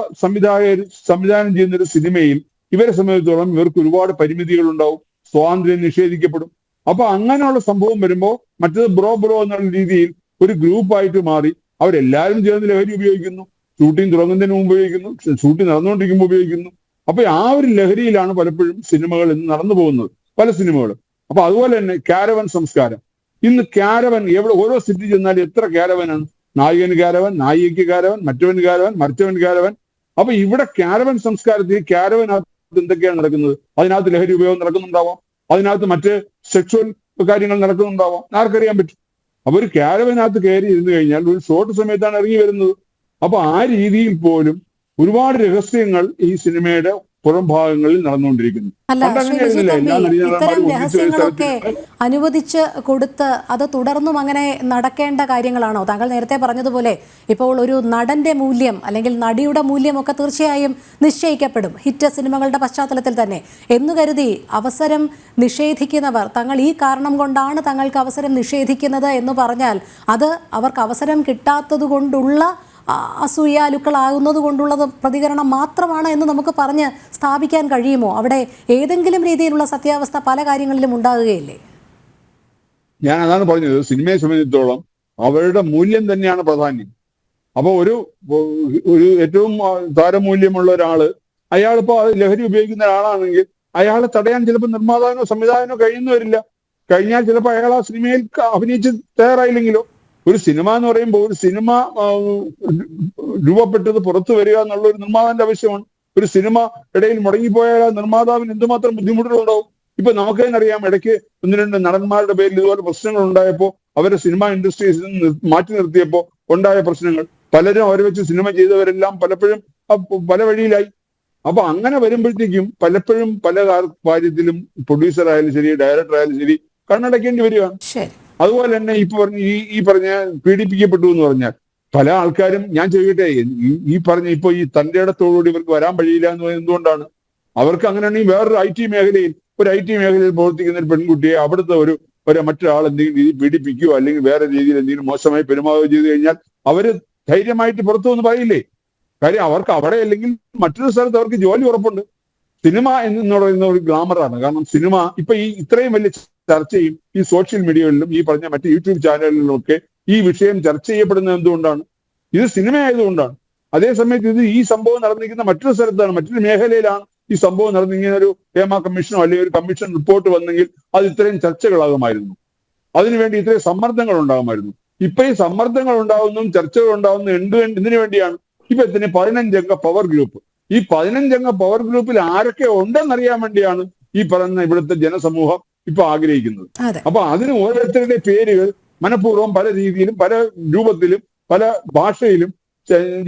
Speaker 3: സംവിധാനം ചെയ്യുന്ന ഒരു സിനിമയിൽ ഇവരെ സംബന്ധിച്ചിടത്തോളം ഇവർക്ക് ഒരുപാട് പരിമിതികൾ ഉണ്ടാവും, സ്വാതന്ത്ര്യം നിഷേധിക്കപ്പെടും. അപ്പൊ അങ്ങനെയുള്ള സംഭവം വരുമ്പോൾ മറ്റത് ബ്രോ എന്നുള്ള രീതിയിൽ ഒരു ഗ്രൂപ്പായിട്ട് മാറി അവരെല്ലാവരും ചേർന്ന് ലഹരി ഉപയോഗിക്കുന്നു. ഷൂട്ടിംഗ് തുടങ്ങുന്നതിന് മുമ്പ് ഉപയോഗിക്കുന്നു, ഷൂട്ടിംഗ് നടന്നുകൊണ്ടിരിക്കുമ്പോൾ ഉപയോഗിക്കുന്നു. അപ്പൊ ആ ഒരു ലഹരിയിലാണ് പലപ്പോഴും സിനിമകൾ ഇന്ന് നടന്നു പോകുന്നത്, പല സിനിമകളും. അപ്പൊ അതുപോലെ തന്നെ കാരവൻ സംസ്കാരം. ഇന്ന് കാരവൻ ഓരോ സിറ്റി ചെന്നാലും എത്ര കാരവനാണ്? നായകന് കാരവൻ, നായികയ്ക്ക് കാരവൻ, മറ്റവന് കാരവൻ, മറിച്ചവന് കാരവൻ. അപ്പൊ ഇവിടെ കാരവൻ സംസ്കാരത്തിൽ കാരവനകത്ത് എന്തൊക്കെയാണ് നടക്കുന്നത്? അതിനകത്ത് ലഹരി ഉപയോഗം നടക്കുന്നുണ്ടാവാം, അതിനകത്ത് മറ്റ് സെക്ഷുവൽ കാര്യങ്ങൾ നടക്കുന്നുണ്ടാവാം, ആർക്കറിയാൻ പറ്റും. അപ്പൊ ഒരു കാരവനകത്ത് കയറി ഇരുന്ന് കഴിഞ്ഞാൽ ഒരു ഷോർട്ട് സമയത്താണ് ഇറങ്ങി വരുന്നത്. അപ്പൊ ആ രീതിയിൽ പോലും ഒരുപാട് രഹസ്യങ്ങൾ ഈ സിനിമയുടെ പുറം ഭാഗങ്ങളിൽ നടന്നുകൊണ്ടിരിക്കുന്നത്.
Speaker 1: അല്ല ശ്രീ വിജി തമ്പി, ഇത്തരം രഹസ്യങ്ങളൊക്കെ അനുവദിച്ച് കൊടുത്ത് അത് തുടർന്നും അങ്ങനെ നടക്കേണ്ട കാര്യങ്ങളാണോ? താങ്കൾ നേരത്തെ പറഞ്ഞതുപോലെ ഇപ്പോൾ ഒരു നടന്റെ മൂല്യം അല്ലെങ്കിൽ നടിയുടെ മൂല്യമൊക്കെ തീർച്ചയായും നിശ്ചയിക്കപ്പെടും ഹിറ്റ് സിനിമകളുടെ പശ്ചാത്തലത്തിൽ തന്നെ എന്ന് കരുതി അവസരം നിഷേധിക്കുന്നവർ തങ്ങൾ ഈ കാരണം കൊണ്ടാണ് തങ്ങൾക്ക് അവസരം നിഷേധിക്കുന്നത് എന്ന് പറഞ്ഞാൽ അത് അവർക്ക് അവസരം കിട്ടാത്തത് കൊണ്ടുള്ള അസൂയാലുക്കളാകുന്നത് കൊണ്ടുള്ള പ്രതികരണം മാത്രമാണ് എന്ന് നമുക്ക് പറഞ്ഞ് സ്ഥാപിക്കാൻ കഴിയുമോ? അവിടെ ഏതെങ്കിലും രീതിയിലുള്ള സത്യാവസ്ഥ പല കാര്യങ്ങളിലും ഉണ്ടാകുകയില്ലേ?
Speaker 3: ഞാൻ അതാണ് പറഞ്ഞത്, സിനിമയെ സംബന്ധിച്ചിടത്തോളം അവരുടെ മൂല്യം തന്നെയാണ് പ്രാധാന്യം. അപ്പോൾ ഒരു ഏറ്റവും താരമൂല്യമുള്ള ഒരാള് അയാളിപ്പോ ലഹരി ഉപയോഗിക്കുന്ന ഒരാളാണെങ്കിൽ അയാളെ തടയാൻ ചിലപ്പോൾ നിർമ്മാതാവിനോ സംവിധായകനോ കഴിയുന്നു വരില്ല. കഴിഞ്ഞാൽ ചിലപ്പോൾ അയാൾ ആ സിനിമയിൽ അഭിനയിച്ച് തയ്യാറായില്ലെങ്കിലോ. ഒരു സിനിമ എന്ന് പറയുമ്പോൾ ഒരു സിനിമ രൂപപ്പെട്ടത് പുറത്തു വരിക എന്നുള്ള ഒരു നിർമ്മാതാവിന്റെ ആവശ്യമാണ്. ഒരു സിനിമ ഇടയിൽ മുടങ്ങിപ്പോയാൽ ആ നിർമ്മാതാവിന് എന്തുമാത്രം ബുദ്ധിമുട്ടുകളുണ്ടാവും. ഇപ്പൊ നമുക്ക് തന്നെ അറിയാം, ഇടയ്ക്ക് 1-2 നടന്മാരുടെ പേരിൽ ഇതുപോലെ പ്രശ്നങ്ങൾ ഉണ്ടായപ്പോൾ അവരെ സിനിമ ഇൻഡസ്ട്രീസിൽ നിന്ന് മാറ്റി നിർത്തിയപ്പോൾ ഉണ്ടായ പ്രശ്നങ്ങൾ, പലരും അവരെ വെച്ച് സിനിമ ചെയ്തവരെല്ലാം പലപ്പോഴും പല വഴിയിലായി. അപ്പൊ അങ്ങനെ വരുമ്പോഴത്തേക്കും പലപ്പോഴും പല കാര്യത്തിലും പ്രൊഡ്യൂസർ ആയാലും ശരി, ഡയറക്ടർ ആയാലും ശരി, കണ്ണടക്കേണ്ടി വരികയാണ്. അതുപോലെ തന്നെ ഈ പറഞ്ഞ പീഡിപ്പിക്കപ്പെട്ടു എന്ന് പറഞ്ഞാൽ പല ആൾക്കാരും, ഞാൻ ചോദിക്കട്ടെ, ഈ പറഞ്ഞ ഇപ്പൊ ഈ തന്റെ ഇടത്തോടുകൂടി ഇവർക്ക് വരാൻ കഴിയില്ല എന്ന് പറയുന്നത് എന്തുകൊണ്ടാണ്? അവർക്ക് അങ്ങനെയാണെങ്കിൽ വേറൊരു ഐ ടി മേഖലയിൽ പ്രവർത്തിക്കുന്ന ഒരു പെൺകുട്ടിയെ അവിടുത്തെ മറ്റൊരാൾ എന്തെങ്കിലും രീതി പീഡിപ്പിക്കുകയോ അല്ലെങ്കിൽ വേറെ രീതിയിൽ എന്തെങ്കിലും മോശമായി പെരുമാറുകയോ ചെയ്തു കഴിഞ്ഞാൽ അവര് ധൈര്യമായിട്ട് പുറത്തു എന്ന് പറയില്ലേ? കാര്യം അവർക്ക് അവിടെ അല്ലെങ്കിൽ മറ്റൊരു സ്ഥലത്ത് അവർക്ക് ജോലി ഉറപ്പുണ്ട്. സിനിമ എന്ന് പറയുന്ന ഒരു ഗ്ലാമറാണ്. കാരണം സിനിമ ഇപ്പൊ ഈ ഇത്രയും വലിയ ചർച്ചയും ഈ സോഷ്യൽ മീഡിയകളിലും ഈ പറഞ്ഞ മറ്റ് യൂട്യൂബ് ചാനലുകളിലും ഒക്കെ ഈ വിഷയം ചർച്ച ചെയ്യപ്പെടുന്നത് എന്തുകൊണ്ടാണ്? ഇത് സിനിമ ആയതുകൊണ്ടാണ്. അതേസമയത്ത് ഈ സംഭവം നടന്നിരിക്കുന്ന മറ്റൊരു സ്ഥലത്താണ്, മറ്റൊരു മേഖലയിലാണ് ഈ സംഭവം നടന്നിങ്ങനെ ഒരു ഹേമ കമ്മീഷനോ അല്ലെങ്കിൽ ഒരു കമ്മീഷൻ റിപ്പോർട്ട് വന്നെങ്കിൽ അത് ഇത്രയും ചർച്ചകളാകുമായിരുന്നു. അതിനുവേണ്ടി ഇത്രയും സമ്മർദ്ദങ്ങൾ ഉണ്ടാകുമായിരുന്നു. ഇപ്പൊ ഈ സമ്മർദ്ദങ്ങൾ ഉണ്ടാകുന്നതും ചർച്ചകൾ ഉണ്ടാകുന്നതും എന്തിനു വേണ്ടിയാണ്? ഇപ്പൊ ഇതിന് 15 അംഗ പവർ ഗ്രൂപ്പ്. ഈ 15 അംഗ പവർ ഗ്രൂപ്പിൽ ആരൊക്കെ ഉണ്ടെന്നറിയാൻ വേണ്ടിയാണ് ഈ പറയുന്ന ഇവിടുത്തെ ജനസമൂഹം ഇപ്പൊ ആഗ്രഹിക്കുന്നത്. അപ്പൊ അതിന് ഓരോരുത്തരുടെ പേരുകൾ മനഃപൂർവ്വം പല രീതിയിലും പല രൂപത്തിലും പല ഭാഷയിലും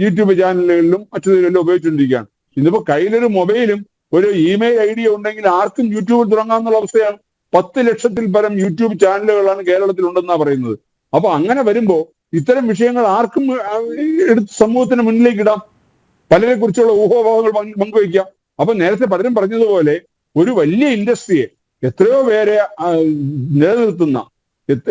Speaker 3: യൂട്യൂബ് ചാനലുകളിലും മറ്റു ഉപയോഗിച്ചുകൊണ്ടിരിക്കുകയാണ്. ഇന്നിപ്പോ കയ്യിലൊരു മൊബൈലും ഒരു ഇമെയിൽ ഐ ഡി ഉണ്ടെങ്കിൽ ആർക്കും യൂട്യൂബിൽ തുടങ്ങാമെന്നുള്ള അവസ്ഥയാണ്. 10 ലക്ഷത്തിൽ പരം യൂട്യൂബ് ചാനലുകളാണ് കേരളത്തിൽ ഉണ്ടെന്നാണ് പറയുന്നത്. അപ്പൊ അങ്ങനെ വരുമ്പോ ഇത്തരം വിഷയങ്ങൾ ആർക്കും എടുത്ത് സമൂഹത്തിന് മുന്നിലേക്ക് ഇടാം, പലരെ കുറിച്ചുള്ള ഊഹാപോഹങ്ങൾ പങ്കുവയ്ക്കാം. അപ്പൊ നേരത്തെ പലരും പറഞ്ഞതുപോലെ ഒരു വലിയ ഇൻഡസ്ട്രിയെ എത്രയോ പേരെ നിലനിർത്തുന്ന,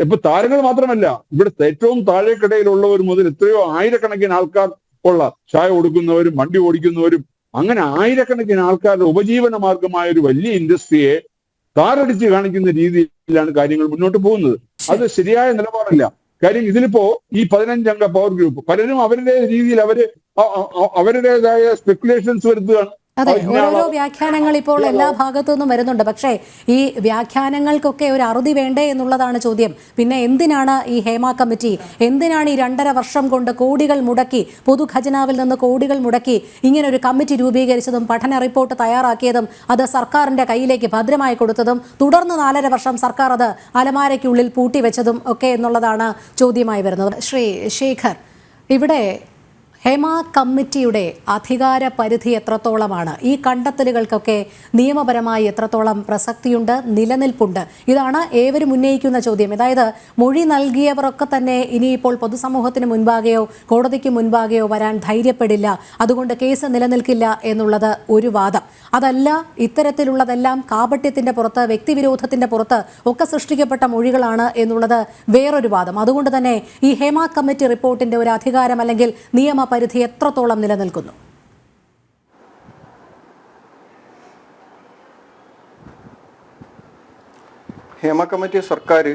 Speaker 3: ഇപ്പൊ താരങ്ങൾ മാത്രമല്ല, ഇവിടുത്തെ ഏറ്റവും താഴേക്കിടയിലുള്ളവർ മുതൽ എത്രയോ ആയിരക്കണക്കിന് ആൾക്കാർ ഉള്ള ചായ കൊടുക്കുന്നവരും വണ്ടി ഓടിക്കുന്നവരും അങ്ങനെ ആയിരക്കണക്കിന് ആൾക്കാരുടെ ഉപജീവന മാർഗമായ ഒരു വലിയ ഇൻഡസ്ട്രിയെ താറടിച്ച് കാണിക്കുന്ന രീതിയിലാണ് കാര്യങ്ങൾ മുന്നോട്ട് പോകുന്നത്. അത് ശരിയായ നിലപാടല്ല. കാര്യം ഇതിലിപ്പോ ഈ 15 അംഗ പവർ ഗ്രൂപ്പ് പലരും അവരുടെ രീതിയിൽ അവരുടേതായ സ്പെക്കുലേഷൻസ് വരുത്തുകയാണ്.
Speaker 1: അതെ, ഓരോരോ വ്യാഖ്യാനങ്ങൾ ഇപ്പോൾ എല്ലാ ഭാഗത്തു നിന്നും വരുന്നുണ്ട്. പക്ഷേ ഈ വ്യാഖ്യാനങ്ങൾക്കൊക്കെ ഒരു അറുതി വേണ്ടേ എന്നുള്ളതാണ് ചോദ്യം. പിന്നെ എന്തിനാണ് ഈ ഹേമ കമ്മിറ്റി, എന്തിനാണ് ഈ 2.5 വർഷം കൊണ്ട് കോടികൾ മുടക്കി, പൊതുഖജനാവിൽ നിന്ന് കോടികൾ മുടക്കി ഇങ്ങനെ ഒരു കമ്മിറ്റി രൂപീകരിച്ചതും പഠന റിപ്പോർട്ട് തയ്യാറാക്കിയതും അത് സർക്കാരിന്റെ കയ്യിലേക്ക് ഭദ്രമായി കൊടുത്തതും തുടർന്ന് 4.5 വർഷം സർക്കാർ അത് അലമാരയ്ക്കുള്ളിൽ പൂട്ടിവെച്ചതും ഒക്കെ എന്നുള്ളതാണ് ചോദ്യമായി വരുന്നത്. ശ്രീ ശേഖർ, ഇവിടെ ഹേമ കമ്മിറ്റിയുടെ അധികാര പരിധി എത്രത്തോളമാണ്? ഈ കണ്ടെത്തലുകൾക്കൊക്കെ നിയമപരമായി എത്രത്തോളം പ്രസക്തിയുണ്ട്, നിലനിൽപ്പുണ്ട്? ഇതാണ് ഏവരും ഉന്നയിക്കുന്ന ചോദ്യം. അതായത് മൊഴി നൽകിയവരൊക്കെ തന്നെ ഇനിയിപ്പോൾ പൊതുസമൂഹത്തിന് മുൻപാകെയോ കോടതിക്ക് മുൻപാകെയോ വരാൻ ധൈര്യപ്പെടില്ല, അതുകൊണ്ട് കേസ് നിലനിൽക്കില്ല എന്നുള്ളത് ഒരു വാദം. അതല്ല, ഇത്തരത്തിലുള്ളതെല്ലാം കാപട്യത്തിന്റെ പുറത്ത്, വ്യക്തിവിരോധത്തിന്റെ പുറത്ത് ഒക്കെ സൃഷ്ടിക്കപ്പെട്ട മൊഴികളാണ് എന്നുള്ളത് വേറൊരു വാദം. അതുകൊണ്ട് തന്നെ ഈ ഹേമ കമ്മിറ്റി റിപ്പോർട്ടിന്റെ ഒരു അധികാരം അല്ലെങ്കിൽ നിയമ പരിധി എത്രത്തോളം നിലനിൽക്കുന്നു?
Speaker 2: ഹേമ കമ്മിറ്റി സർക്കാർ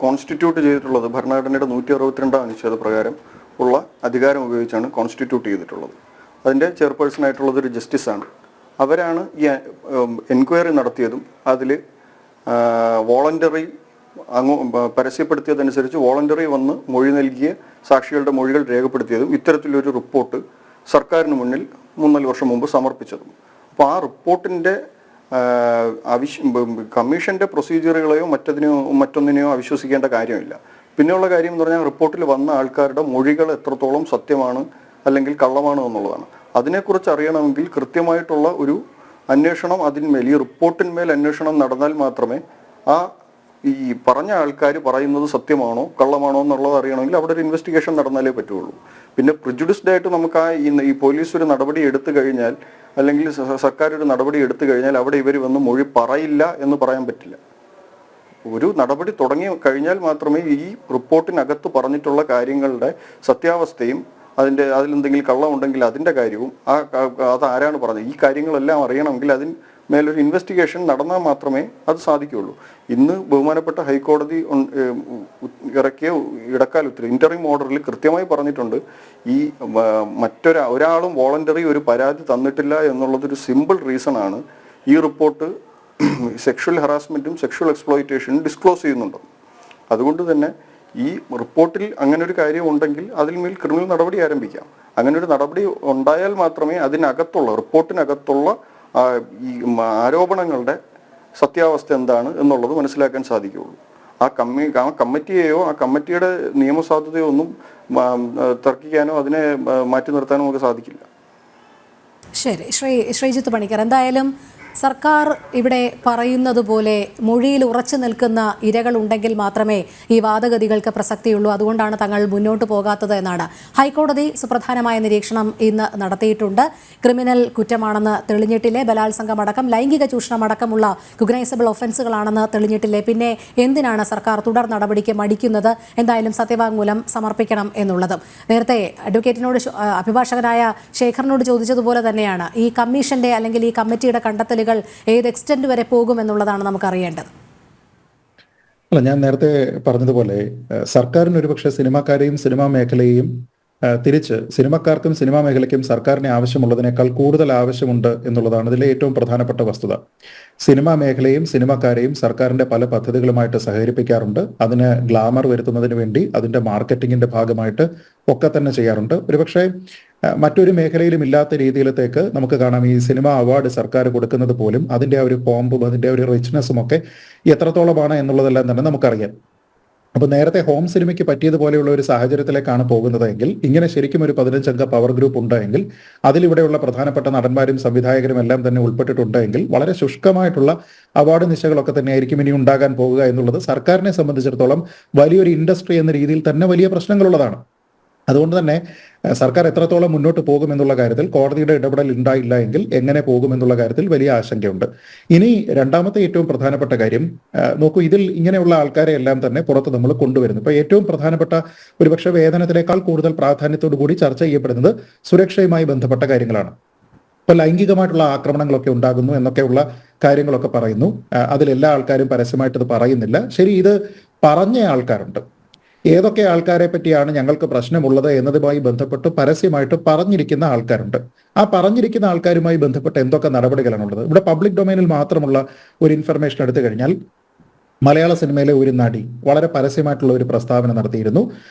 Speaker 2: കോൺസ്റ്റിറ്റ്യൂട്ട് ചെയ്തിട്ടുള്ളത് ഭരണഘടനയുടെ 162 അനുച്ഛേദ പ്രകാരം ഉള്ള അധികാരം ഉപയോഗിച്ചാണ് കോൺസ്റ്റിറ്റ്യൂട്ട് ചെയ്തിട്ടുള്ളത്. അതിൻ്റെ ചെയർപേഴ്സൺ ആയിട്ടുള്ളത് ഒരു ജസ്റ്റിസാണ്. അവരാണ് ഈ എൻക്വയറി നടത്തിയതും അതിൽ വോളണ്ടറി പരസ്യപ്പെടുത്തിയതനുസരിച്ച് വോളണ്ടറി വന്ന് മൊഴി നൽകിയ സാക്ഷികളുടെ മൊഴികൾ രേഖപ്പെടുത്തിയതും ഇത്തരത്തിലൊരു റിപ്പോർട്ട് സർക്കാരിന് മുന്നിൽ 3-4 വർഷം മുമ്പ് സമർപ്പിച്ചതും. അപ്പോൾ ആ റിപ്പോർട്ടിൻ്റെ കമ്മീഷൻ്റെ പ്രൊസീജിയറുകളെയോ മറ്റൊന്നിനെയോ അവിശ്വസിക്കേണ്ട കാര്യമില്ല. പിന്നെയുള്ള കാര്യം എന്ന് പറഞ്ഞാൽ റിപ്പോർട്ടിൽ വന്ന ആൾക്കാരുടെ മൊഴികൾ എത്രത്തോളം സത്യമാണ് അല്ലെങ്കിൽ കള്ളമാണ് എന്നുള്ളതാണ്. അതിനെക്കുറിച്ച് അറിയണമെങ്കിൽ കൃത്യമായിട്ടുള്ള ഒരു അന്വേഷണം അതിന്മേൽ, ഈ റിപ്പോർട്ടിന്മേൽ അന്വേഷണം നടന്നാൽ മാത്രമേ ആ ഈ പറഞ്ഞ ആൾക്കാർ പറയുന്നത് സത്യമാണോ കള്ളമാണോ എന്നുള്ളത് അറിയണമെങ്കിൽ അവിടെ ഒരു ഇൻവെസ്റ്റിഗേഷൻ നടന്നാലേ പറ്റുള്ളൂ. പിന്നെ പ്രിജുഡിസ്ഡ് ആയിട്ട് നമുക്ക് ഈ പോലീസ് ഒരു നടപടി എടുത്തു കഴിഞ്ഞാൽ, അല്ലെങ്കിൽ സർക്കാർ ഒരു നടപടി എടുത്തു കഴിഞ്ഞാൽ അവിടെ ഇവർ വന്ന് മൊഴി പറയില്ല എന്ന് പറയാൻ പറ്റില്ല. ഒരു നടപടി തുടങ്ങി കഴിഞ്ഞാൽ മാത്രമേ ഈ റിപ്പോർട്ടിനകത്ത് പറഞ്ഞിട്ടുള്ള കാര്യങ്ങളുടെ സത്യാവസ്ഥയും അതിലെന്തെങ്കിലും കള്ളമുണ്ടെങ്കിൽ അതിൻ്റെ കാര്യവും അതാരാണ് പറഞ്ഞത്, ഈ കാര്യങ്ങളെല്ലാം അറിയണമെങ്കിൽ അതിന് മേലൊരു ഇൻവെസ്റ്റിഗേഷൻ നടന്നാൽ മാത്രമേ അത് സാധിക്കുകയുള്ളൂ. ഇന്ന് ബഹുമാനപ്പെട്ട ഹൈക്കോടതി ഇറക്കിയ ഇടക്കാല ഉത്തരവ് ഇന്ററിം ഓർഡറിൽ കൃത്യമായി പറഞ്ഞിട്ടുണ്ട്, ഈ ഒരാളും വോളണ്ടറി ഒരു പരാതി തന്നിട്ടില്ല എന്നുള്ളതൊരു സിമ്പിൾ റീസൺ ആണ്. ഈ റിപ്പോർട്ട് സെക്ഷൽ ഹറാസ്മെന്റും സെക്ഷൽ എക്സ്പ്ലോയിറ്റേഷനും ഡിസ്ക്ലോസ് ചെയ്യുന്നുണ്ട്. അതുകൊണ്ട് തന്നെ ഈ റിപ്പോർട്ടിൽ അങ്ങനെ ഒരു കാര്യം ഉണ്ടെങ്കിൽ അതിന്മേൽ ക്രിമിനൽ നടപടി ആരംഭിക്കാം. അങ്ങനെ ഒരു നടപടി ഉണ്ടായാൽ മാത്രമേ റിപ്പോർട്ടിനകത്തുള്ള ഈ ആരോപണങ്ങളുടെ സത്യാവസ്ഥ എന്താണ് എന്നുള്ളത് മനസ്സിലാക്കാൻ സാധിക്കുകയുള്ളൂ. ആ കമ്മിറ്റിയെയോ ആ കമ്മിറ്റിയുടെ നിയമസാധുതയോ ഒന്നും തർക്കിക്കാനോ അതിനെ മാറ്റി നിർത്താനോ നമുക്ക് സാധിക്കില്ല.
Speaker 1: ശരി, ശ്രീജിത്ത് പണിക്കർ, എന്തായാലും സർക്കാർ ഇവിടെ പറയുന്നത് പോലെ മൊഴിയിൽ ഉറച്ചു നിൽക്കുന്ന ഇരകളുണ്ടെങ്കിൽ മാത്രമേ ഈ വാദഗതികൾക്ക് പ്രസക്തിയുള്ളൂ. അതുകൊണ്ടാണ് തങ്ങൾ മുന്നോട്ട് പോകാത്തത് എന്നാണ് ഹൈക്കോടതി സുപ്രധാനമായ നിരീക്ഷണം ഇന്ന് നടത്തിയിട്ടുണ്ട്. ക്രിമിനൽ കുറ്റമാണെന്ന് തെളിഞ്ഞിട്ടില്ലേ, ബലാത്സംഗമടക്കം ലൈംഗിക ചൂഷണമടക്കമുള്ള കുഗ്നൈസബിൾ ഒഫൻസുകളാണെന്ന് തെളിഞ്ഞിട്ടില്ലേ, പിന്നെ എന്തിനാണ് സർക്കാർ തുടർ നടപടിക്ക് മടിക്കുന്നത്? എന്തായാലും സത്യവാങ്മൂലം സമർപ്പിക്കണം എന്നുള്ളതും നേരത്തെ അഡ്വക്കേറ്റിനോട് അഭിഭാഷകനായ ശേഖറിനോട് ചോദിച്ചതുപോലെ തന്നെയാണ് ഈ കമ്മീഷന്റെ അല്ലെങ്കിൽ ഈ കമ്മിറ്റിയുടെ കണ്ടെത്തലുകൾ ഏത് എക്സ്റ്റെന്റ് വരെ പോകുമെന്നുള്ളതാണ് നമുക്ക് അറിയേണ്ടത്.
Speaker 5: അല്ല, ഞാൻ നേരത്തെ പറഞ്ഞതുപോലെ സർക്കാരിന് ഒരുപക്ഷെ സിനിമാക്കാരെയും സിനിമാ മേഖലയെയും തിരിച്ച് സിനിമക്കാർക്കും സിനിമാ മേഖലയ്ക്കും സർക്കാരിന് ആവശ്യമുള്ളതിനേക്കാൾ കൂടുതൽ ആവശ്യമുണ്ട് എന്നുള്ളതാണ് ഇതിലെ ഏറ്റവും പ്രധാനപ്പെട്ട വസ്തുത. സിനിമാ മേഖലയും സിനിമാക്കാരെയും സർക്കാരിന്റെ പല പദ്ധതികളുമായിട്ട് സഹകരിപ്പിക്കാറുണ്ട്. അതിന് ഗ്ലാമർ വരുത്തുന്നതിന് വേണ്ടി അതിന്റെ മാർക്കറ്റിങ്ങിന്റെ ഭാഗമായിട്ട് ഒക്കെ തന്നെ ചെയ്യാറുണ്ട്. ഒരുപക്ഷെ മറ്റൊരു മേഖലയിലും ഇല്ലാത്ത രീതിയിലത്തേക്ക് നമുക്ക് കാണാം ഈ സിനിമ അവാർഡ് സർക്കാർ കൊടുക്കുന്നത് പോലും അതിന്റെ ആ ഒരു പോമ്പും അതിന്റെ ഒരു റിച്ച്നെസ്സും ഒക്കെ എത്രത്തോളമാണ് എന്നുള്ളതെല്ലാം തന്നെ നമുക്കറിയാം. അപ്പൊ നേരത്തെ ഹോം സിനിമയ്ക്ക് പറ്റിയതുപോലെയുള്ള ഒരു സാഹചര്യത്തിലേക്കാണ് പോകുന്നതെങ്കിൽ, ഇങ്ങനെ ശരിക്കും ഒരു 15 അംഗ പവർ ഗ്രൂപ്പ് ഉണ്ടെങ്കിൽ, അതിലിവിടെയുള്ള പ്രധാനപ്പെട്ട നടന്മാരും സംവിധായകരും എല്ലാം തന്നെ ഉൾപ്പെട്ടിട്ടുണ്ടെങ്കിൽ വളരെ ശുഷ്കമായിട്ടുള്ള അവാർഡ് നിശകളൊക്കെ തന്നെയായിരിക്കും ഇനി ഉണ്ടാകാൻ പോകുക എന്നുള്ളത് സർക്കാരിനെ സംബന്ധിച്ചിടത്തോളം വലിയൊരു ഇൻഡസ്ട്രി എന്ന രീതിയിൽ തന്നെ വലിയ പ്രശ്നങ്ങളുള്ളതാണ്. അതുകൊണ്ട് തന്നെ സർക്കാർ എത്രത്തോളം മുന്നോട്ട് പോകുമെന്നുള്ള കാര്യത്തിൽ കോടതിയുടെ ഇടപെടൽ ഉണ്ടായില്ല എങ്കിൽ എങ്ങനെ പോകുമെന്നുള്ള കാര്യത്തിൽ വലിയ ആശങ്കയുണ്ട്. ഇനി രണ്ടാമത്തെ ഏറ്റവും പ്രധാനപ്പെട്ട കാര്യം നോക്കൂ, ഇതിൽ ഇങ്ങനെയുള്ള ആൾക്കാരെ എല്ലാം തന്നെ പുറത്ത് നമ്മൾ കൊണ്ടുവരുന്നു. ഇപ്പൊ ഏറ്റവും പ്രധാനപ്പെട്ട ഒരുപക്ഷെ വേതനത്തിനേക്കാൾ കൂടുതൽ പ്രാധാന്യത്തോടു കൂടി ചർച്ച ചെയ്യപ്പെടുന്നത് സുരക്ഷയുമായി ബന്ധപ്പെട്ട കാര്യങ്ങളാണ്. ഇപ്പൊ ലൈംഗികമായിട്ടുള്ള ആക്രമണങ്ങളൊക്കെ ഉണ്ടാകുന്നു എന്നൊക്കെയുള്ള കാര്യങ്ങളൊക്കെ പറയുന്നു. അതിലെല്ലാ ആൾക്കാരും പരസ്യമായിട്ട് ഇത് പറയുന്നില്ല. ശരി, ഇത് പറഞ്ഞ ആൾക്കാരുണ്ട്. ഏതൊക്കെ ആൾക്കാരെ പറ്റിയാണ് ഞങ്ങൾക്ക് പ്രശ്നമുള്ളത് എന്നതുമായി ബന്ധപ്പെട്ട് പരസ്യമായിട്ട് പറഞ്ഞിരിക്കുന്ന ആൾക്കാരുണ്ട്. ആ പറഞ്ഞിരിക്കുന്ന ആൾക്കാരുമായി ബന്ധപ്പെട്ട് എന്തൊക്കെ നടപടികളാണുള്ളത്? ഇവിടെ പബ്ലിക് ഡൊമൈനിൽ മാത്രമുള്ള ഒരു ഇൻഫർമേഷൻ എടുത്തു കഴിഞ്ഞാൽ, മലയാള സിനിമയിലെ ഒരു നടി വളരെ പരസ്യമായിട്ടുള്ള ഒരു പ്രസ്താവന നടത്തിയിരുന്നു.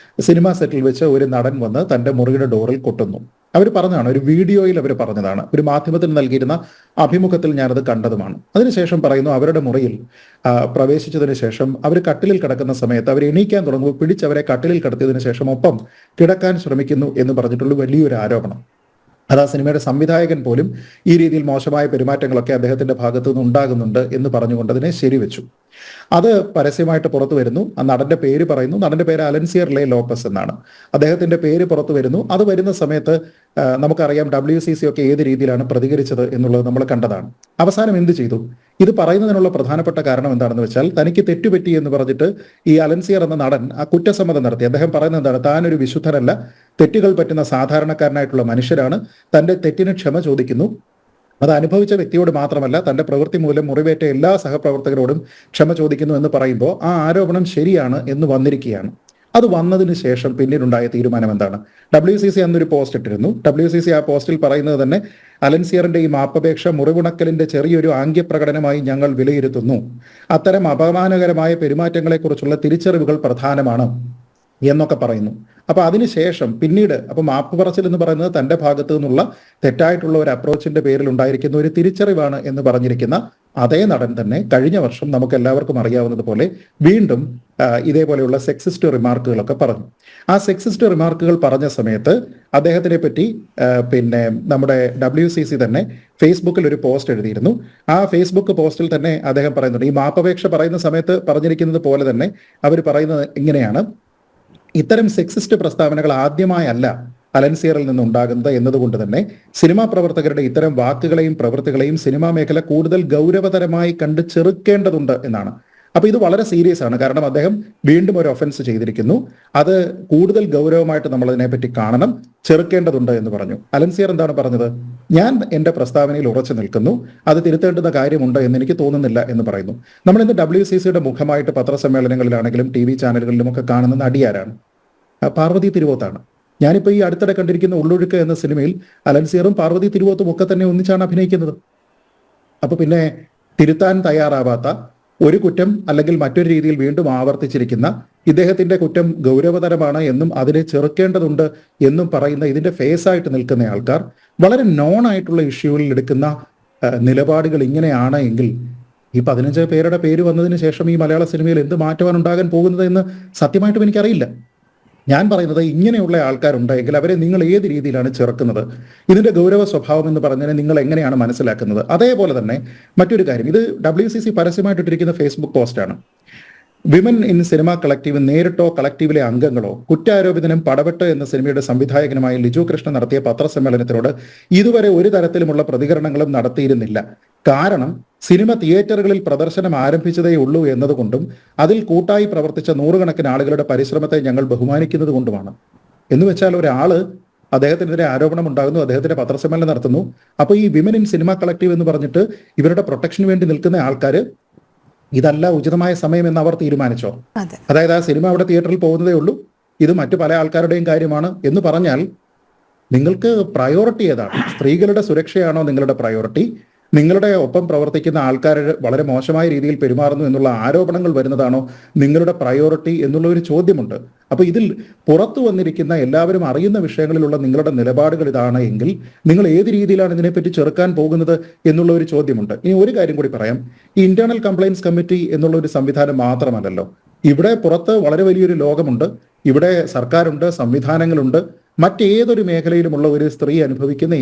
Speaker 5: സിനിമാ സെറ്റിൽ വെച്ച് ഒരു നടൻ വന്ന് തന്റെ മുറിയുടെ ഡോറിൽ കൊട്ടുന്നു. അവർ പറഞ്ഞതാണ്, ഒരു വീഡിയോയിൽ അവർ പറഞ്ഞതാണ്, ഒരു മാധ്യമത്തിൽ നൽകിയിരുന്ന അഭിമുഖത്തിൽ ഞാനത് കണ്ടതുമാണ്. അതിനുശേഷം പറയുന്നു, അവരുടെ മുറിയിൽ പ്രവേശിച്ചതിന് ശേഷം അവർ കട്ടിലിൽ കിടക്കുന്ന സമയത്ത് അവർ എണീക്കാൻ തുടങ്ങുമ്പോൾ പിടിച്ചവരെ കട്ടിലിൽ കിടത്തിയതിനു ശേഷം ഒപ്പം കിടക്കാൻ ശ്രമിക്കുന്നു എന്ന് പറഞ്ഞിട്ടുള്ള വലിയൊരു ആരോപണം. അത് ആ സിനിമയുടെ സംവിധായകൻ പോലും ഈ രീതിയിൽ മോശമായ പെരുമാറ്റങ്ങളൊക്കെ അദ്ദേഹത്തിന്റെ ഭാഗത്തു നിന്ന് ഉണ്ടാകുന്നുണ്ട് എന്ന് പറഞ്ഞുകൊണ്ട് അതിനെ ശരിവെച്ചു. അത് പരസ്യമായിട്ട് പുറത്തു വരുന്നു. ആ നടന്റെ പേര് പറയുന്നു. നടന്റെ പേര് അലൻസിയർ ലേ ലോപ്പസ് എന്നാണ്. അദ്ദേഹത്തിന്റെ പേര് പുറത്തു വരുന്നു. അത് വരുന്ന സമയത്ത് നമുക്കറിയാം WCC ഒക്കെ ഏത് രീതിയിലാണ് പ്രതികരിച്ചത് എന്നുള്ളത് നമ്മൾ കണ്ടതാണ്. അവസാനം എന്ത് ചെയ്തു? ഇത് പറയുന്നതിനുള്ള പ്രധാനപ്പെട്ട കാരണം എന്താണെന്ന് വെച്ചാൽ, തനിക്ക് തെറ്റുപറ്റി എന്ന് പറഞ്ഞിട്ട് ഈ അലൻസിയർ എന്ന നടൻ ആ കുറ്റസമ്മതം നടത്തി. അദ്ദേഹം പറയുന്നത് എന്താണ്? താനൊരു വിശുദ്ധനല്ല, തെറ്റുകൾ പറ്റുന്ന സാധാരണക്കാരനായിട്ടുള്ള മനുഷ്യരാണ്, തന്റെ തെറ്റിന് ക്ഷമ ചോദിക്കുന്നു. അത് അനുഭവിച്ച വ്യക്തിയോട് മാത്രമല്ല, തന്റെ പ്രവൃത്തി മൂലം മുറിവേറ്റ എല്ലാ സഹപ്രവർത്തകരോടും ക്ഷമ ചോദിക്കുന്നു എന്ന് പറയുമ്പോൾ ആ ആരോപണം ശരിയാണ് എന്ന് വന്നിരിക്കുകയാണ്. അത് വന്നതിന് ശേഷം പിന്നീടുണ്ടായ തീരുമാനം എന്താണ്? WCC അന്നൊരു പോസ്റ്റ് ഇട്ടിരുന്നു. WCC ആ പോസ്റ്റിൽ പറയുന്നത് തന്നെ, അലൻസിയറിന്റെ ഈ മാപ്പപേക്ഷ മുറിവുണക്കലിന്റെ ചെറിയൊരു ആംഗ്യപ്രകടനമായി ഞങ്ങൾ വിലയിരുത്തുന്നു. അത്തരം അപമാനകരമായ പെരുമാറ്റങ്ങളെക്കുറിച്ചുള്ള തിരിച്ചറിവുകൾ പ്രധാനമാണ് എന്നൊക്കെ പറയുന്നു. അപ്പൊ അതിനുശേഷം പിന്നീട് മാപ്പ് പറച്ചിൽ എന്ന് പറയുന്നത് തന്റെ ഭാഗത്തു നിന്നുള്ള തെറ്റായിട്ടുള്ള ഒരു അപ്രോച്ചിന്റെ പേരിൽ ഉണ്ടായിരിക്കുന്ന ഒരു തിരിച്ചറിവാണ് എന്ന് പറഞ്ഞിരിക്കുന്ന അതേ നടൻ തന്നെ കഴിഞ്ഞ വർഷം നമുക്ക് എല്ലാവർക്കും അറിയാവുന്നതുപോലെ വീണ്ടും ഇതേപോലെയുള്ള സെക്സിസ്റ്റ് റിമാർക്കുകളൊക്കെ പറഞ്ഞു. ആ സെക്സിസ്റ്റ് റിമാർക്കുകൾ പറഞ്ഞ സമയത്ത് അദ്ദേഹത്തിനെ പറ്റി പിന്നെ നമ്മുടെ WCC തന്നെ ഫേസ്ബുക്കിൽ ഒരു പോസ്റ്റ് എഴുതിയിരുന്നു. ആ ഫേസ്ബുക്ക് പോസ്റ്റിൽ തന്നെ അദ്ദേഹം പറയുന്നുണ്ട്, ഈ മാപ്പപേക്ഷ പറയുന്ന സമയത്ത് പറഞ്ഞിരിക്കുന്നത് പോലെ തന്നെ അവർ പറയുന്നത് ഇങ്ങനെയാണ്: ഇത്തരം സെക്സിസ്റ്റ് പ്രസ്താവനകൾ ആദ്യമായല്ല അലൻസിയറിൽ നിന്നുണ്ടാകുന്നത് എന്നതുകൊണ്ട് തന്നെ സിനിമാ പ്രവർത്തകരുടെ ഇത്തരം വാക്കുകളെയും പ്രവൃത്തികളെയും സിനിമാ മേഖല കൂടുതൽ ഗൗരവതരമായി കണ്ട് ചെറുക്കേണ്ടതുണ്ട് എന്നാണ്. അപ്പൊ ഇത് വളരെ സീരിയസ് ആണ്. കാരണം അദ്ദേഹം വീണ്ടും ഒരു ഒഫൻസ് ചെയ്തിരിക്കുന്നു. അത് കൂടുതൽ ഗൗരവമായിട്ട് നമ്മൾ അതിനെപ്പറ്റി കാണണം, ചെറുക്കേണ്ടതുണ്ട് എന്ന് പറഞ്ഞു. അലൻസിയർ എന്താണ് പറഞ്ഞത്? ഞാൻ എന്റെ പ്രസ്താവനയിൽ ഉറച്ചു നിൽക്കുന്നു, അത് തിരുത്തേണ്ടുന്ന കാര്യമുണ്ട് എന്ന് എനിക്ക് തോന്നുന്നില്ല എന്ന് പറയുന്നു. നമ്മൾ ഇന്ന് WCCയുടെ മുഖമായിട്ട് പത്രസമ്മേളനങ്ങളിലാണെങ്കിലും TV ചാനലുകളിലും ഒക്കെ കാണുന്ന നടിയാരാണ്? പാർവതി തിരുവോത്താണ്. ഞാനിപ്പോൾ ഈ അടുത്തിടെ കണ്ടിരിക്കുന്ന ഉള്ളൊഴുക്ക് എന്ന സിനിമയിൽ അലൻസിയറും പാർവതി തിരുവോത്തും ഒക്കെ തന്നെ ഒന്നിച്ചാണ് അഭിനയിക്കുന്നത്. അപ്പൊ പിന്നെ തിരുത്താൻ തയ്യാറാവാത്ത ഒരു കുറ്റം അല്ലെങ്കിൽ മറ്റൊരു രീതിയിൽ വീണ്ടും ആവർത്തിച്ചിരിക്കുന്ന, ഇദ്ദേഹത്തിന്റെ കുറ്റം ഗൗരവതരമാണ് എന്നും അതിനെ ചെറുക്കേണ്ടതുണ്ട് എന്നും പറയുന്ന, ഇതിന്റെ ഫേസായിട്ട് നിൽക്കുന്ന ആൾക്കാർ വളരെ നോൺ ആയിട്ടുള്ള ഇഷ്യൂകളിൽ എടുക്കുന്ന നിലപാടുകൾ ഇങ്ങനെയാണ് എങ്കിൽ ഈ 15 പേരുടെ പേര് വന്നതിന് ശേഷം ഈ മലയാള സിനിമയിൽ എന്ത് മാറ്റമാണ് ഉണ്ടാകാൻ പോകുന്നത് എന്ന് സത്യമായിട്ടും എനിക്കറിയില്ല. ഞാൻ പറയുന്നത്, ഇങ്ങനെയുള്ള ആൾക്കാരുണ്ടെങ്കിൽ അവരെ നിങ്ങൾ ഏത് രീതിയിലാണ് ചെറുക്കുന്നത്? ഇതിന്റെ ഗൗരവ സ്വഭാവം എന്ന് പറഞ്ഞാൽ നിങ്ങൾ എങ്ങനെയാണ് മനസ്സിലാക്കുന്നത്? അതേപോലെ തന്നെ മറ്റൊരു കാര്യം, ഇത് WCC പരസ്യമായിട്ടിട്ടിരിക്കുന്ന ഫേസ്ബുക്ക് പോസ്റ്റാണ്. വിമൻ ഇൻ സിനിമ കളക്റ്റീവ് നേരിട്ടോ കളക്റ്റീവിലെ അംഗങ്ങളോ കുറ്റാരോപിതനും പടവെട്ട് എന്ന സിനിമയുടെ സംവിധായകനുമായ ലിജു കൃഷ്ണൻ നടത്തിയ പത്രസമ്മേളനത്തിനോട് ഇതുവരെ ഒരു തരത്തിലുമുള്ള പ്രതികരണങ്ങളും നടത്തിയിരുന്നില്ല. കാരണം സിനിമ തിയേറ്ററുകളിൽ പ്രദർശനം ആരംഭിച്ചതേ ഉള്ളൂ എന്നതുകൊണ്ടും അതിൽ കൂട്ടായി പ്രവർത്തിച്ച നൂറുകണക്കിന് ആളുകളുടെ പരിശ്രമത്തെ ഞങ്ങൾ ബഹുമാനിക്കുന്നത് കൊണ്ടുമാണ്. എന്ന് വെച്ചാൽ ഒരാള് അദ്ദേഹത്തിനെതിരെ ആരോപണം ഉണ്ടാകുന്നു, അദ്ദേഹത്തിന്റെ പത്രസമ്മേളനം നടത്തുന്നു. അപ്പോൾ ഈ വിമൻ ഇൻ സിനിമ കളക്റ്റീവ് എന്ന് പറഞ്ഞിട്ട് ഇവരുടെ പ്രൊട്ടക്ഷന് വേണ്ടി നിൽക്കുന്ന ആൾക്കാർ ഇതല്ല ഉചിതമായ സമയം എന്ന് അവർ തീരുമാനിച്ചോ? അതായത് ആ സിനിമ അവിടെ തിയേറ്ററിൽ പോകുന്നതേ ഉള്ളൂ, ഇത് മറ്റു പല ആൾക്കാരുടെയും കാര്യമാണ് എന്ന് പറഞ്ഞാൽ നിങ്ങൾക്ക് പ്രയോറിറ്റി ഏതാണ്? സ്ത്രീകളുടെ സുരക്ഷയാണോ നിങ്ങളുടെ പ്രയോറിറ്റി? നിങ്ങളുടെ ഒപ്പം പ്രവർത്തിക്കുന്ന ആൾക്കാർ വളരെ മോശമായ രീതിയിൽ പെരുമാറുന്നു എന്നുള്ള ആരോപണങ്ങൾ വരുന്നതാണോ നിങ്ങളുടെ പ്രയോറിറ്റി എന്നുള്ള ഒരു ചോദ്യമുണ്ട്. അപ്പൊ ഇതിൽ പുറത്തു വന്നിരിക്കുന്ന എല്ലാവരും അറിയുന്ന വിഷയങ്ങളിലുള്ള നിങ്ങളുടെ നിലപാടുകൾ ഇതാണ് എങ്കിൽ നിങ്ങൾ ഏത് രീതിയിലാണ് ഇതിനെപ്പറ്റി ചെറുക്കാൻ പോകുന്നത് എന്നുള്ള ഒരു ചോദ്യമുണ്ട്. ഇനി ഒരു കാര്യം കൂടി പറയാം, ഈ ഇന്റേണൽ കംപ്ലയിൻസ് കമ്മിറ്റി എന്നുള്ള ഒരു സംവിധാനം മാത്രമല്ലല്ലോ, ഇവിടെ പുറത്ത് വളരെ വലിയൊരു ലോകമുണ്ട്. ഇവിടെ സർക്കാരുണ്ട്, സംവിധാനങ്ങളുണ്ട്. മറ്റേതൊരു മേഖലയിലുമുള്ള ഒരു സ്ത്രീ അനുഭവിക്കുന്ന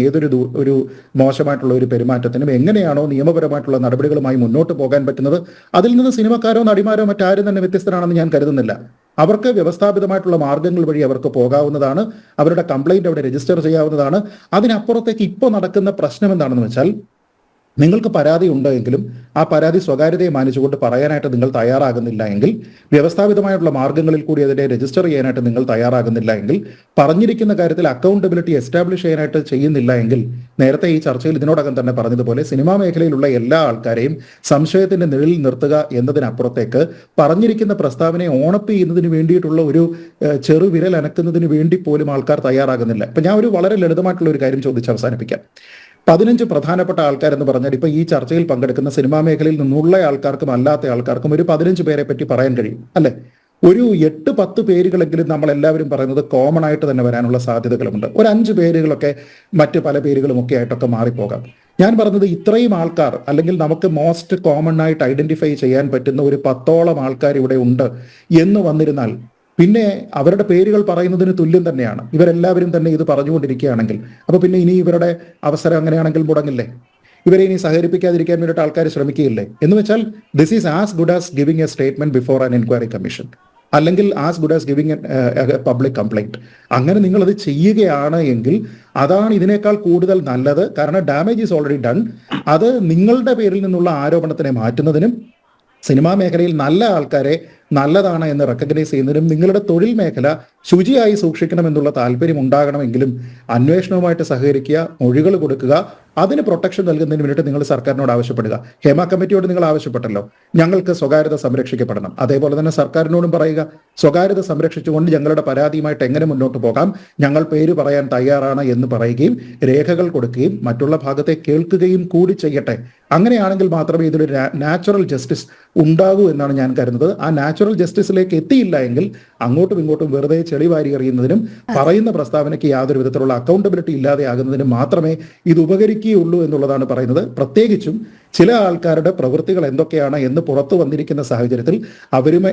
Speaker 5: ഒരു മോശമായിട്ടുള്ള ഒരു പെരുമാറ്റത്തിനും എങ്ങനെയാണോ നിയമപരമായിട്ടുള്ള നടപടികളുമായി മുന്നോട്ട് പോകാൻ പറ്റുന്നത്, അതിൽ നിന്ന് സിനിമക്കാരോ നടിമാരോ മറ്റാരും തന്നെ വ്യത്യസ്തരാണെന്ന് ഞാൻ കരുതുന്നില്ല. അവർക്ക് വ്യവസ്ഥാപിതമായിട്ടുള്ള മാർഗങ്ങൾ വഴി അവർക്ക് പോകാവുന്നതാണ്, അവരുടെ കംപ്ലൈന്റ് അവിടെ രജിസ്റ്റർ ചെയ്യാവുന്നതാണ്. അതിനപ്പുറത്തേക്ക് ഇപ്പോൾ നടക്കുന്ന പ്രശ്നം എന്താണെന്ന് വെച്ചാൽ, നിങ്ങൾക്ക് പരാതി ഉണ്ടെങ്കിലും ആ പരാതി സ്വകാര്യതയെ മാനിച്ചുകൊണ്ട് പറയാനായിട്ട് നിങ്ങൾ തയ്യാറാകുന്നില്ല എങ്കിൽ, വ്യവസ്ഥാപിതമായിട്ടുള്ള മാർഗങ്ങളിൽ കൂടി അതിനെ രജിസ്റ്റർ ചെയ്യാനായിട്ട് നിങ്ങൾ തയ്യാറാകുന്നില്ല എങ്കിൽ, പറഞ്ഞിരിക്കുന്ന കാര്യത്തിൽ അക്കൗണ്ടബിലിറ്റി എസ്റ്റാബ്ലിഷ് ചെയ്യാനായിട്ട് ചെയ്യുന്നില്ല എങ്കിൽ, നേരത്തെ ഈ ചർച്ചയിൽ ഇതിനോടകം തന്നെ പറഞ്ഞതുപോലെ സിനിമാ മേഖലയിലുള്ള എല്ലാ ആൾക്കാരെയും സംശയത്തിന്റെ നിഴലിൽ നിർത്തുക എന്നതിനപ്പുറത്തേക്ക് പറഞ്ഞിരിക്കുന്ന പ്രസ്താവനയെ ഓണപ്പ് ചെയ്യുന്നതിന് വേണ്ടിയിട്ടുള്ള ഒരു ചെറുവിരൽ അനക്കുന്നതിന് വേണ്ടി പോലും ആൾക്കാർ തയ്യാറാകുന്നില്ല. ഇപ്പൊ ഞാൻ ഒരു വളരെ ലളിതമായിട്ടുള്ള ഒരു കാര്യം ചോദിച്ച് അവസാനിപ്പിക്കാം. 15 പ്രധാനപ്പെട്ട ആൾക്കാരെന്ന് പറഞ്ഞാൽ ഇപ്പൊ ഈ ചർച്ചയിൽ പങ്കെടുക്കുന്ന സിനിമാ മേഖലയിൽ നിന്നുള്ള ആൾക്കാർക്കും അല്ലാത്ത ആൾക്കാർക്കും ഒരു 15 പേരെ പറ്റി പറയാൻ കഴിയും, അല്ലെ? ഒരു 8-10 പേരുകളെങ്കിലും നമ്മൾ എല്ലാവരും പറയുന്നത് കോമൺ ആയിട്ട് തന്നെ വരാനുള്ള സാധ്യതകളുണ്ട്. ഒരു 5 പേരുകളൊക്കെ മറ്റ് പല പേരുകളും ഒക്കെ ആയിട്ടൊക്കെ മാറിപ്പോകാം. ഞാൻ പറഞ്ഞത് ഇത്രയും ആൾക്കാർ, അല്ലെങ്കിൽ നമുക്ക് മോസ്റ്റ് കോമൺ ആയിട്ട് ഐഡന്റിഫൈ ചെയ്യാൻ പറ്റുന്ന ഒരു 10ഓളം ആൾക്കാർ ഇവിടെ ഉണ്ട് എന്ന് വന്നിരുന്നാൽ പിന്നെ അവരുടെ പേരുകൾ പറയുന്നതിന് തുല്യം തന്നെയാണ്. ഇവരെല്ലാവരും തന്നെ ഇത് പറഞ്ഞുകൊണ്ടിരിക്കുകയാണെങ്കിൽ അപ്പൊ പിന്നെ ഇനി ഇവരുടെ അവസരം അങ്ങനെയാണെങ്കിൽ മുടങ്ങില്ലേ? ഇവരെ ഇനി സഹകരിപ്പിക്കാതിരിക്കാൻ വേണ്ടിയിട്ട് ആൾക്കാർ ശ്രമിക്കുകയില്ലേ? എന്ന് വെച്ചാൽ this is as good as giving a statement before an enquiry commission, അല്ലെങ്കിൽ as good as giving a public complaint. അങ്ങനെ നിങ്ങൾ അത് ചെയ്യുകയാണ് എങ്കിൽ അതാണ് ഇതിനേക്കാൾ കൂടുതൽ നല്ലത്. കാരണം ഡാമേജ് ഈസ് ഓൾറെഡി ഡൺ. അത് നിങ്ങളുടെ പേരിൽ നിന്നുള്ള ആരോപണത്തിനെ മാറ്റുന്നതിനും സിനിമാ മേഖലയിൽ നല്ല ആൾക്കാരെ നല്ലതാണ് എന്ന് റെക്കഗ്നൈസ് ചെയ്യുന്നതിനും നിങ്ങളുടെ തൊഴിൽ മേഖല ശുചിയായി സൂക്ഷിക്കണമെന്നുള്ള താല്പര്യം ഉണ്ടാകണമെങ്കിലും അന്വേഷണവുമായിട്ട് സഹകരിക്കുക, മൊഴികൾ കൊടുക്കുക, അതിന് പ്രൊട്ടക്ഷൻ നൽകുന്നതിന് വേണ്ടിയിട്ട് നിങ്ങൾ സർക്കാരിനോട് ആവശ്യപ്പെടുക. ഹേമ കമ്മിറ്റിയോട് നിങ്ങൾ ആവശ്യപ്പെട്ടല്ലോ, ഞങ്ങൾക്ക് സ്വകാര്യത സംരക്ഷിക്കപ്പെടണം. അതേപോലെ തന്നെ സർക്കാരിനോടും പറയുക, സ്വകാര്യത സംരക്ഷിച്ചുകൊണ്ട് ഞങ്ങളുടെ പരാതിയുമായിട്ട് എങ്ങനെ മുന്നോട്ട് പോകാം, ഞങ്ങൾ പേര് പറയാൻ തയ്യാറാണ് എന്ന് പറയുകയും രേഖകൾ കൊടുക്കുകയും മറ്റുള്ള ഭാഗത്തെ കേൾക്കുകയും കൂടി ചെയ്യട്ടെ. അങ്ങനെയാണെങ്കിൽ മാത്രമേ ഇതിലൊരു നാച്ചുറൽ ജസ്റ്റിസ് ഉണ്ടാകൂ എന്നാണ് ഞാൻ കരുതുന്നത്. ആ നാച്ചുറൽ ജസ്റ്റിസിലേക്ക് എത്തിയില്ല എങ്കിൽ അങ്ങോട്ടും ഇങ്ങോട്ടും വെറുതെ ചെളി വാരി എറിയുന്നതിനും പറയുന്ന പ്രസ്താവനയ്ക്ക് യാതൊരു വിധത്തിലുള്ള അക്കൗണ്ടബിലിറ്റി ഇല്ലാതെയാകുന്നതിനും മാത്രമേ ഇത് ഉപകരിക്കുകയുള്ളൂ എന്നുള്ളതാണ് പറയുന്നത്. പ്രത്യേകിച്ചും ചില ആൾക്കാരുടെ പ്രവൃത്തികൾ എന്തൊക്കെയാണ് എന്ന് പുറത്തു വന്നിരിക്കുന്ന സാഹചര്യത്തിൽ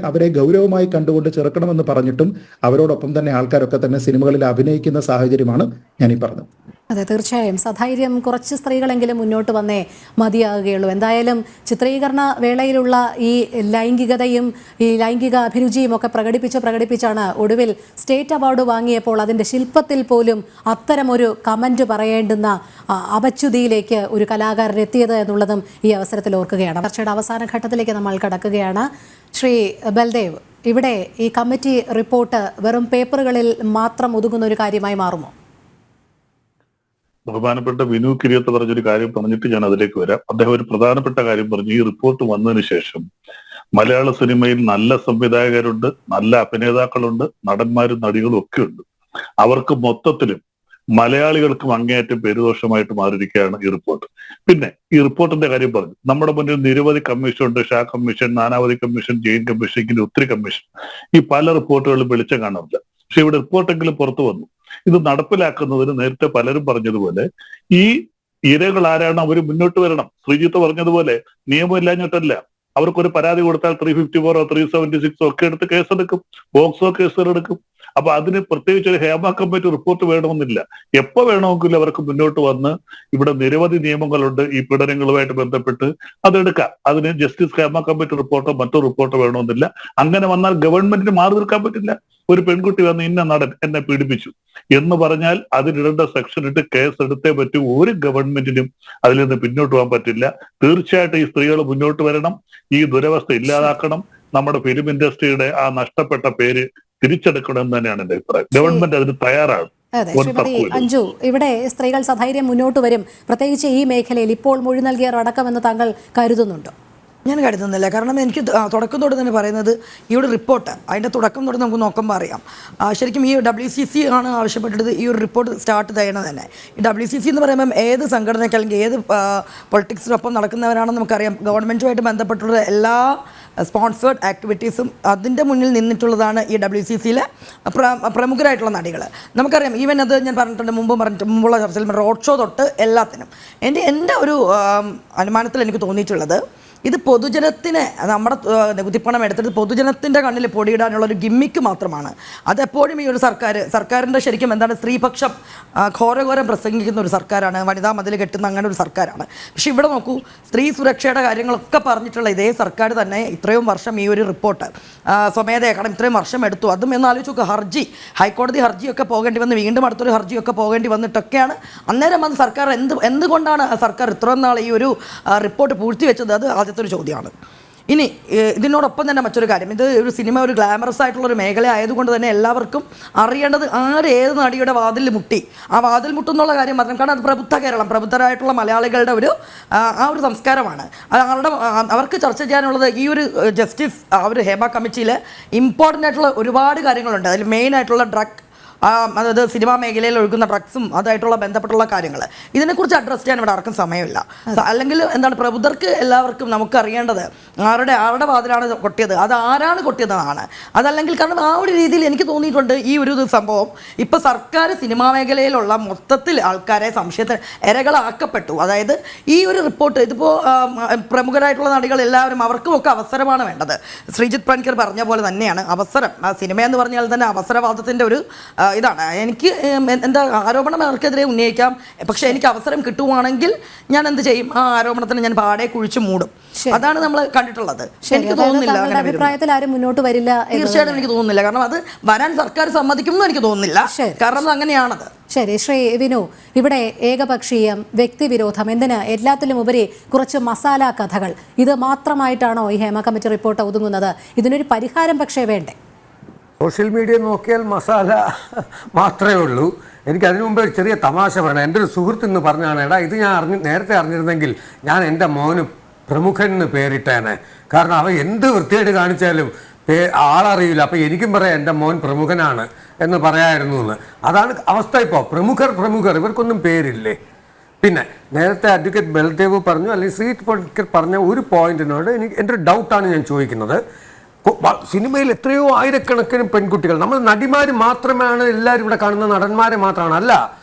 Speaker 5: അവരെ ഗൗരവമായി കണ്ടുകൊണ്ട് ചെറുക്കണമെന്ന് പറഞ്ഞിട്ടും അവരോടൊപ്പം തന്നെ ആൾക്കാരൊക്കെ തന്നെ സിനിമകളിൽ അഭിനയിക്കുന്ന സാഹചര്യമാണ് ഞാനീ പറഞ്ഞത്.
Speaker 1: അതെ, തീർച്ചയായും സധൈര്യം കുറച്ച് സ്ത്രീകളെങ്കിലും മുന്നോട്ട് വന്നേ മതിയാകുകയുള്ളൂ. എന്തായാലും ചിത്രീകരണ വേളയിലുള്ള ഈ ലൈംഗികതയും ഈ ലൈംഗിക അഭിരുചിയും ഒക്കെ പ്രകടിപ്പിച്ചാണ് ഒടുവിൽ സ്റ്റേറ്റ് അവാർഡ് വാങ്ങിയപ്പോൾ അതിൻ്റെ ശില്പത്തിൽ പോലും അത്തരമൊരു കമൻറ്റ് പറയേണ്ടുന്ന അപച്യുതിയിലേക്ക് ഒരു കലാകാരൻ എത്തിയത് എന്നുള്ളതും ഈ അവസരത്തിൽ ഓർക്കുകയാണ്. ചർച്ചയുടെ അവസാന ഘട്ടത്തിലേക്ക് നമ്മൾ കടക്കുകയാണ്. ശ്രീ ബൽദേവ്, ഇവിടെ ഈ കമ്മിറ്റി റിപ്പോർട്ട് വെറും പേപ്പറുകളിൽ മാത്രം ഒതുങ്ങുന്ന ഒരു കാര്യമായി മാറുമോ?
Speaker 7: ബഹുമാനപ്പെട്ട വിനു കിരിയത്ത് പറഞ്ഞൊരു കാര്യം പറഞ്ഞിട്ട് ഞാൻ അതിലേക്ക് വരാം. അദ്ദേഹം ഒരു പ്രധാനപ്പെട്ട കാര്യം പറഞ്ഞു. ഈ റിപ്പോർട്ട് വന്നതിന് ശേഷം മലയാള സിനിമയിൽ നല്ല സംവിധായകരുണ്ട്, നല്ല അഭിനേതാക്കളുണ്ട്, നടന്മാരും നടികളും ഒക്കെ ഉണ്ട്. അവർക്ക് മൊത്തത്തിലും മലയാളികൾക്കും അങ്ങേയറ്റം പേരുദോഷമായിട്ട് മാറിയിരിക്കുകയാണ് ഈ റിപ്പോർട്ട്. പിന്നെ ഈ റിപ്പോർട്ടിന്റെ കാര്യം പറഞ്ഞു. നമ്മുടെ മുന്നിൽ നിരവധി കമ്മീഷൻ ഉണ്ട്. Shah commission, Nanavati commission, Jain commission, ഇങ്ങനെ ഒത്തിരി കമ്മീഷൻ. ഈ പല റിപ്പോർട്ടുകളും വെളിച്ചം കാണാറില്ല. പക്ഷെ ഇവിടെ റിപ്പോർട്ടെങ്കിലും പുറത്തു വന്നു. ഇത് നടപ്പിലാക്കുന്നതിന് നേരത്തെ പലരും പറഞ്ഞതുപോലെ ഈ ഇരകൾ ആരാണ് അവർ മുന്നോട്ട് വരണം. ശ്രീജിത്ത് പറഞ്ഞതുപോലെ നിയമം ഇല്ലാഞ്ഞിട്ടല്ല. അവർക്കൊരു പരാതി കൊടുത്താൽ 354 376 ഒക്കെ എടുത്ത് കേസെടുക്കും, പോക്സോ കേസുകളെടുക്കും. അപ്പൊ അതിന് പ്രത്യേകിച്ച് ഒരു ഹേമ കമ്മിറ്റി റിപ്പോർട്ട് വേണമെന്നില്ല. എപ്പോ വേണമെങ്കിലും അവർക്ക് മുന്നോട്ട് വന്ന് ഇവിടെ നിരവധി നിയമങ്ങളുണ്ട് ഈ പീഡനങ്ങളുമായിട്ട് ബന്ധപ്പെട്ട് അതെടുക്കാം. അതിന് ജസ്റ്റിസ് ഹേമ കമ്മിറ്റി റിപ്പോർട്ടോ മറ്റോ റിപ്പോർട്ടോ വേണമെന്നില്ല. അങ്ങനെ വന്നാൽ ഗവൺമെന്റിന് മാറി നിൽക്കാൻ പറ്റില്ല. ഒരു പെൺകുട്ടി വന്ന് ഇന്ന നടൻ എന്നെ പീഡിപ്പിച്ചു എന്ന് പറഞ്ഞാൽ അതിനിടേണ്ട സെക്ഷൻ ഇട്ട് കേസ് എടുത്തേ പറ്റൂ. ഒരു ഗവൺമെന്റിനും അതിൽ നിന്ന് പിന്നോട്ട് പോകാൻ പറ്റില്ല. തീർച്ചയായിട്ടും ഈ സ്ത്രീകൾ മുന്നോട്ട് വരണം. ഈ ദുരവസ്ഥ ഇല്ലാതാക്കണം. നമ്മുടെ ഫിലിം ഇൻഡസ്ട്രിയുടെ ആ നഷ്ടപ്പെട്ട പേര് തിരിച്ചെടുക്കണം എന്ന് തന്നെയാണ് എന്റെ അഭിപ്രായം. ഗവൺമെന്റ് അതിന് തയ്യാറാണ്.
Speaker 1: അതെ, ശ്രീമതി അഞ്ജു, ഇവിടെ സ്ത്രീകൾ സധൈര്യം മുന്നോട്ട് വരും, പ്രത്യേകിച്ച് ഈ മേഖലയിൽ ഇപ്പോൾ മൊഴി നൽകിയവർ അടക്കമെന്ന് താങ്കൾ കരുതുന്നുണ്ടോ?
Speaker 6: ഞാൻ കരുതുന്നില്ല. കാരണം എനിക്ക് തുടക്കം തൊട്ട് തന്നെ പറയുന്നത് ഈ ഒരു റിപ്പോർട്ട് അതിൻ്റെ തുടക്കം തൊട്ട് നമുക്ക് നോക്കുമ്പോൾ അറിയാം. ശരിക്കും ഈ WCC ആണ് ആവശ്യപ്പെട്ടത് ഈ ഒരു റിപ്പോർട്ട് സ്റ്റാർട്ട് ചെയ്യണത് തന്നെ. ഈ WCC എന്ന് പറയുമ്പം ഏത് സംഘടനയ്ക്ക് അല്ലെങ്കിൽ ഏത് പൊളിറ്റിക്സിനൊപ്പം നടക്കുന്നവരാണെന്ന് നമുക്കറിയാം. ഗവൺമെൻറ്റുമായിട്ട് ബന്ധപ്പെട്ടുള്ള എല്ലാ സ്പോൺസേർഡ് ആക്ടിവിറ്റീസും അതിൻ്റെ മുന്നിൽ നിന്നിട്ടുള്ളതാണ് ഈ WCCയിലെ പ്രമുഖരായിട്ടുള്ള നടികൾ. നമുക്കറിയാം. ഈവൻ അത് ഞാൻ മുമ്പുള്ള ചർച്ചയിൽ റോഡ് ഷോ തൊട്ട് എല്ലാത്തിനും എൻ്റെ ഒരു അനുമാനത്തിൽ എനിക്ക് തോന്നിയിട്ടുള്ളത് ഇത് പൊതുജനത്തിന് നമ്മുടെ നികുതിപ്പണം എടുത്തിട്ട് പൊതുജനത്തിൻ്റെ കണ്ണിൽ പൊടിയിടാനുള്ള ഒരു ഗിമ്മിക്ക് മാത്രമാണ്. അതെപ്പോഴും ഈ ഒരു സർക്കാരിൻ്റെ ശരിക്കും എന്താണ് സ്ത്രീപക്ഷം ഘോരഘോരം പ്രസംഗിക്കുന്ന ഒരു സർക്കാരാണ്. വനിതാ മതിൽ കെട്ടുന്ന അങ്ങനെ ഒരു സർക്കാരാണ്. പക്ഷെ ഇവിടെ നോക്കൂ, സ്ത്രീ സുരക്ഷയുടെ കാര്യങ്ങളൊക്കെ പറഞ്ഞിട്ടുള്ള ഇതേ സർക്കാർ തന്നെ ഇത്രയും വർഷം ഈ ഒരു റിപ്പോർട്ട് സ്വമേധയാക്കണം ഇത്രയും വർഷം എടുത്തു. അതും എന്ന് ആലോചിച്ച് നോക്കുക. ഹൈക്കോടതി ഹർജിയൊക്കെ പോകേണ്ടി വന്ന് വീണ്ടും അടുത്തൊരു ഹർജിയൊക്കെ പോകേണ്ടി വന്നിട്ടൊക്കെയാണ് അന്നേരം വന്ന് സർക്കാർ എന്തുകൊണ്ടാണ് സർക്കാർ ഇത്രയും നാൾ ഈ ഒരു റിപ്പോർട്ട് പൂഴ്ത്തിവെച്ചത്? അത് ആദ്യത്തെ ഒരു ചോദ്യമാണ്. ഇനി ഇതിനോടൊപ്പം തന്നെ മറ്റൊരു കാര്യം, ഇത് ഒരു സിനിമ ഒരു ഗ്ലാമറസ് ആയിട്ടുള്ളൊരു മേഖല ആയതുകൊണ്ട് തന്നെ എല്ലാവർക്കും അറിയേണ്ടത് ഏത് നടിയുടെ വാതിൽ മുട്ടി. ആ വാതിൽ മുട്ടുന്നുള്ള കാര്യം മാത്രം. കാരണം അത് പ്രബുദ്ധ കേരളം, പ്രബുദ്ധരായിട്ടുള്ള മലയാളികളുടെ ഒരു സംസ്കാരമാണ്. അവർക്ക് ചർച്ച ചെയ്യാനുള്ളത് ഈ ഒരു ജസ്റ്റിസ് ഒരു ഹേമ കമ്മിറ്റിയിൽ ഇമ്പോർട്ടൻ്റ് ആയിട്ടുള്ള ഒരുപാട് കാര്യങ്ങളുണ്ട്. അതിൽ മെയിൻ ആയിട്ടുള്ള അതായത് സിനിമാ മേഖലയിൽ ഒഴുകുന്ന ഡ്രഗ്സും അതായിട്ടുള്ള ബന്ധപ്പെട്ടുള്ള കാര്യങ്ങൾ ഇതിനെക്കുറിച്ച് അഡ്രസ്സ് ചെയ്യാൻ ഇവിടെ ആർക്കും സമയമില്ല. അല്ലെങ്കിൽ എന്താണ് പ്രബുദ്ധർക്ക് എല്ലാവർക്കും നമുക്ക് അറിയേണ്ടത് ആരുടെ വാതിലാണ് കൊട്ടിയത്, അത് ആരാണ് കൊട്ടിയതെന്നാണ്. അതല്ലെങ്കിൽ കാരണം ആ ഒരു രീതിയിൽ എനിക്ക് തോന്നിയിട്ടുണ്ട് ഈ ഒരു സംഭവം ഇപ്പോൾ സർക്കാർ സിനിമാ മേഖലയിലുള്ള മൊത്തത്തിൽ ആൾക്കാരെ സംശയത്തിന് ഇരകളാക്കപ്പെട്ടു. അതായത് ഈ ഒരു റിപ്പോർട്ട് ഇതിപ്പോൾ പ്രമുഖരായിട്ടുള്ള നടികൾ എല്ലാവരും അവർക്കുമൊക്കെ അവസരമാണ് വേണ്ടത്. ശ്രീജിത്ത് പണിക്കർ പറഞ്ഞ പോലെ തന്നെയാണ് അവസരം. സിനിമ എന്ന് പറഞ്ഞാൽ തന്നെ അവസരവാദത്തിൻ്റെ ഒരു ഇതാണ്. എനിക്ക് എന്താ ആരോപണം അവർക്കെതിരെ ഉന്നയിക്കാം, പക്ഷെ എനിക്ക് അവസരം കിട്ടുവാണെങ്കിൽ ഞാൻ എന്ത് ചെയ്യും? ആ ആരോപണത്തിന് ഞാൻ പാടെ കുഴിച്ചു മൂടും. അതാണ് നമ്മൾ കണ്ടിട്ടുള്ളത്. എനിക്ക് തോന്നുന്നില്ല
Speaker 1: അഭിപ്രായത്തിൽ ആരും മുന്നോട്ട് വരില്ല.
Speaker 6: തീർച്ചയായിട്ടും എനിക്ക് തോന്നുന്നില്ല. കാരണം അത് വരാൻ സർക്കാർ സമ്മതിക്കുമെന്ന് എനിക്ക് തോന്നുന്നില്ല. കാരണം അങ്ങനെയാണത്.
Speaker 1: ശരി, ശ്രീ വിനു, ഇവിടെ ഏകപക്ഷീയം, വ്യക്തിവിരോധം, എന്തിന് എല്ലാത്തിലും ഉപരി കുറച്ച് മസാല കഥകൾ, ഇത് മാത്രമായിട്ടാണോ ഈ ഹേമ കമ്മിറ്റി റിപ്പോർട്ട് ഒതുങ്ങുന്നത്? ഇതിനൊരു പരിഹാരം പക്ഷേ വേണ്ടേ?
Speaker 8: സോഷ്യൽ മീഡിയ നോക്കിയാൽ മസാല മാത്രമേ ഉള്ളൂ. എനിക്ക് അതിനു മുമ്പ് ചെറിയ തമാശ പറയണം. എൻ്റെ ഒരു സുഹൃത്ത് ഇന്ന് പറഞ്ഞാണ്, എടാ ഇത് ഞാൻ നേരത്തെ അറിഞ്ഞിരുന്നെങ്കിൽ ഞാൻ എൻ്റെ മോന് പ്രമുഖൻ എന്ന് പേരിട്ടേനെ. കാരണം അവൻ എന്ത് വൃത്തിയായിട്ട് കാണിച്ചാലും ആളറിയില്ല. അപ്പോൾ എനിക്കും പറയാം എൻ്റെ മോൻ പ്രമുഖനാണ് എന്ന് പറയായിരുന്നു എന്ന്. അതാണ് അവസ്ഥ ഇപ്പോൾ. പ്രമുഖർ ഇവർക്കൊന്നും പേരില്ലേ. പിന്നെ നേരത്തെ അഡ്വക്കേറ്റ് ബൽദേവ് പറഞ്ഞു, അല്ലെങ്കിൽ ശ്രീജിത്ത് പണിക്കർ പറഞ്ഞ ഒരു പോയിന്റിനോട് എൻ്റെ ഒരു ഡൗട്ടാണ് ഞാൻ ചോദിക്കുന്നത്. സിനിമയിൽ എത്രയോ ആയിരക്കണക്കിന് പെൺകുട്ടികൾ, നമ്മൾ നടിമാർ മാത്രമാണ് എല്ലാവരും ഇവിടെ കാണുന്ന നടന്മാരെ മാത്രമാണ്, അല്ല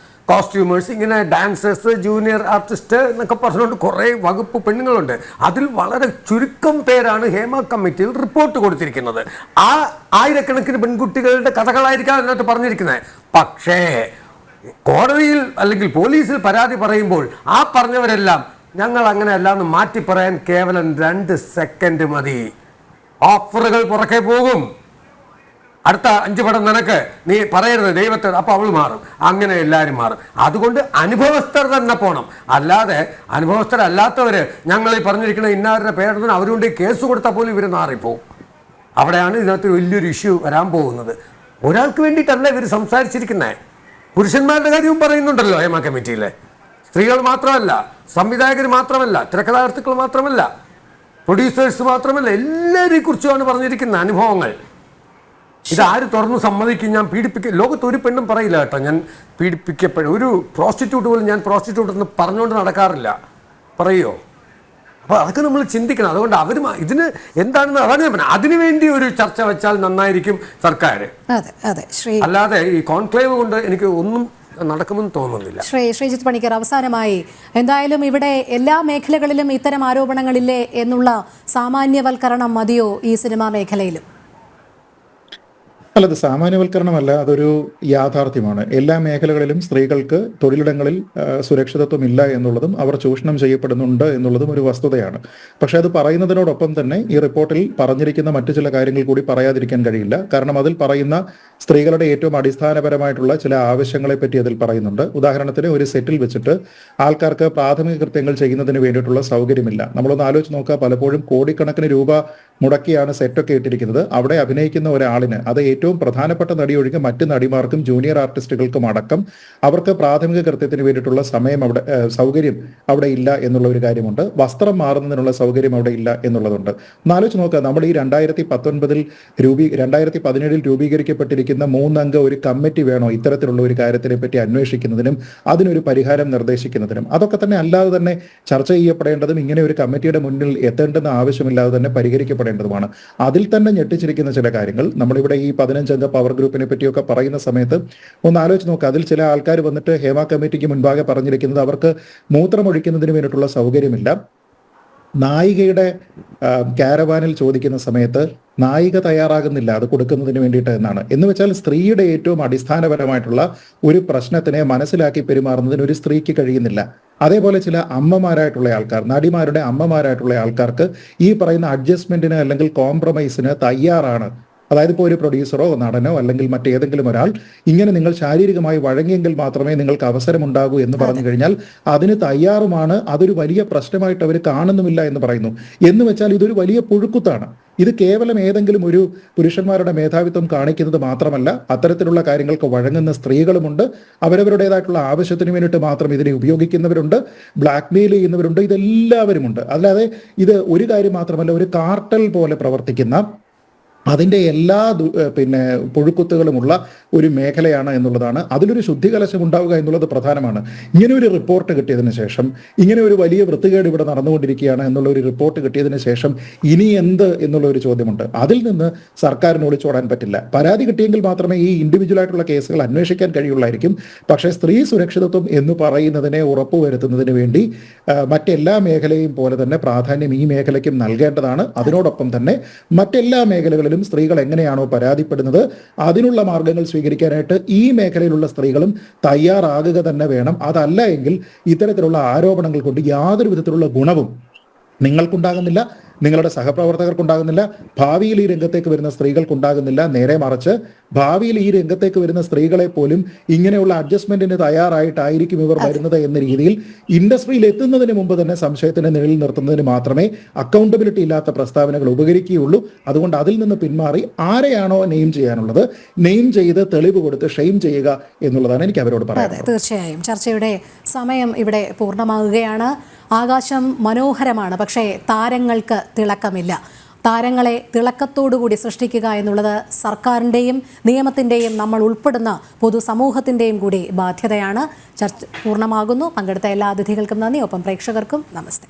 Speaker 8: കോസ്റ്റ്യൂമേഴ്സ്, ഇങ്ങനെ ഡാൻസേഴ്സ്, ജൂനിയർ ആർട്ടിസ്റ്റ് എന്നൊക്കെ പറഞ്ഞുകൊണ്ട് കുറേ വകുപ്പ് പെണ്ണുങ്ങളുണ്ട്. അതിൽ വളരെ ചുരുക്കം പേരാണ് ഹേമ കമ്മിറ്റിയിൽ റിപ്പോർട്ട് കൊടുത്തിരിക്കുന്നത്. ആ ആയിരക്കണക്കിന് പെൺകുട്ടികളുടെ കഥകളായിരിക്കാം അതിനകത്ത് പറഞ്ഞിരിക്കുന്നത്. പക്ഷേ കോടതിയിൽ അല്ലെങ്കിൽ പോലീസിൽ പരാതി പറയുമ്പോൾ ആ പറഞ്ഞവരെല്ലാം ഞങ്ങൾ അങ്ങനെയല്ല എന്ന് മാറ്റി പറയാൻ കേവലം 2 സെക്കൻഡ് മതി. ഓഫറുകൾ പുറകെ പോകും. അടുത്ത 5 പടം നിനക്ക്, നീ പറയരുത് ദൈവത്തെ, അപ്പൊ അവൾ മാറും. അങ്ങനെ എല്ലാവരും മാറും. അതുകൊണ്ട് അനുഭവസ്ഥർ തന്നെ പോകണം. അല്ലാതെ അനുഭവസ്ഥരല്ലാത്തവര് ഞങ്ങൾ ഈ പറഞ്ഞിരിക്കുന്ന ഇന്നാരുടെ പേരെന്ന് അവരുകൊണ്ട് കേസ് കൊടുത്താൽ പോലും ഇവർ മാറിപ്പോവും. അവിടെയാണ് ഇതിനകത്ത് വലിയൊരു ഇഷ്യൂ വരാൻ പോകുന്നത്. ഒരാൾക്ക് വേണ്ടിയിട്ടല്ല ഇവർ സംസാരിച്ചിരിക്കുന്നത്. പുരുഷന്മാരുടെ കാര്യവും പറയുന്നുണ്ടല്ലോ ഹേമ കമ്മിറ്റിയിലെ. സ്ത്രീകൾ മാത്രമല്ല, സംവിധായകർ മാത്രമല്ല, തിരക്കഥാകൃത്തുക്കൾ മാത്രമല്ല, പ്രൊഡ്യൂസേഴ്സ് മാത്രമല്ല, എല്ലാവരെയും കുറിച്ചുമാണ് പറഞ്ഞിരിക്കുന്ന അനുഭവങ്ങൾ. ഇതാര് തുറന്നു സമ്മതിക്കും? ഞാൻ ലോകത്ത് ഒരു പെണ്ണും പറയില്ല കേട്ടോ ഞാൻ ഒരു പ്രോസ്റ്റിറ്റ്യൂട്ട് പോലും ഞാൻ പ്രോസ്റ്റിറ്റ്യൂട്ട് എന്ന് പറഞ്ഞുകൊണ്ട് നടക്കാറില്ല. പറയോ? അപ്പോൾ അതൊക്കെ നമ്മൾ ചിന്തിക്കണം. അതുകൊണ്ട് അവർ ഇതിന് എന്താണെന്ന് അതാണ് ഞാൻ പറഞ്ഞത്. അതിനുവേണ്ടി ഒരു ചർച്ച വെച്ചാൽ നന്നായിരിക്കും സർക്കാർ. അല്ലാതെ ഈ കോൺക്ലേവ് കൊണ്ട് എനിക്ക് ഒന്നും നടക്കുമെന്ന് തോന്നുന്നില്ല.
Speaker 1: ശ്രീജിത്ത് പണിക്കർ, അവസാനമായി എന്തായാലും ഇവിടെ എല്ലാ മേഖലകളിലും ഇത്തരം ആരോപണങ്ങളില്ലേ എന്നുള്ള സാമാന്യവൽക്കരണം മതിയോ ഈ സിനിമാ മേഖലയിലും?
Speaker 5: അല്ലത് സാമാന്യവൽക്കരണമല്ല, അതൊരു യാഥാർത്ഥ്യമാണ്. എല്ലാ മേഖലകളിലും സ്ത്രീകൾക്ക് തൊഴിലിടങ്ങളിൽ സുരക്ഷിതത്വം ഇല്ല എന്നുള്ളതും അവർ ചൂഷണം ചെയ്യപ്പെടുന്നുണ്ട് എന്നുള്ളതും ഒരു വസ്തുതയാണ്. പക്ഷെ അത് പറയുന്നതിനോടൊപ്പം തന്നെ ഈ റിപ്പോർട്ടിൽ പറഞ്ഞിരിക്കുന്ന മറ്റു ചില കാര്യങ്ങൾ കൂടി പറയാതിരിക്കാൻ കഴിയില്ല. കാരണം അതിൽ പറയുന്ന സ്ത്രീകളുടെ ഏറ്റവും അടിസ്ഥാനപരമായിട്ടുള്ള ചില ആവശ്യങ്ങളെ പറ്റി അതിൽ പറയുന്നുണ്ട്. ഉദാഹരണത്തിന് ഒരു സെറ്റിൽ വെച്ചിട്ട് ആൾക്കാർക്ക് പ്രാഥമിക കൃത്യങ്ങൾ ചെയ്യുന്നതിന് വേണ്ടിയിട്ടുള്ള സൗകര്യമില്ല. നമ്മളൊന്ന് ആലോചിച്ച് നോക്കുക, പലപ്പോഴും കോടിക്കണക്കിന് രൂപ മുടക്കിയാണ് സെറ്റൊക്കെ ഇട്ടിരിക്കുന്നത്. അവിടെ അഭിനയിക്കുന്ന ഒരാളിന്, അത് ഏറ്റവും പ്രധാനപ്പെട്ട നടി ഒഴികെ മറ്റ് നടിമാർക്കും ജൂനിയർ ആർട്ടിസ്റ്റുകൾക്കും അടക്കം, അവർക്ക് പ്രാഥമിക കൃത്യത്തിന് വേണ്ടിയിട്ടുള്ള സൗകര്യം അവിടെ ഇല്ല എന്നുള്ള ഒരു കാര്യമുണ്ട്. വസ്ത്രം മാറുന്നതിനുള്ള സൗകര്യം അവിടെ ഇല്ല എന്നുള്ളതുണ്ട്. ഒന്നാലോചിച്ച് നോക്കുക, നമ്മൾ ഈ 2017 രൂപീകരിക്കപ്പെട്ടിരിക്കുന്ന 3 അംഗ ഒരു കമ്മിറ്റി വേണോ ഇത്തരത്തിലുള്ള ഒരു കാര്യത്തിനെ പറ്റി അന്വേഷിക്കുന്നതിനും അതിനൊരു പരിഹാരം നിർദ്ദേശിക്കുന്നതിനും? അതൊക്കെ തന്നെ അല്ലാതെ തന്നെ ചർച്ച ചെയ്യപ്പെടേണ്ടതും ഇങ്ങനെ ഒരു കമ്മിറ്റിയുടെ മുന്നിൽ എത്തേണ്ടെന്ന ആവശ്യമില്ലാതെ തന്നെ പരിഹരിക്കപ്പെടേണ്ടതുമാണ്. അതിൽ തന്നെ ഞെട്ടിച്ചിരിക്കുന്ന ചില കാര്യങ്ങൾ, നമ്മളിവിടെ ഈ 15 അംഗ പവർ ഗ്രൂപ്പിനെ പറ്റിയൊക്കെ പറയുന്ന സമയത്ത് ഒന്ന് ആലോചിച്ച് നോക്കുക. അതിൽ ചില ആൾക്കാർ വന്നിട്ട് ഹേമ കമ്മിറ്റിക്ക് മുൻപാകെ പറഞ്ഞിരിക്കുന്നത് അവർക്ക് മൂത്രമൊഴിക്കുന്നതിന് വേണ്ടിയിട്ടുള്ള സൗകര്യമില്ല. നായികയുടെ കാരവാനിൽ ചോദിക്കുന്ന സമയത്ത് നായിക തയ്യാറാകുന്നില്ല അത് കൊടുക്കുന്നതിന് വേണ്ടിയിട്ട് എന്നാണ്. എന്ന് വെച്ചാൽ സ്ത്രീയുടെ ഏറ്റവും അടിസ്ഥാനപരമായിട്ടുള്ള ഒരു പ്രശ്നത്തിനെ മനസ്സിലാക്കി പെരുമാറുന്നതിന് ഒരു സ്ത്രീക്ക് കഴിയുന്നില്ല. അതേപോലെ ചില അമ്മമാരായിട്ടുള്ള ആൾക്കാർ, നടിമാരുടെ അമ്മമാരായിട്ടുള്ള ആൾക്കാർക്ക് ഈ പറയുന്ന അഡ്ജസ്റ്റ്മെന്റിന് അല്ലെങ്കിൽ കോംപ്രമൈസിന് തയ്യാറാണ്. അതായത് ഇപ്പോൾ ഒരു പ്രൊഡ്യൂസറോ നടനോ അല്ലെങ്കിൽ മറ്റേതെങ്കിലും ഒരാൾ ഇങ്ങനെ നിങ്ങൾ ശാരീരികമായി വഴങ്ങിയെങ്കിൽ മാത്രമേ നിങ്ങൾക്ക് അവസരമുണ്ടാകൂ എന്ന് പറഞ്ഞു കഴിഞ്ഞാൽ അതിന് തയ്യാറുമാണ്. അതൊരു വലിയ പ്രശ്നമായിട്ട് അവർ കാണുന്നുമില്ല എന്ന് പറയുന്നു. എന്ന് വെച്ചാൽ ഇതൊരു വലിയ പുഴുക്കുത്താണ്. ഇത് കേവലം ഏതെങ്കിലും ഒരു പുരുഷന്മാരുടെ മേധാവിത്വം കാണിക്കുന്നത് മാത്രമല്ല, അത്തരത്തിലുള്ള കാര്യങ്ങൾക്ക് വഴങ്ങുന്ന സ്ത്രീകളുമുണ്ട്. അവരവരുടേതായിട്ടുള്ള ആവശ്യത്തിന് വേണ്ടിയിട്ട് മാത്രം ഇതിനെ ഉപയോഗിക്കുന്നവരുണ്ട്, ബ്ലാക്ക്മെയിൽ ചെയ്യുന്നവരുണ്ട്, ഇതെല്ലാവരുമുണ്ട്. അല്ലാതെ ഇത് ഒരു കാര്യം മാത്രമല്ല, ഒരു കാർട്ടൽ പോലെ പ്രവർത്തിക്കുന്ന അതിൻ്റെ എല്ലാ പുഴുക്കുത്തുകളുമുള്ള ഒരു മേഖലയാണ് എന്നുള്ളതാണ്. അതിലൊരു ശുദ്ധികലശം ഉണ്ടാവുക എന്നുള്ളത് പ്രധാനമാണ്. ഇങ്ങനെ ഒരു റിപ്പോർട്ട് കിട്ടിയതിന് ശേഷം, ഇങ്ങനെ ഒരു വലിയ വൃത്തികേട് ഇവിടെ നടന്നുകൊണ്ടിരിക്കുകയാണ് എന്നുള്ള ഒരു റിപ്പോർട്ട് കിട്ടിയതിന് ശേഷം ഇനി എന്ത് എന്നുള്ള ഒരു ചോദ്യമുണ്ട്. അതിൽ നിന്ന് സർക്കാരിന് ഒളിച്ചോടാൻ പറ്റില്ല. പരാതി കിട്ടിയെങ്കിൽ മാത്രമേ ഈ ഇൻഡിവിജ്വൽ ആയിട്ടുള്ള കേസുകൾ അന്വേഷിക്കാൻ കഴിയുള്ളായിരിക്കും. പക്ഷേ സ്ത്രീ സുരക്ഷിതത്വം എന്ന് പറയുന്നതിനെ ഉറപ്പുവരുത്തുന്നതിന് വേണ്ടി മറ്റെല്ലാ മേഖലയും പോലെ തന്നെ പ്രാധാന്യം ഈ മേഖലയ്ക്കും നൽകേണ്ടതാണ്. അതിനോടൊപ്പം തന്നെ മറ്റെല്ലാ മേഖലകളിലും സ്ത്രീകൾ എങ്ങനെയാണോ പരാതിപ്പെടുന്നത് അതിനുള്ള മാർഗങ്ങൾ സ്വീകരിക്കാനായിട്ട് ഈ മേഖലയിലുള്ള സ്ത്രീകളും തയ്യാറാകുക തന്നെ വേണം. അതല്ല എങ്കിൽ ഇത്തരത്തിലുള്ള ആരോപണങ്ങൾ കൊണ്ട് യാതൊരു വിധത്തിലുള്ള ഗുണവും നിങ്ങൾക്കുണ്ടാകുന്നില്ല, നിങ്ങളുടെ സഹപ്രവർത്തകർക്കുണ്ടാകുന്നില്ല, ഭാവിയിൽ ഈ രംഗത്തേക്ക് വരുന്ന സ്ത്രീകൾക്കുണ്ടാകുന്നില്ല. നേരെ മറിച്ച് ഭാവിയിൽ ഈ രംഗത്തേക്ക് വരുന്ന സ്ത്രീകളെ പോലും ഇങ്ങനെയുള്ള അഡ്ജസ്റ്റ്മെന്റിന് തയ്യാറായിട്ടായിരിക്കും ഇവർ വരുന്നത് എന്ന രീതിയിൽ ഇൻഡസ്ട്രിയിൽ എത്തുന്നതിന് മുമ്പ് തന്നെ സംശയത്തിന് നിഴലിൽ നിർത്തുന്നതിന് മാത്രമേ അക്കൗണ്ടബിലിറ്റി ഇല്ലാത്ത പ്രസ്താവനകൾ ഉപകരിക്കുകയുള്ളൂ. അതുകൊണ്ട് അതിൽ നിന്ന് പിന്മാറി ആരെയാണോ നെയിം ചെയ്യാനുള്ളത് നെയിം ചെയ്ത് തെളിവ് കൊടുത്ത് ഷെയിം ചെയ്യുക എന്നുള്ളതാണ് എനിക്ക് അവരോട് പറയാനുള്ളത്.
Speaker 1: തീർച്ചയായും ചർച്ചയുടെ സമയം ഇവിടെ പൂർണ്ണമാകുകയാണ്. ആകാശം മനോഹരമാണ്, പക്ഷേ താരങ്ങൾക്ക് തിളക്കമില്ല. താരങ്ങളെ തിളക്കത്തോടുകൂടി സൃഷ്ടിക്കുക എന്നുള്ളത് സർക്കാരിൻ്റെയും നിയമത്തിൻ്റെയും നമ്മൾ ഉൾപ്പെടുന്ന പൊതുസമൂഹത്തിൻ്റെയും കൂടി ബാധ്യതയാണ്. ചർച്ച പൂർണ്ണമാകുന്നു. പങ്കെടുത്ത എല്ലാ അതിഥികൾക്കും നന്ദി. ഒപ്പം പ്രേക്ഷകർക്കും നമസ്തേ.